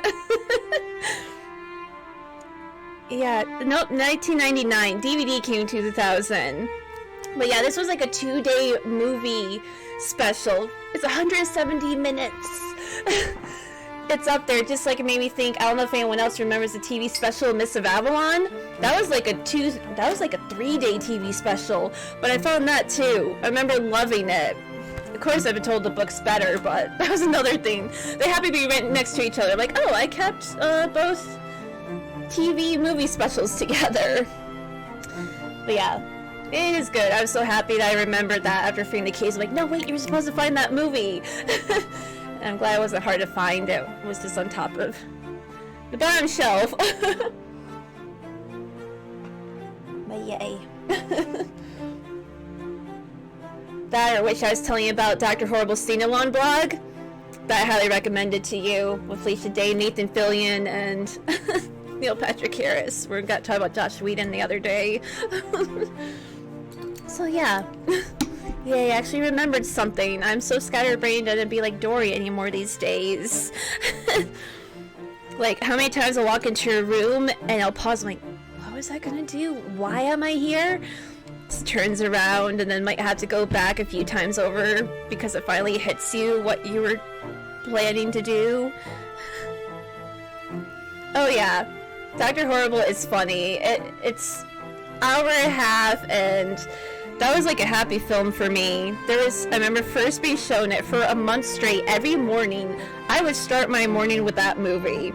Yeah, nope, 1999. DVD came in 2000. But yeah, this was like a 2-day movie special. It's 170 minutes. It's up there, just like it made me think. I don't know if anyone else remembers the TV special Miss of Avalon. That was like a 3-day TV special, but I found that too. I remember loving it. Of course, I've been told the book's better, but that was another thing. They happen to be right next to each other. Like, oh, I kept both TV movie specials together. But yeah, it is good. I was so happy that I remembered that after freeing the case. I'm like, no, wait, you were supposed to find that movie. And I'm glad it wasn't hard to find. It was just on top of the bottom shelf. But yay. That, or which I was telling you about Dr. Horrible's Sing-Along blog that I highly recommended to you, with Felicia Day, Nathan Fillion, and Neil Patrick Harris. We got to talk about Josh Whedon the other day. So yeah. Yay, I actually remembered something. I'm so scatterbrained I didn't be like Dory anymore these days. Like, how many times I'll walk into a room and I'll pause, I'm like, what was I gonna do? Why am I here? Just turns around and then might have to go back a few times over because it finally hits you what you were planning to do. Oh yeah, Dr. Horrible is funny. It's hour and a half, and that was like a happy film for me. I remember first being shown it for a month straight. Every morning, I would start my morning with that movie,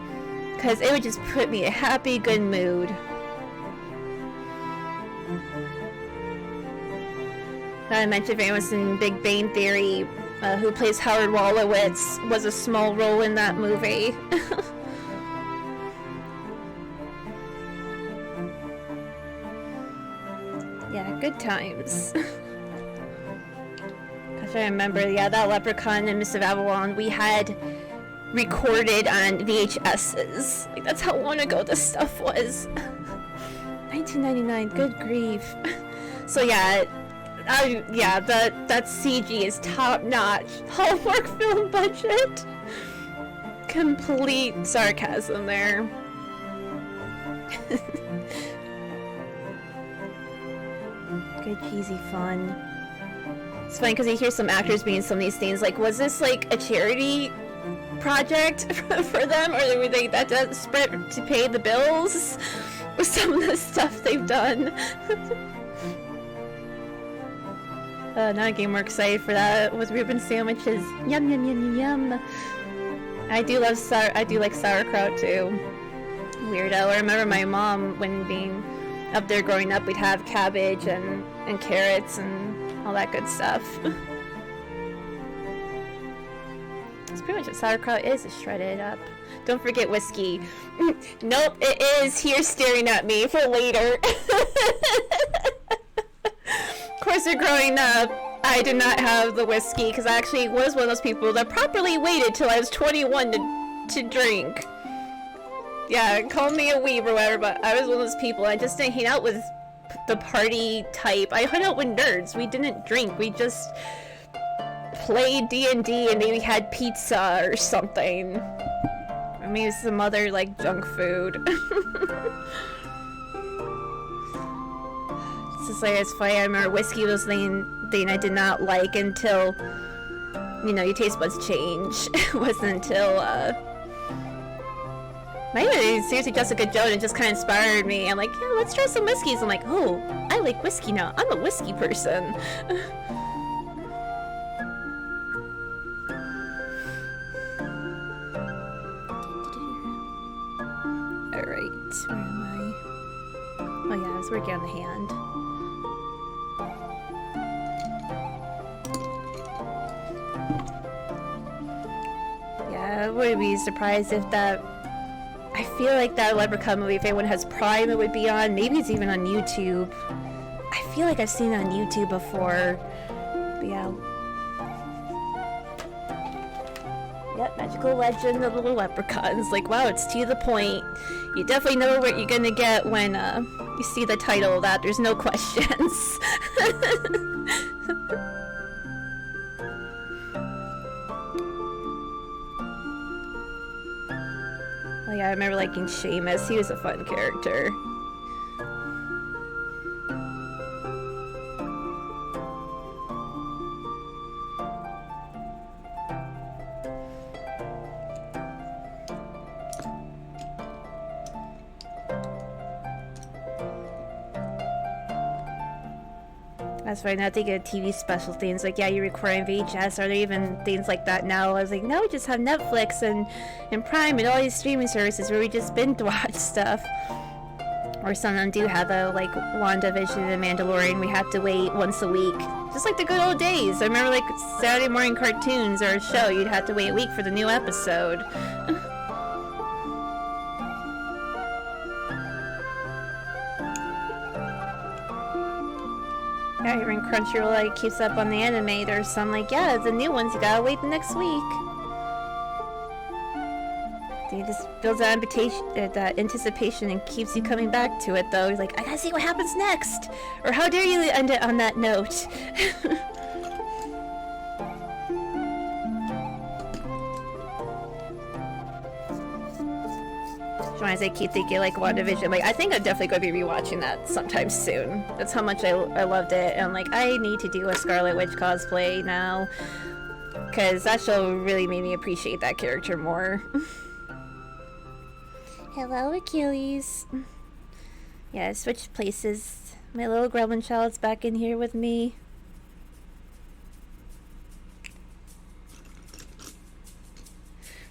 because it would just put me in a happy, good mood. Not to mention, if anyone's in Big Bang Theory, who plays Howard Wolowitz, was a small role in that movie. Yeah, good times. Because I remember, yeah, that Leprechaun and Miss of Avalon we had recorded on VHSs. Like, that's how long ago this stuff was. 1999, good grief. So yeah, that CG is top-notch. Hallmark film budget. Complete sarcasm there. Good cheesy fun. It's funny because you hear some actors being some of these things like, was this like a charity project for them, or were they that desperate to pay the bills with some of the stuff they've done? Now I'm getting more excited for that with Reuben sandwiches. Yum yum yum yum. I do like sauerkraut too. Weirdo. I remember my mom, when being up there growing up, we'd have cabbage and carrots and all that good stuff. It's pretty much what sauerkraut is shredded up. Don't forget whiskey. Nope, it is here staring at me for later. Of course, growing up, I did not have the whiskey because I actually was one of those people that properly waited till I was 21 to drink. Yeah, call me a weeb or whatever, but I was one of those people. I just didn't hang out with the party type. I hung out with nerds. We didn't drink. We just played D&D and maybe had pizza or something. Or maybe some other, like, junk food. It's just like, it's funny. I remember whiskey was the thing I did not like until, you know, your taste buds change. It wasn't until, Maybe seriously Jessica Jones just kind of inspired me. I'm like, yeah, let's try some whiskeys. I'm like, oh, I like whiskey now. I'm a whiskey person. Alright, where am I? Oh yeah, I was working on the hand. Yeah, I wouldn't be surprised if that... I feel like that Leprechaun movie, if anyone has Prime, it would be on. Maybe it's even on YouTube. I feel like I've seen it on YouTube before. But yeah. Yep, Magical Legend of the Leprechauns. Like, wow, it's to the point. You definitely know what you're gonna get when you see the title of that. There's no questions. Oh yeah, I remember liking Seamus. He was a fun character. That's right, now they get TV special things like, yeah, you're recording VHS. Are there even things like that now? I was like, no, we just have Netflix and Prime and all these streaming services where we just binge watch stuff. Or some of them do have a, like, WandaVision and Mandalorian. We have to wait once a week. Just like the good old days. I remember, like, Saturday morning cartoons or a show, you'd have to wait a week for the new episode. Yeah, even Crunchyroll like keeps up on the anime. There's some like, yeah, the new ones, you gotta wait the next week. They just builds that anticipation and keeps you coming back to it though. He's like, I gotta see what happens next! Or how dare you end it on that note? As I keep thinking like WandaVision, like I think I'm definitely going to be rewatching that sometime soon. That's how much I loved it, and I'm like, I need to do a Scarlet Witch cosplay now, because that show really made me appreciate that character more. Hello, Achilles. Yeah, I switched places. My little gremlin child's back in here with me.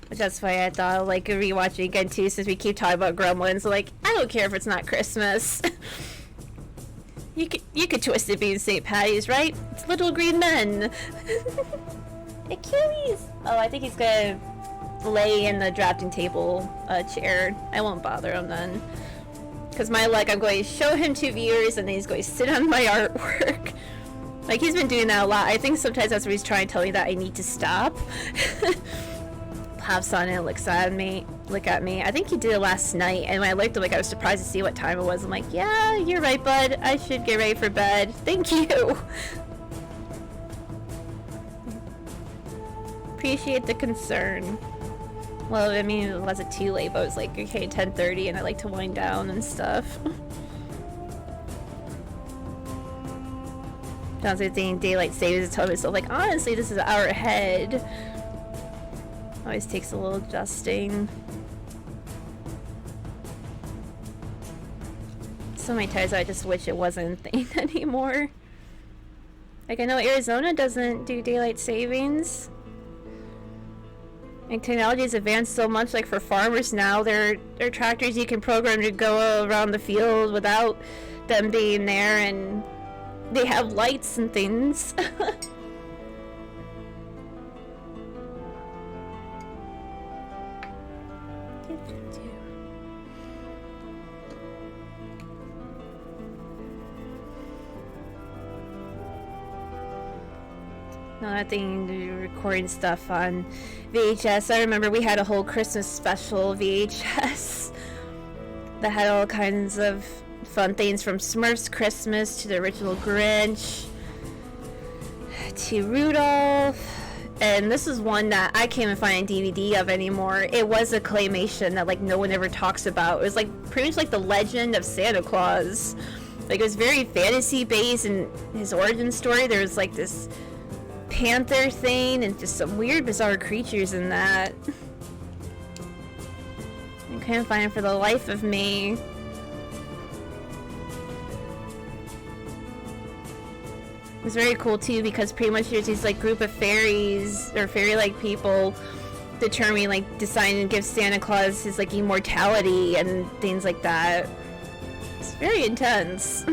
But that's why I thought like rewatching again too, since we keep talking about gremlins. Like, I don't care if it's not Christmas. you could twist it being St. Patty's, right? It's little green men. Achilles! Oh, I think he's gonna lay in the drafting table chair. I won't bother him then. Because my luck, I'm going to show him to viewers and then he's going to sit on my artwork. Like, he's been doing that a lot. I think sometimes that's what he's trying to tell me, that I need to stop. Hops on and looks at me. I think he did it last night, and when I looked, like I was surprised to see what time it was. I'm like, yeah, you're right, bud. I should get ready for bed. Thank you. Appreciate the concern. Well, I mean, it wasn't too late, but it was like, okay, 10:30, and I like to wind down and stuff. Sounds like thinking daylight savings. I told myself, like, honestly, this is an hour ahead. Always takes a little adjusting. So many times I just wish it wasn't a thing anymore. Like, I know Arizona doesn't do daylight savings. And technology has advanced so much, like for farmers now, there are tractors you can program to go around the field without them being there, and they have lights and things. Another thing, recording stuff on VHS. I remember we had a whole Christmas special VHS that had all kinds of fun things, from Smurfs Christmas to the original Grinch to Rudolph. And this is one that I can't even find a DVD of anymore. It was a claymation that like no one ever talks about. It was like pretty much like the legend of Santa Claus. Like, it was very fantasy based, and his origin story, there was like this panther thing and just some weird bizarre creatures in that. And Couldn't find it for the life of me. It was very cool too because pretty much there's these like group of fairies or fairy-like people determining like deciding to give Santa Claus his like immortality and things like that. It's very intense.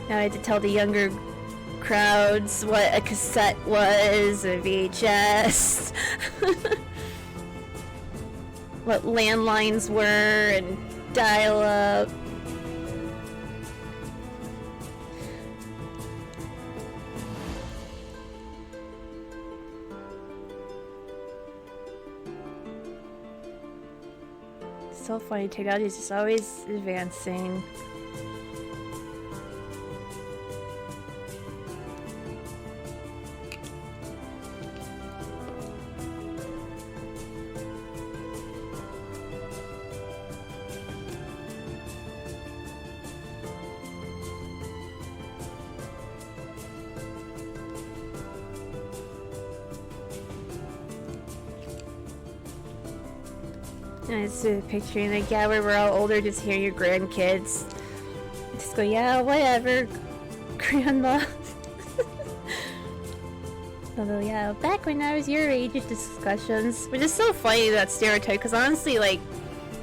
Now I had to tell the younger crowds what a cassette was, a VHS, what landlines were, and dial-up. So funny, technology is just always advancing. And it's a picture like, yeah, when we're all older, just hear your grandkids. Just go, yeah, whatever, grandma. Although, yeah, back when I was your age, discussions. Which is so funny, that stereotype, because honestly, like,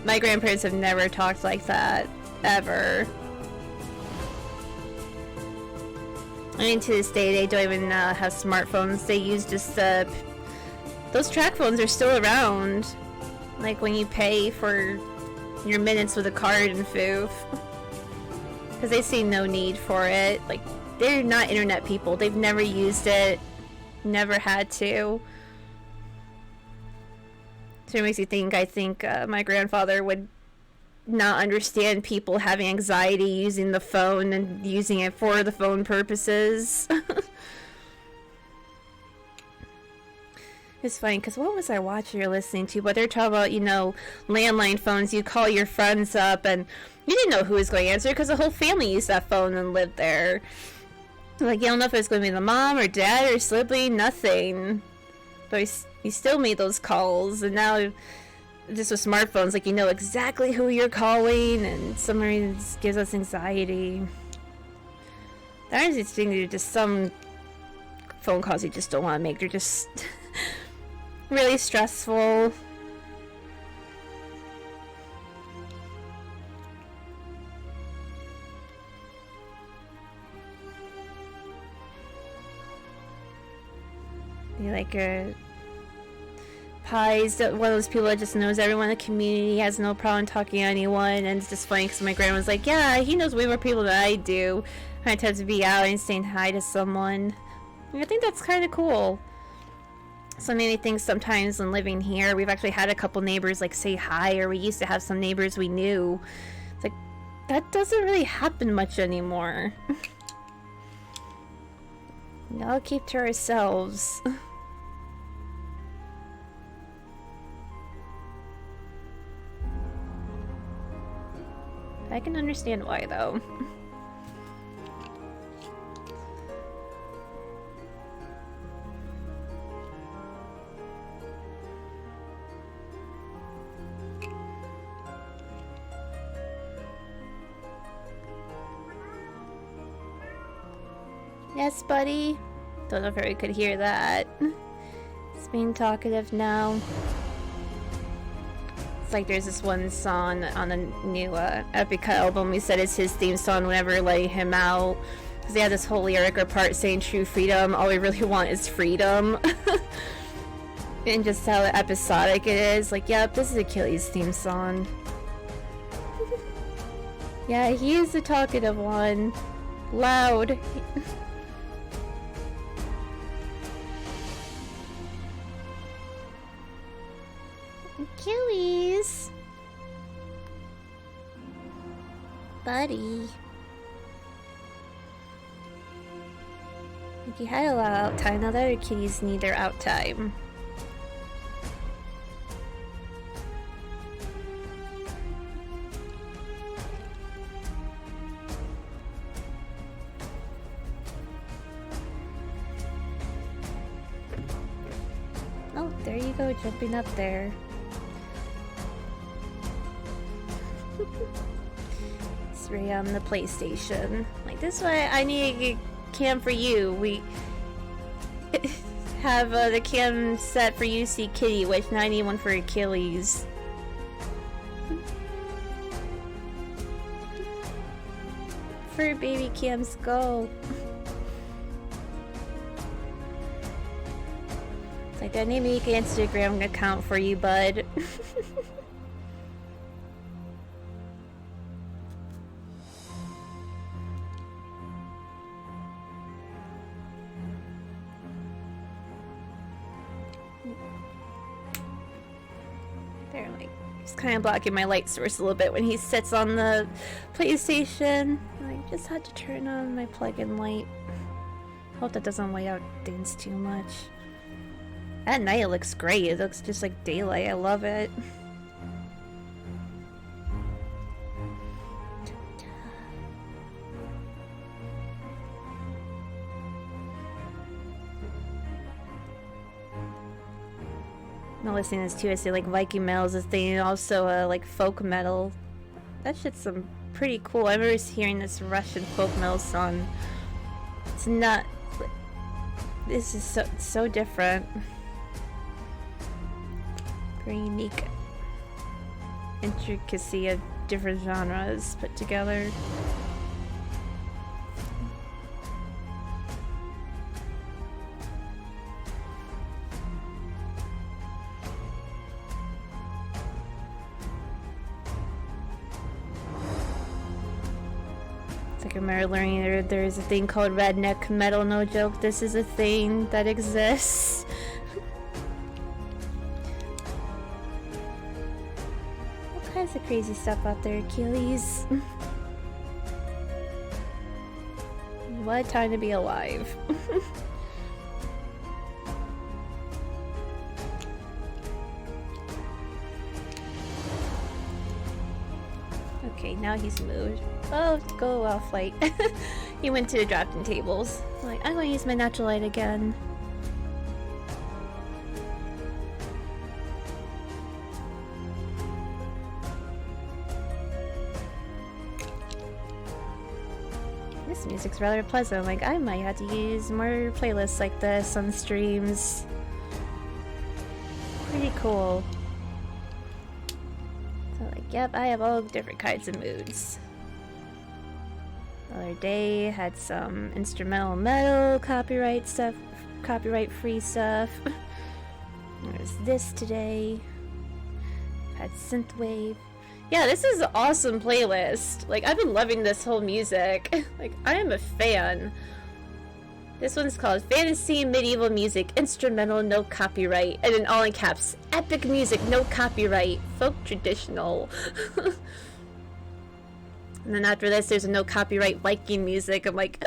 my grandparents have never talked like that, ever. I mean, to this day, they don't even have smartphones. They use just, those track phones are still around. Like when you pay for your minutes with a card and foof. Because they see no need for it. Like, they're not internet people. They've never used it. Never had to. So it makes you think, I think my grandfather would not understand people having anxiety using the phone and using it for the phone purposes. It's funny, because what was I watching or listening to? But they're talking about, you know, landline phones. You call your friends up, and you didn't know who was going to answer, because the whole family used that phone and lived there. Like, you don't know if it was going to be the mom or dad or sibling, nothing. But you still made those calls, and now, just with smartphones, like, you know exactly who you're calling, and some reasons gives us anxiety. That is the thing, there's just some phone calls you just don't want to make. They're just really stressful. You like Pie's one of those people that just knows everyone in the community, has no problem talking to anyone, and it's just funny because my grandma's like, yeah, he knows way more people than I do. I tend to be out and saying hi to someone. I think that's kind of cool. So many things sometimes when living here, we've actually had a couple neighbors like say hi, or we used to have some neighbors we knew. It's like, that doesn't really happen much anymore. We all keep to ourselves. I can understand why though. Yes, buddy. Don't know if I could hear that. It's being talkative now. It's like there's this one song on the new Epica album. He said it's his theme song whenever letting him out. Because they had this whole lyric or part saying true freedom. All we really want is freedom. And just how episodic it is. Like, yep, this is Achilles' theme song. Yeah, he is the talkative one. Loud. Achilles! Buddy. Like, you had a lot of out time, now the other kitties need their out time. Oh, there you go, jumping up there. It's right on the PlayStation. Like, this is why I need a cam for you. We have the cam set for you to see Kitty, which now I need one for Achilles. For baby cams, go. It's like, I need to make an Instagram account for you, bud. They're like, just kind of blocking my light source a little bit when he sits on the PlayStation. I just had to turn on my plug-in light. Hope that doesn't white out things too much. At night it looks great. It looks just like daylight. I love it. I'm listening to this too. I say like Viking metal is a thing, and also like folk metal. That shit's some pretty cool. I remember hearing this Russian folk metal song. It's not. This is so different. Very unique intricacy of different genres put together. I remember learning there's a thing called redneck metal, no joke. This is a thing that exists. All kinds of crazy stuff out there, Achilles. What a time to be alive. Okay, now he's moved. Oh, go off light. He went to the drafting tables. Like, I'm gonna use my natural light again. This music's rather pleasant. Like, I might have to use more playlists like this on streams. Pretty cool. So, like, yep, I have all different kinds of moods. The other day had some instrumental metal, copyright stuff, copyright free stuff. There's this today. Had synthwave. Yeah, this is an awesome playlist. Like, I've been loving this whole music. Like, I am a fan. This one's called Fantasy Medieval Music Instrumental No Copyright, and in all in caps, epic music no copyright, folk traditional. And then after this, there's a no copyright Viking music. I'm like,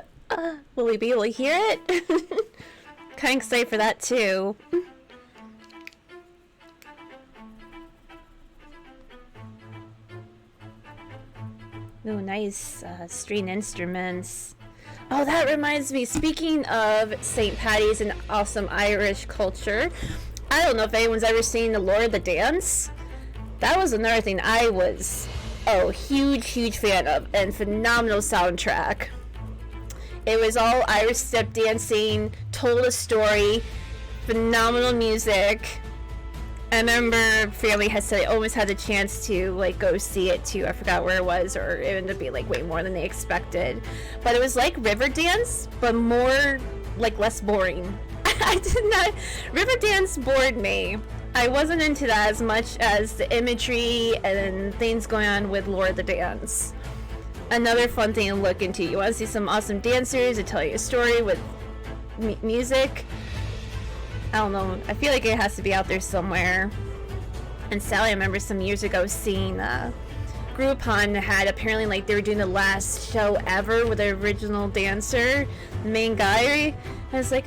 will we be able to hear it? Kind of excited for that too. Oh, nice string instruments. Oh, that reminds me, speaking of St. Patty's and awesome Irish culture, I don't know if anyone's ever seen The Lord of the Dance. That was another thing I was huge fan of, and phenomenal soundtrack. It was all Irish step dancing, told a story, phenomenal music. I remember family had said I almost had the chance to like go see it too. I forgot where it was, or it ended up being like way more than they expected. But it was like Riverdance, but more like less boring. Riverdance bored me. I wasn't into that as much as the imagery and things going on with Lord of the Dance. Another fun thing to look into. You want to see some awesome dancers that tell you a story with music? I don't know. I feel like it has to be out there somewhere. And Sally, I remember some years ago seeing Groupon had apparently like they were doing the last show ever with the original dancer, the main guy. I was like,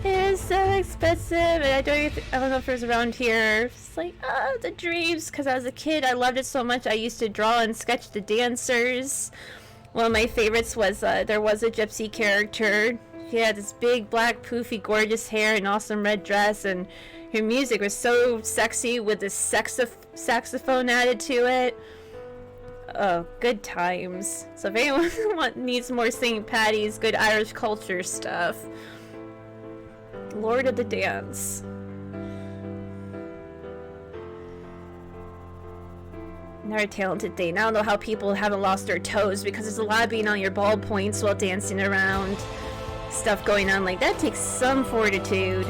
it is so expensive, and I don't know if it was around here. It's like, the dreams, because I was a kid, I loved it so much. I used to draw and sketch the dancers. One of my favorites was, there was a gypsy character. She had this big, black, poofy, gorgeous hair and awesome red dress, and her music was so sexy with this saxophone added to it. Oh, good times. So if anyone needs more St. Patty's, good Irish culture stuff, Lord of the Dance. Another talented thing. I don't know how people haven't lost their toes, because there's a lot of being on your ball points while dancing around. Stuff going on like that takes some fortitude.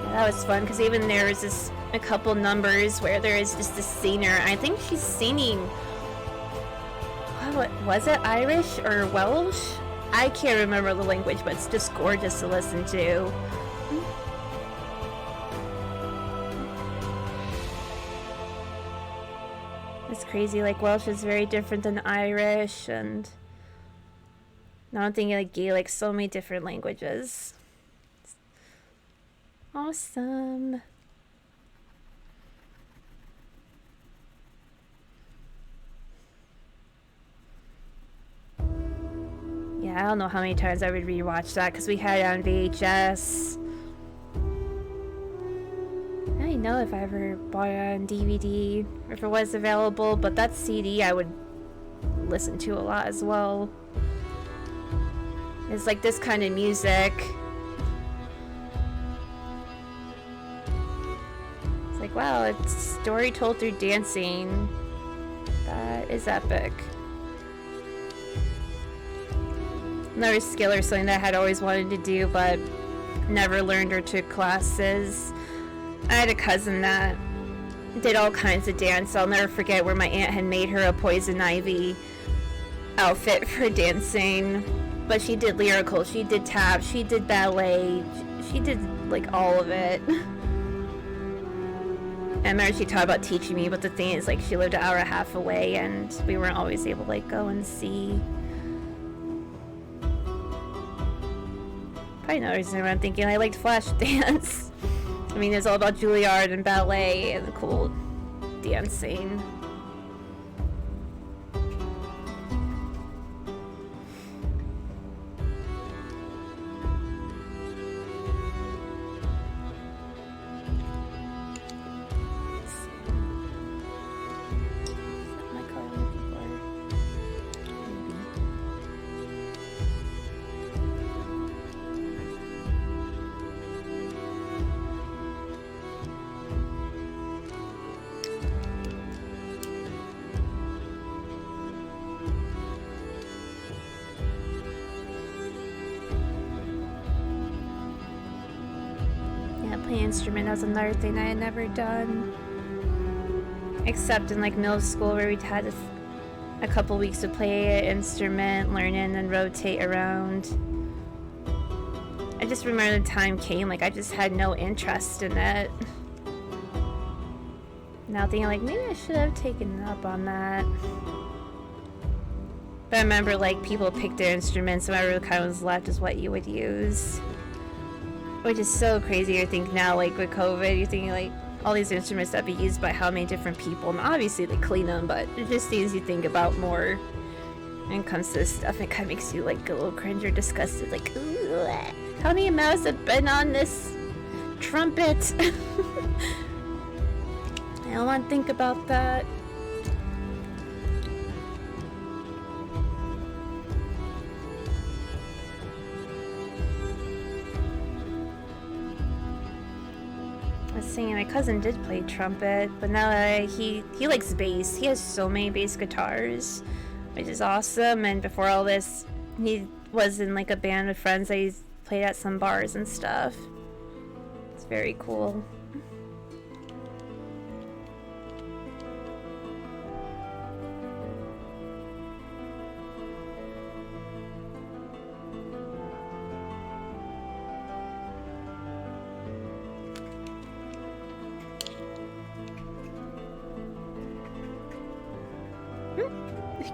Yeah, that was fun, because even there was a couple numbers where there is just this singer. I think she's singing, what was it, Irish or Welsh? I can't remember the language, but it's just gorgeous to listen to. It's crazy, like Welsh is very different than Irish, and I don't think like Gaelic, so many different languages. Awesome. Yeah, I don't know how many times I would rewatch that, because we had it on VHS. I don't know if I ever bought it on DVD, or if it was available, but that CD I would listen to a lot as well. It's like this kind of music. It's like, wow, it's story told through dancing. That is epic. Another skill or something that I had always wanted to do, but never learned or took classes. I had a cousin that did all kinds of dance. I'll never forget where my aunt had made her a poison ivy outfit for dancing. But she did lyrical, she did tap, she did ballet, she did like all of it. And I remember she talked about teaching me, but the thing is, like, she lived an hour and a half away, and we weren't always able to like go and see. Probably no reason why I'm thinking I liked flash dance. I mean, it's all about Juilliard and ballet and cool dancing. Instrument was another thing I had never done, except in like middle school, where we had a couple weeks to play an instrument, learn it, and then rotate around. I just remember the time came, like I just had no interest in it. Now thinking like maybe I should have taken up on that. But I remember like people picked their instruments, and whatever kind of was left is what you would use. Which is so crazy to think now, like with COVID, you're thinking like all these instruments that be used by how many different people, and obviously they clean them, but it just things you think about more when it comes to this stuff. It kind of makes you like a little cringe or disgusted, like, ooh, how many mouths have been on this trumpet? I don't want to think about that. Singing. My cousin did play trumpet, but now he likes bass. He has so many bass guitars, which is awesome. And before all this, he was in like a band with friends that he's played at some bars and stuff. It's very cool.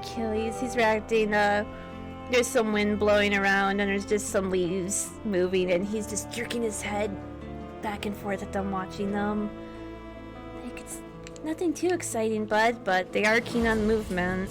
Achilles, he's reacting, there's some wind blowing around and there's just some leaves moving, and he's just jerking his head back and forth at them, watching them. Like, it's Nothing too exciting, bud, but they are keen on movement.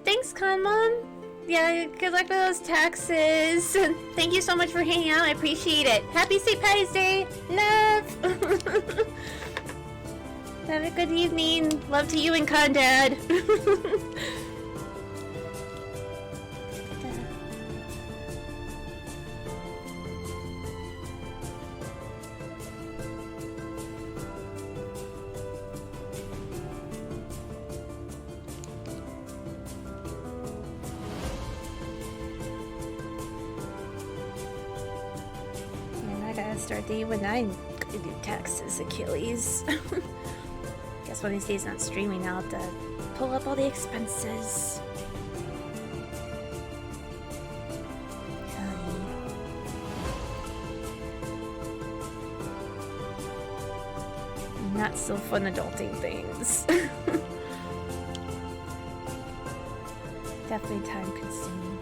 Thanks, Kanmon. Yeah, good luck with those taxes. Thank you so much for hanging out. I appreciate it. Happy St. Patty's Day. Love. Have a good evening. Love to you and Condad. Start the when I do taxes, Achilles. Guess one of these days not streaming, I'll have to pull up all the expenses. Not so fun adulting things. Definitely time consuming.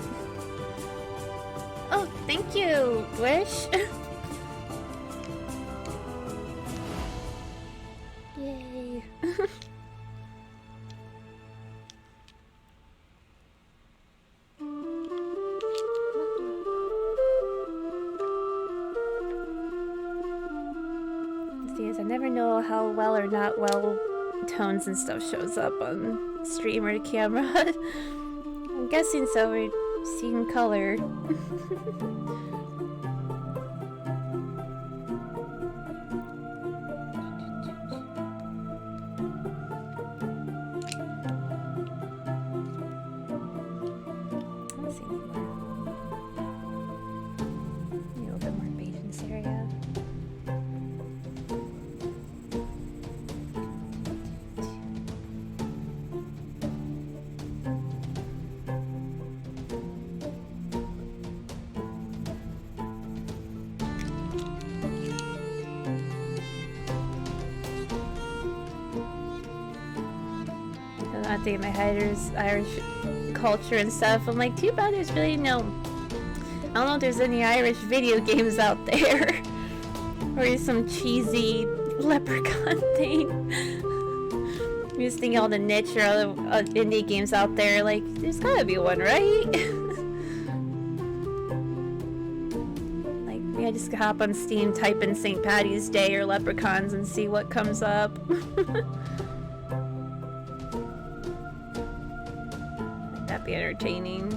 Oh, thank you, Wish. Yay. I never know how well or not well tones and stuff shows up on stream or camera. I'm guessing so. We're seeing color. My head is Irish culture and stuff. I'm like, too bad there's really no. I don't know if there's any Irish video games out there, or some cheesy leprechaun thing. I'm just thinking all the niche or other indie games out there. Like, there's gotta be one, right? Like, maybe I just hop on Steam, type in St. Patty's Day or leprechauns, and see what comes up. Be entertaining.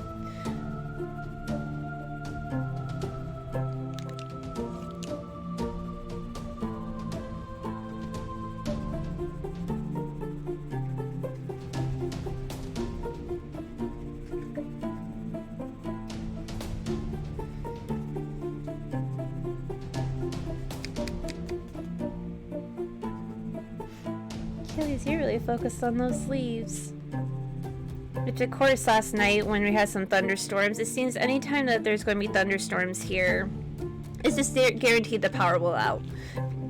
Achilles, you're really focused on those leaves. Which, of course, last night when we had some thunderstorms, it seems anytime that there's going to be thunderstorms here, it's just guaranteed the power will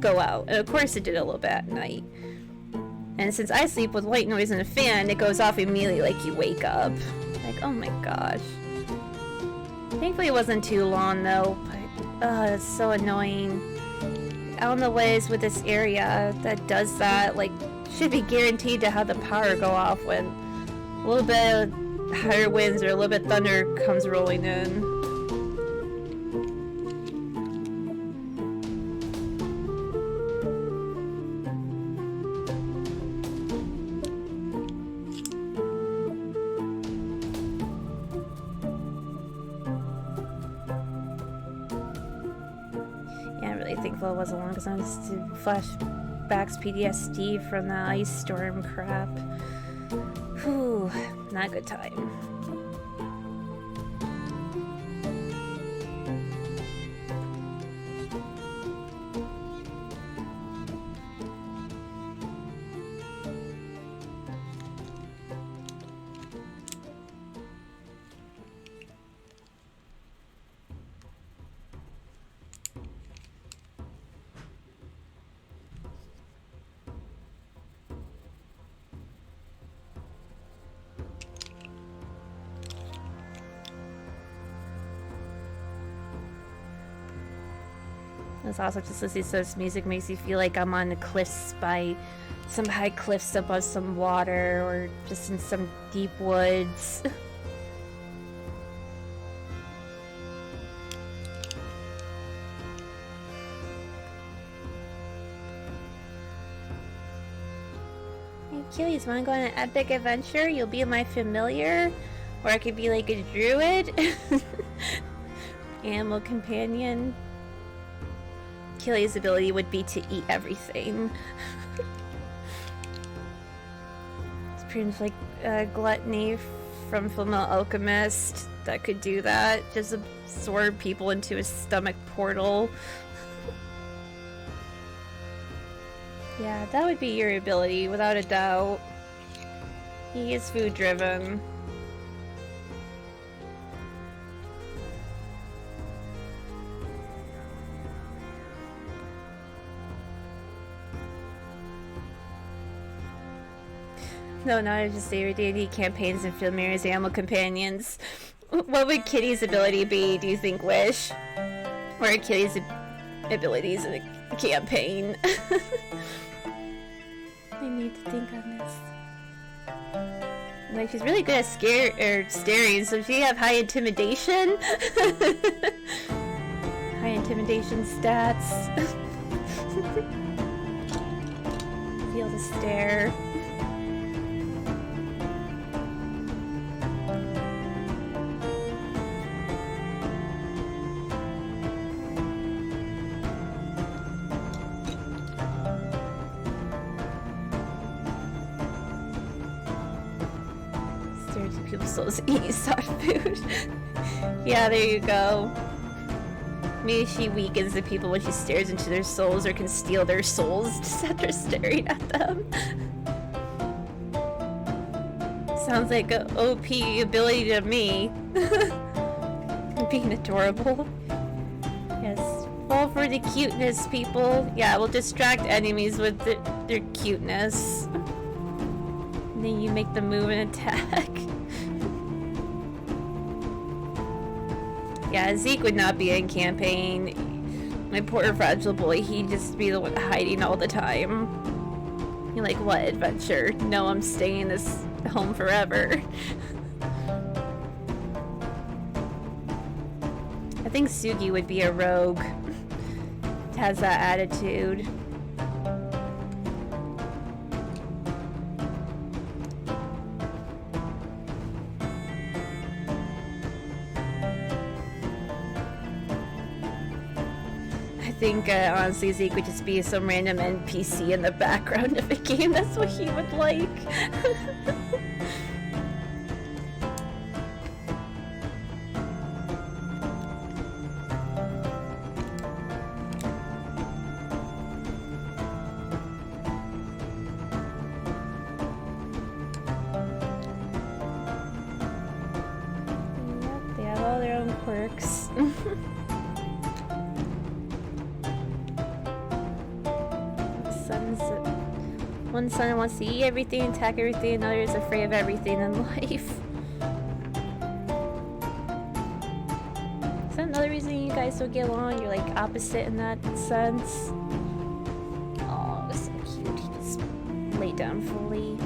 go out. And of course it did a little bit at night. And since I sleep with white noise and a fan, it goes off immediately like you wake up. Like, oh my gosh. Thankfully it wasn't too long though, but it's so annoying. I don't know what it is with this area that does that. Like, should be guaranteed to have the power go off when a little bit of higher winds or a little bit thunder comes rolling in. It wasn't long because I was flashbacks PTSD from the ice storm crap. Whew, not a good time. It's also just listening to this music makes you feel like I'm on the cliffs by some high cliffs above some water or just in some deep woods. Hey Achilles, wanna go on an epic adventure? You'll be my familiar, or I could be like a druid. Animal companion. Achilles' ability would be to eat everything. It's pretty much like Gluttony from Fullmetal Alchemist that could do that. Just absorb people into his stomach portal. Yeah, that would be your ability, without a doubt. He is food driven. No, not just favorite D&D campaigns and Filmir's animal companions. What would Kitty's ability be, do you think, Wish? Or are Kitty's abilities in a campaign? I need to think on this. Like, she's really good at staring, so she have high intimidation? High intimidation stats. Feel the stare. People's souls eat soft food. Yeah, there you go. Maybe she weakens the people when she stares into their souls, or can steal their souls just after staring at them. Sounds like an OP ability to me. Being adorable. Yes. Fall for the cuteness, people. Yeah, we'll distract enemies with their cuteness. And then you make them move and attack. Yeah, Zeke would not be in campaign. My poor fragile boy, he'd just be the one hiding all the time. You're like, what adventure? No, I'm staying in this home forever. I think Sugi would be a rogue. Has that attitude. I think honestly Zeke would just be some random NPC in the background of a game. That's what he would like. Yep, they have all their own quirks. One son wants to eat everything, attack everything, another is afraid of everything in life. Is that another reason you guys don't get along? You're like opposite in that sense? Oh, that's so cute. He just laid down fully.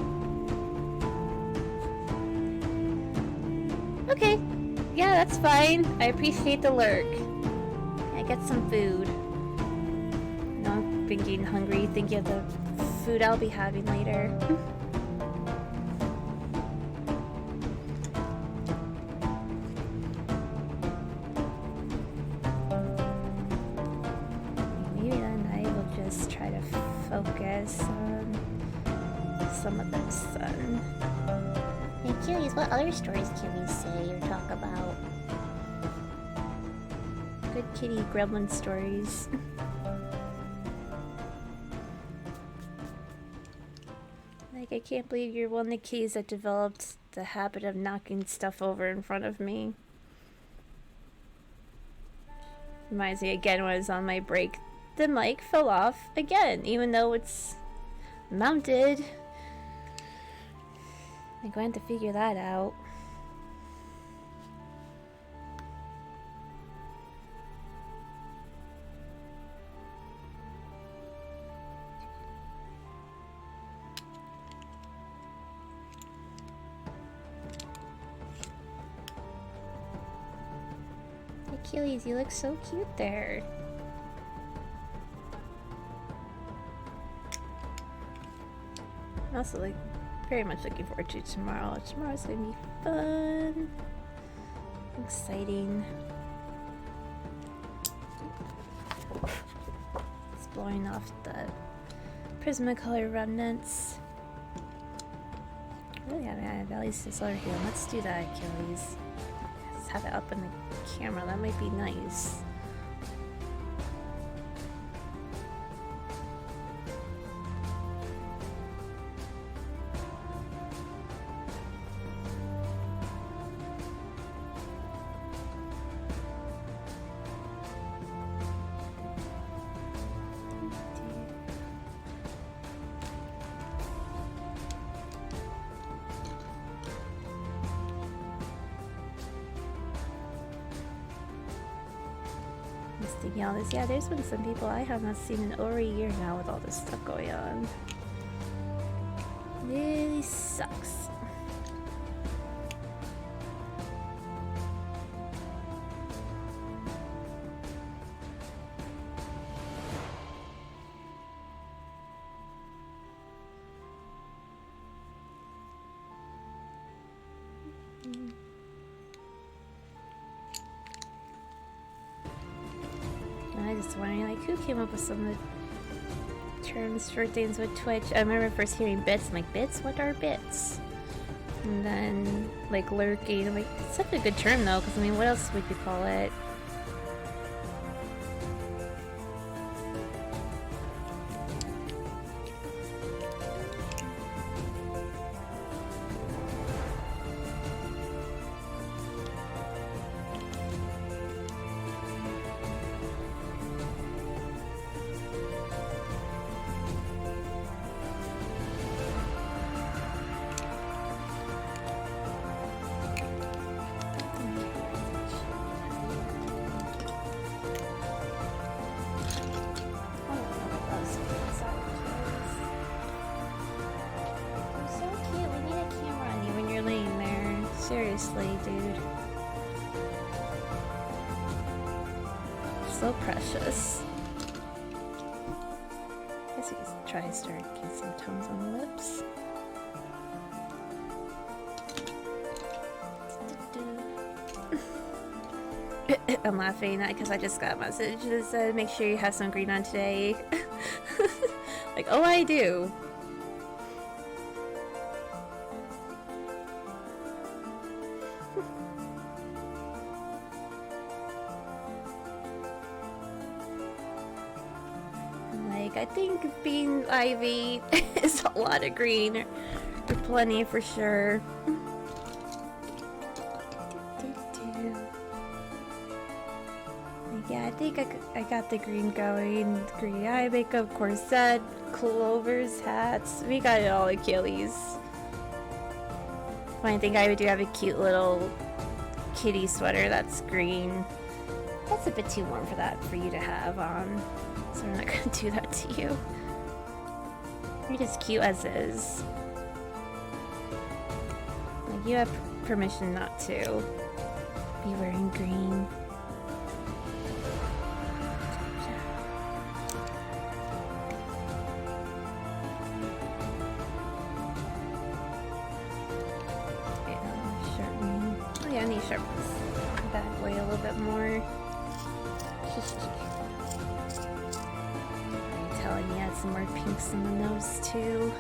yeah, that's fine. I appreciate the lurk. Yeah, get some food. No, I'm getting hungry, thinking of the food I'll be having later. Maybe then I will just try to focus on some of the sun. Hey, curious, what other stories can we say or talk about? Good kitty gremlin stories. Like, I can't believe you're one of the kitties that developed the habit of knocking stuff over in front of me. Reminds me again when I was on my break. The mic fell off again, even though it's mounted. I'm going to figure that out. Achilles, you look so cute there. I'm also like very much looking forward to tomorrow. Tomorrow's gonna be fun. Exciting. It's blowing off the Prismacolor remnants. Really haven't had Valley Sizzler here. Let's do that, Achilles. Let's have it up in the camera. That might be nice. All this. Yeah, there's been some people I have not seen in over a year now with all this stuff going on. Really sucks. I just wondering, like, who came up with some of the terms for things with Twitch? I remember first hearing bits. I'm like, bits? What are bits? And then, like, lurking. I'm like, it's such a good term, though, because, I mean, what else would you call it? Seriously, dude. So precious. Guess we can try and start getting some tones on the lips. I'm laughing because I just got a message that said, make sure you have some green on today. Like, oh, I do. I think being Ivy is a lot of green, or plenty for sure. Yeah, I think I got the green going. Green eye makeup, corset, clovers, hats. We got it all, Achilles. I think I would do have a cute little kitty sweater that's green. That's a bit too warm for you to have on. So I'm not gonna do that to you. You're just cute as is. Like, you have permission not to be wearing green. Oh yeah, I need to sharpen this bad boy a little bit more. I'm telling you, add some more pinks in the nose too.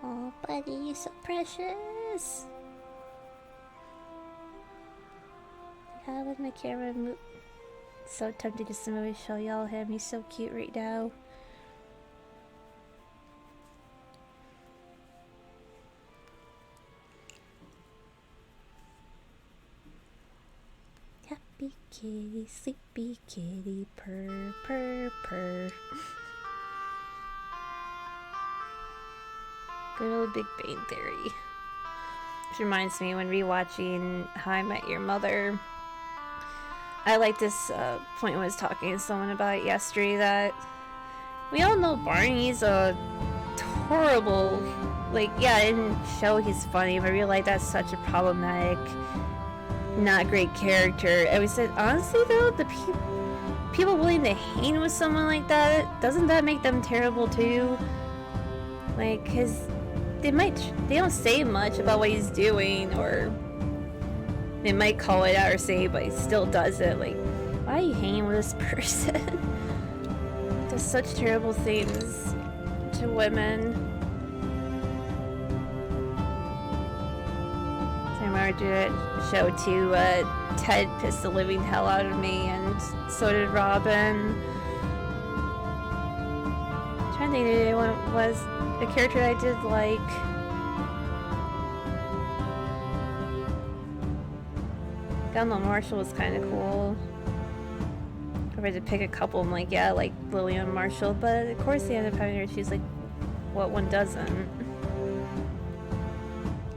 Oh, buddy, you're so precious. How would my camera move? So tempted just to maybe show y'all him. He's so cute right now. Happy kitty, sleepy kitty, purr, purr, purr. Good old Big Bang Theory. Which reminds me, when rewatching How I Met Your Mother, I like this point when I was talking to someone about it yesterday, that we all know Barney's a horrible, like, yeah, in the show he's funny, but I realize that's such a problematic, not great character. And we said, honestly though, the people willing to hang with someone like that, doesn't that make them terrible too? Like, cause they don't say much about what he's doing, or they might call it out or say it, but he still does it. Like, why are you hanging with this person? Does such terrible things to women. I remember doing a show too, Ted pissed the living hell out of me, and so did Robin. I'm trying to think if anyone was a character I did like. Gunlow Marshall was kind of cool. If I had to pick a couple, I'm like, yeah, I like Lillian Marshall, but of course they ended up having her choose like what one doesn't.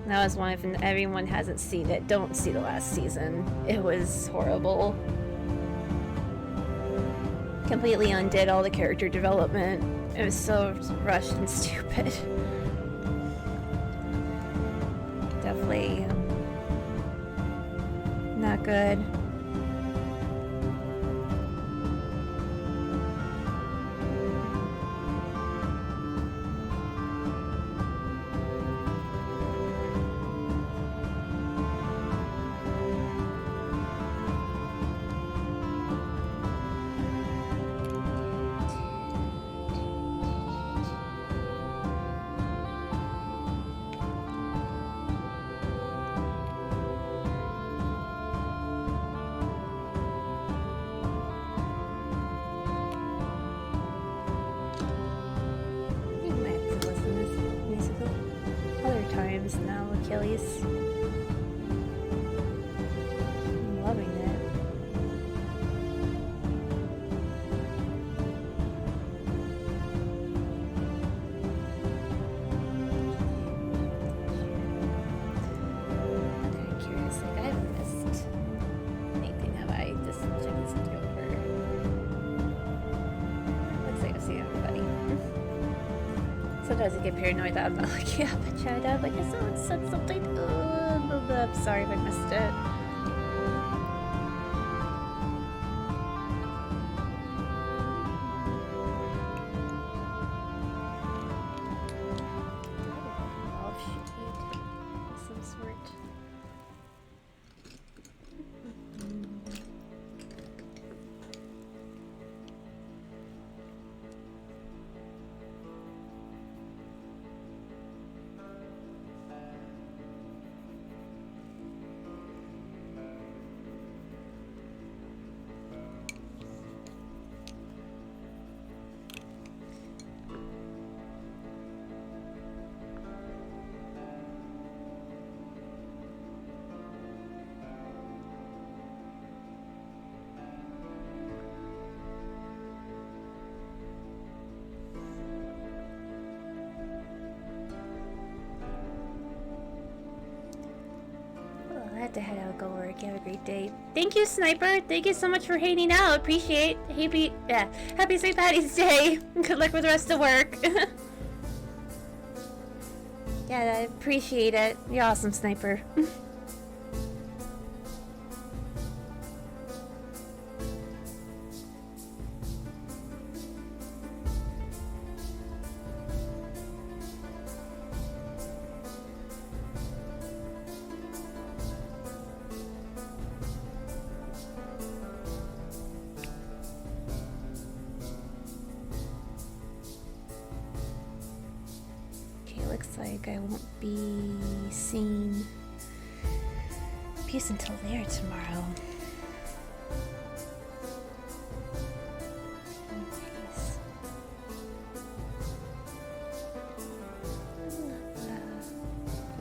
That was one, if everyone hasn't seen it, don't see the last season. It was horrible. Completely undid all the character development. It was so rushed and stupid. Definitely not good. Now, Achilles. I'm loving it. I'm kind of curious, like, I haven't missed anything, have I? Just check this video over. Looks like I've seen everybody. Sometimes I get paranoid that I'm not looking up at chat. I'm like, I said something. I'm sorry if I missed it. Love shade of some sort. to head out, go work. You have a great day. Thank you, Sniper. Thank you so much for hanging out. Appreciate. Happy St. Patty's Day. Good luck with the rest of work. Yeah, I appreciate it. You're awesome, Sniper. I won't be seeing Peace until there tomorrow.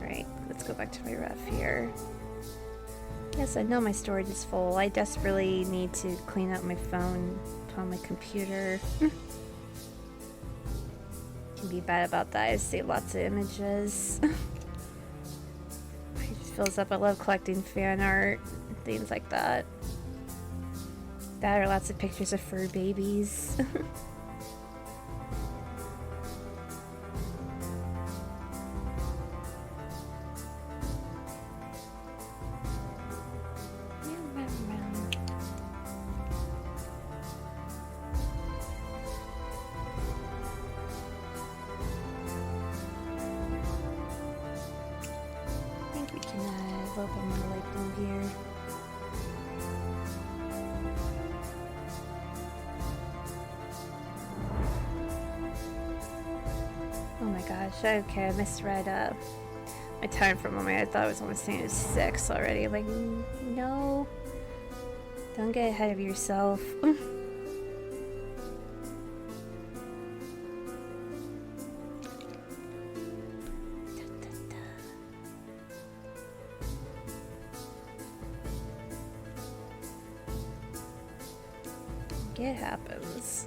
Alright, let's go back to my ref here. Yes, I know my storage is full. I desperately need to clean up my phone on my computer. Be bad about that. I save lots of images. It just fills up. I love collecting fan art, things like that. That or lots of pictures of fur babies. Okay, I misread my time for a moment. I thought it was only saying it was 6 already. I'm like, no. Don't get ahead of yourself. It happens.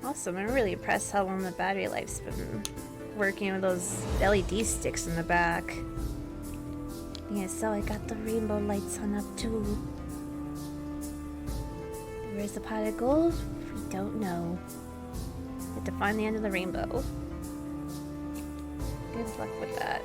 Awesome, I'm really impressed how long the battery life's been working with those LED sticks in the back. Yeah, so I got the rainbow lights on up too. Where's the pot of gold? We don't know. Have to find the end of the rainbow. Good luck with that.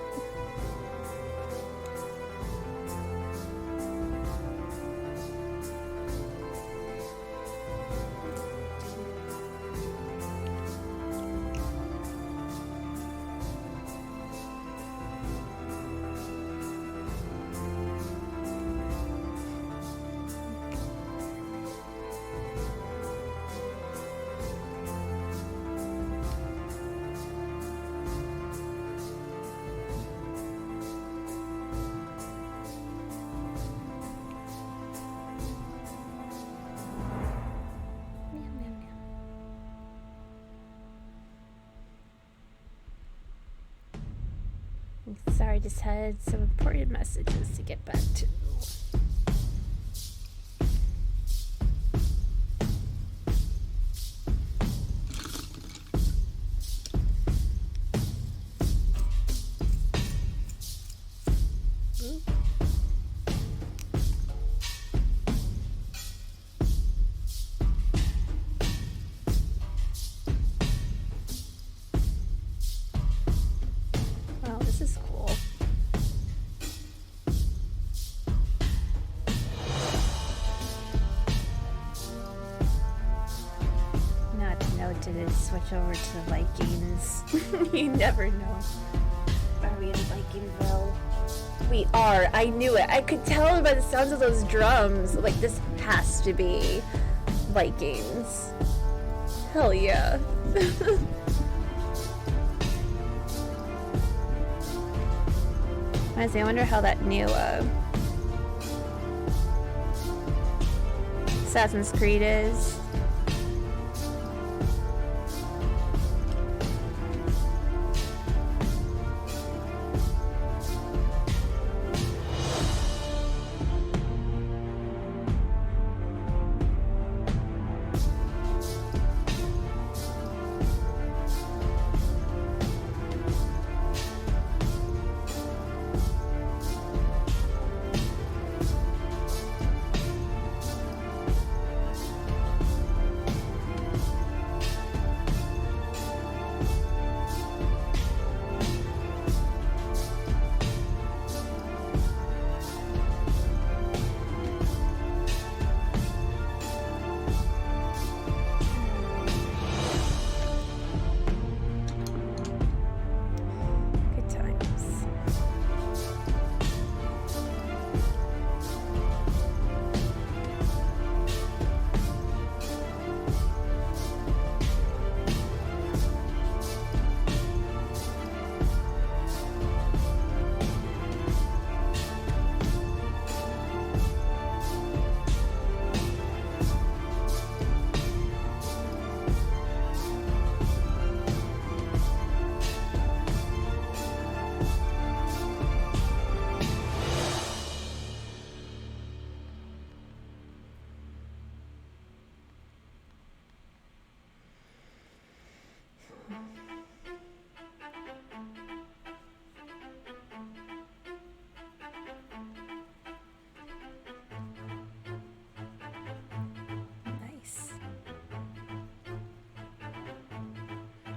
Sorry, just had some important messages to get back to. Switch over to the Vikings. You never know. Are we in Vikingville? We are. I knew it. I could tell by the sounds of those drums. Like, this has to be Vikings. Hell yeah. Honestly, I wonder how that new Assassin's Creed is.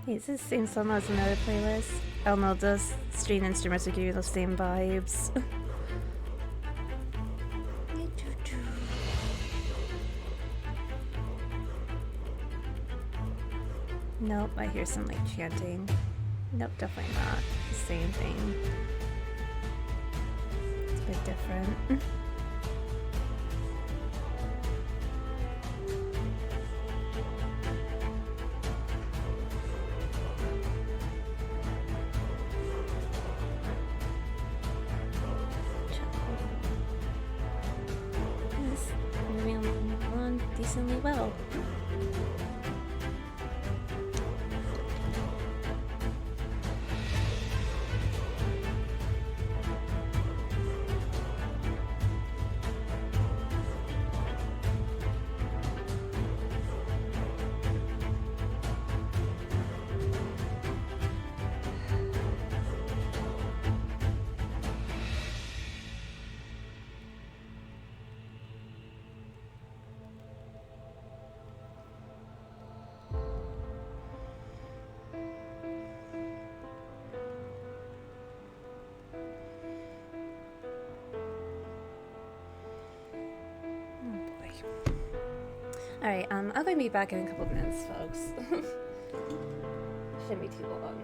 Hey, is this the same song as another playlist? Oh no, those string instruments will give you the same vibes. Nope, I hear some like chanting. Nope, definitely not the same thing. It's a bit different. Yes, moving along decently well. Alright, I'm gonna be back in a couple of minutes, folks. Shouldn't be too long.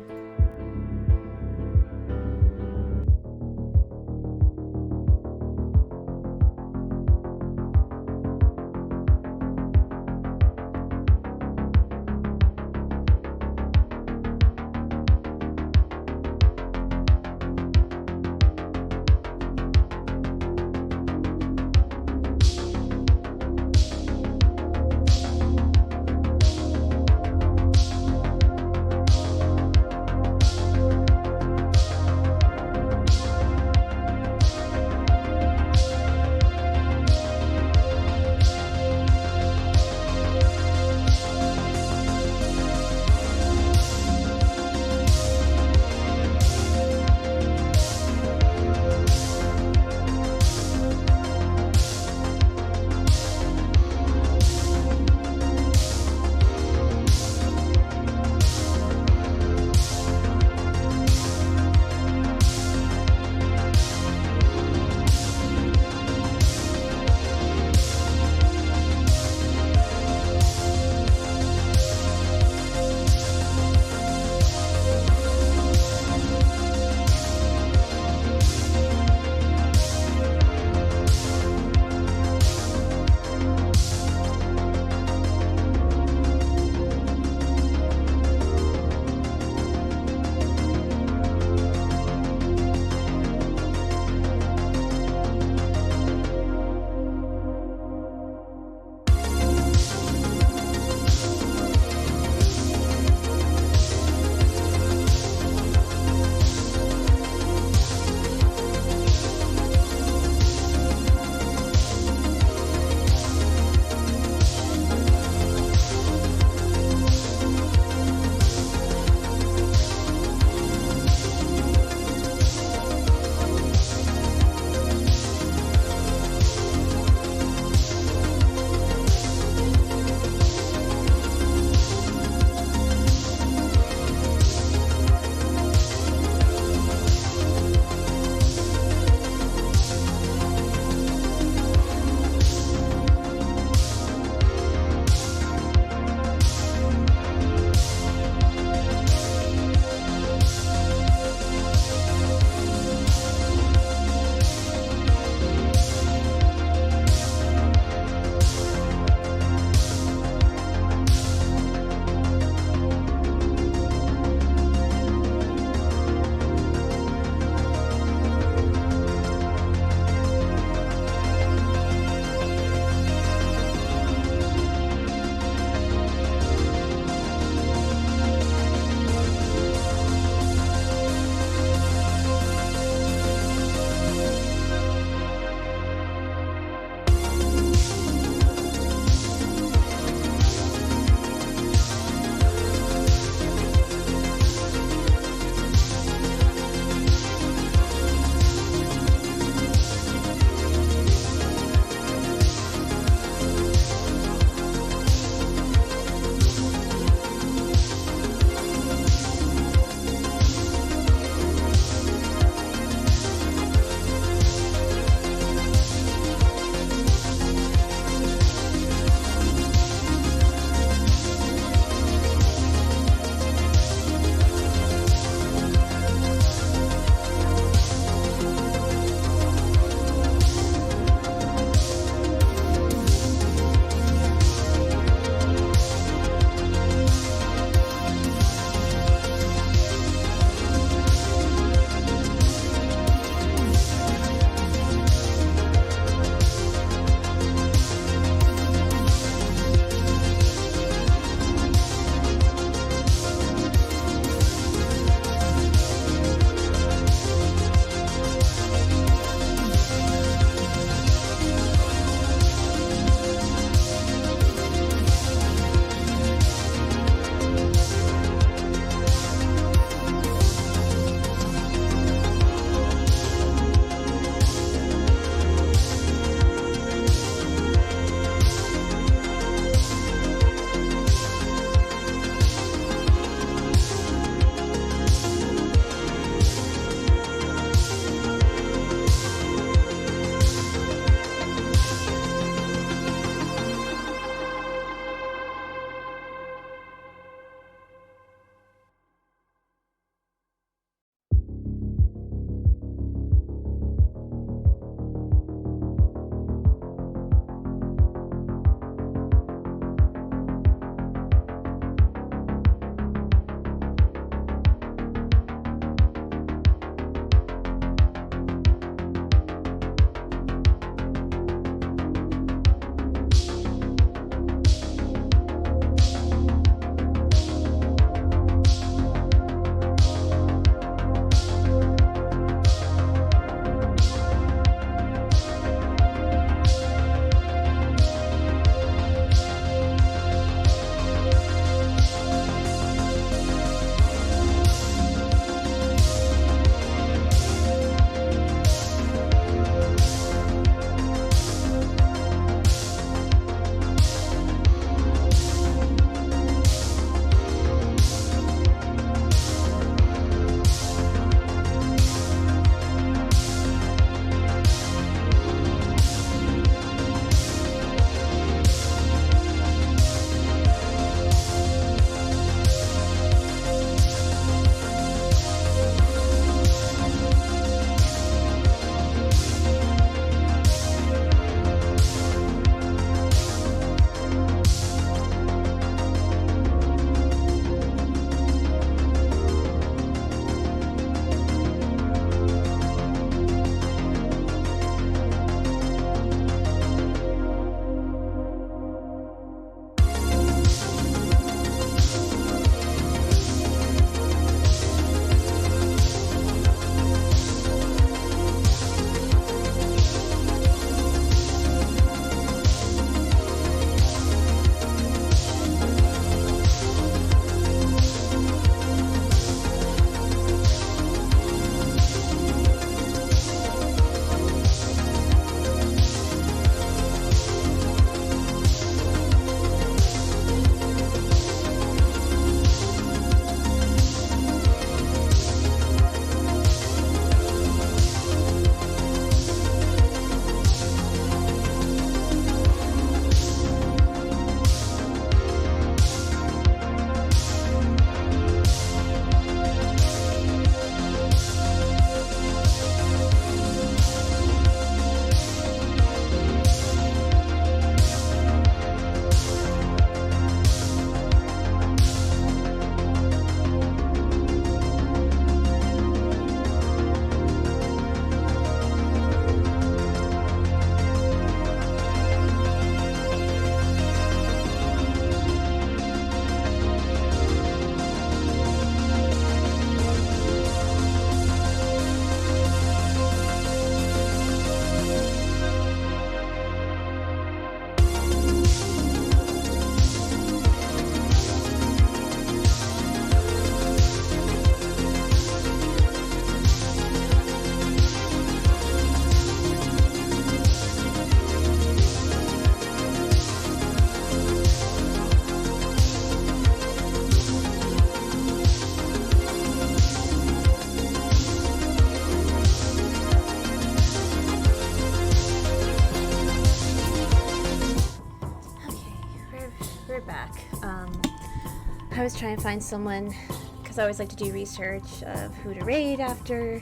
I was trying to find someone, because I always like to do research of who to raid after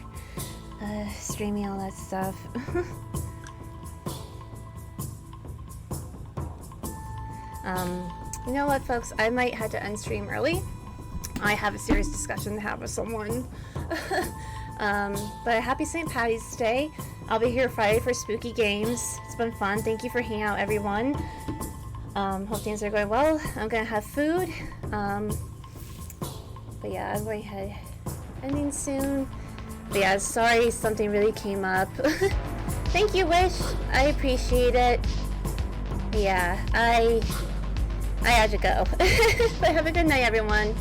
streaming all that stuff. You know what, folks? I might have to unstream early. I have a serious discussion to have with someone. But happy St. Patty's Day. I'll be here Friday for spooky games. It's been fun. Thank you for hanging out, everyone. Hope things are going well. I'm gonna have food. But yeah, I'm going to head ending soon. But yeah, sorry something really came up. Thank you, Wish. I appreciate it. But yeah, I had to go. But have a good night, everyone.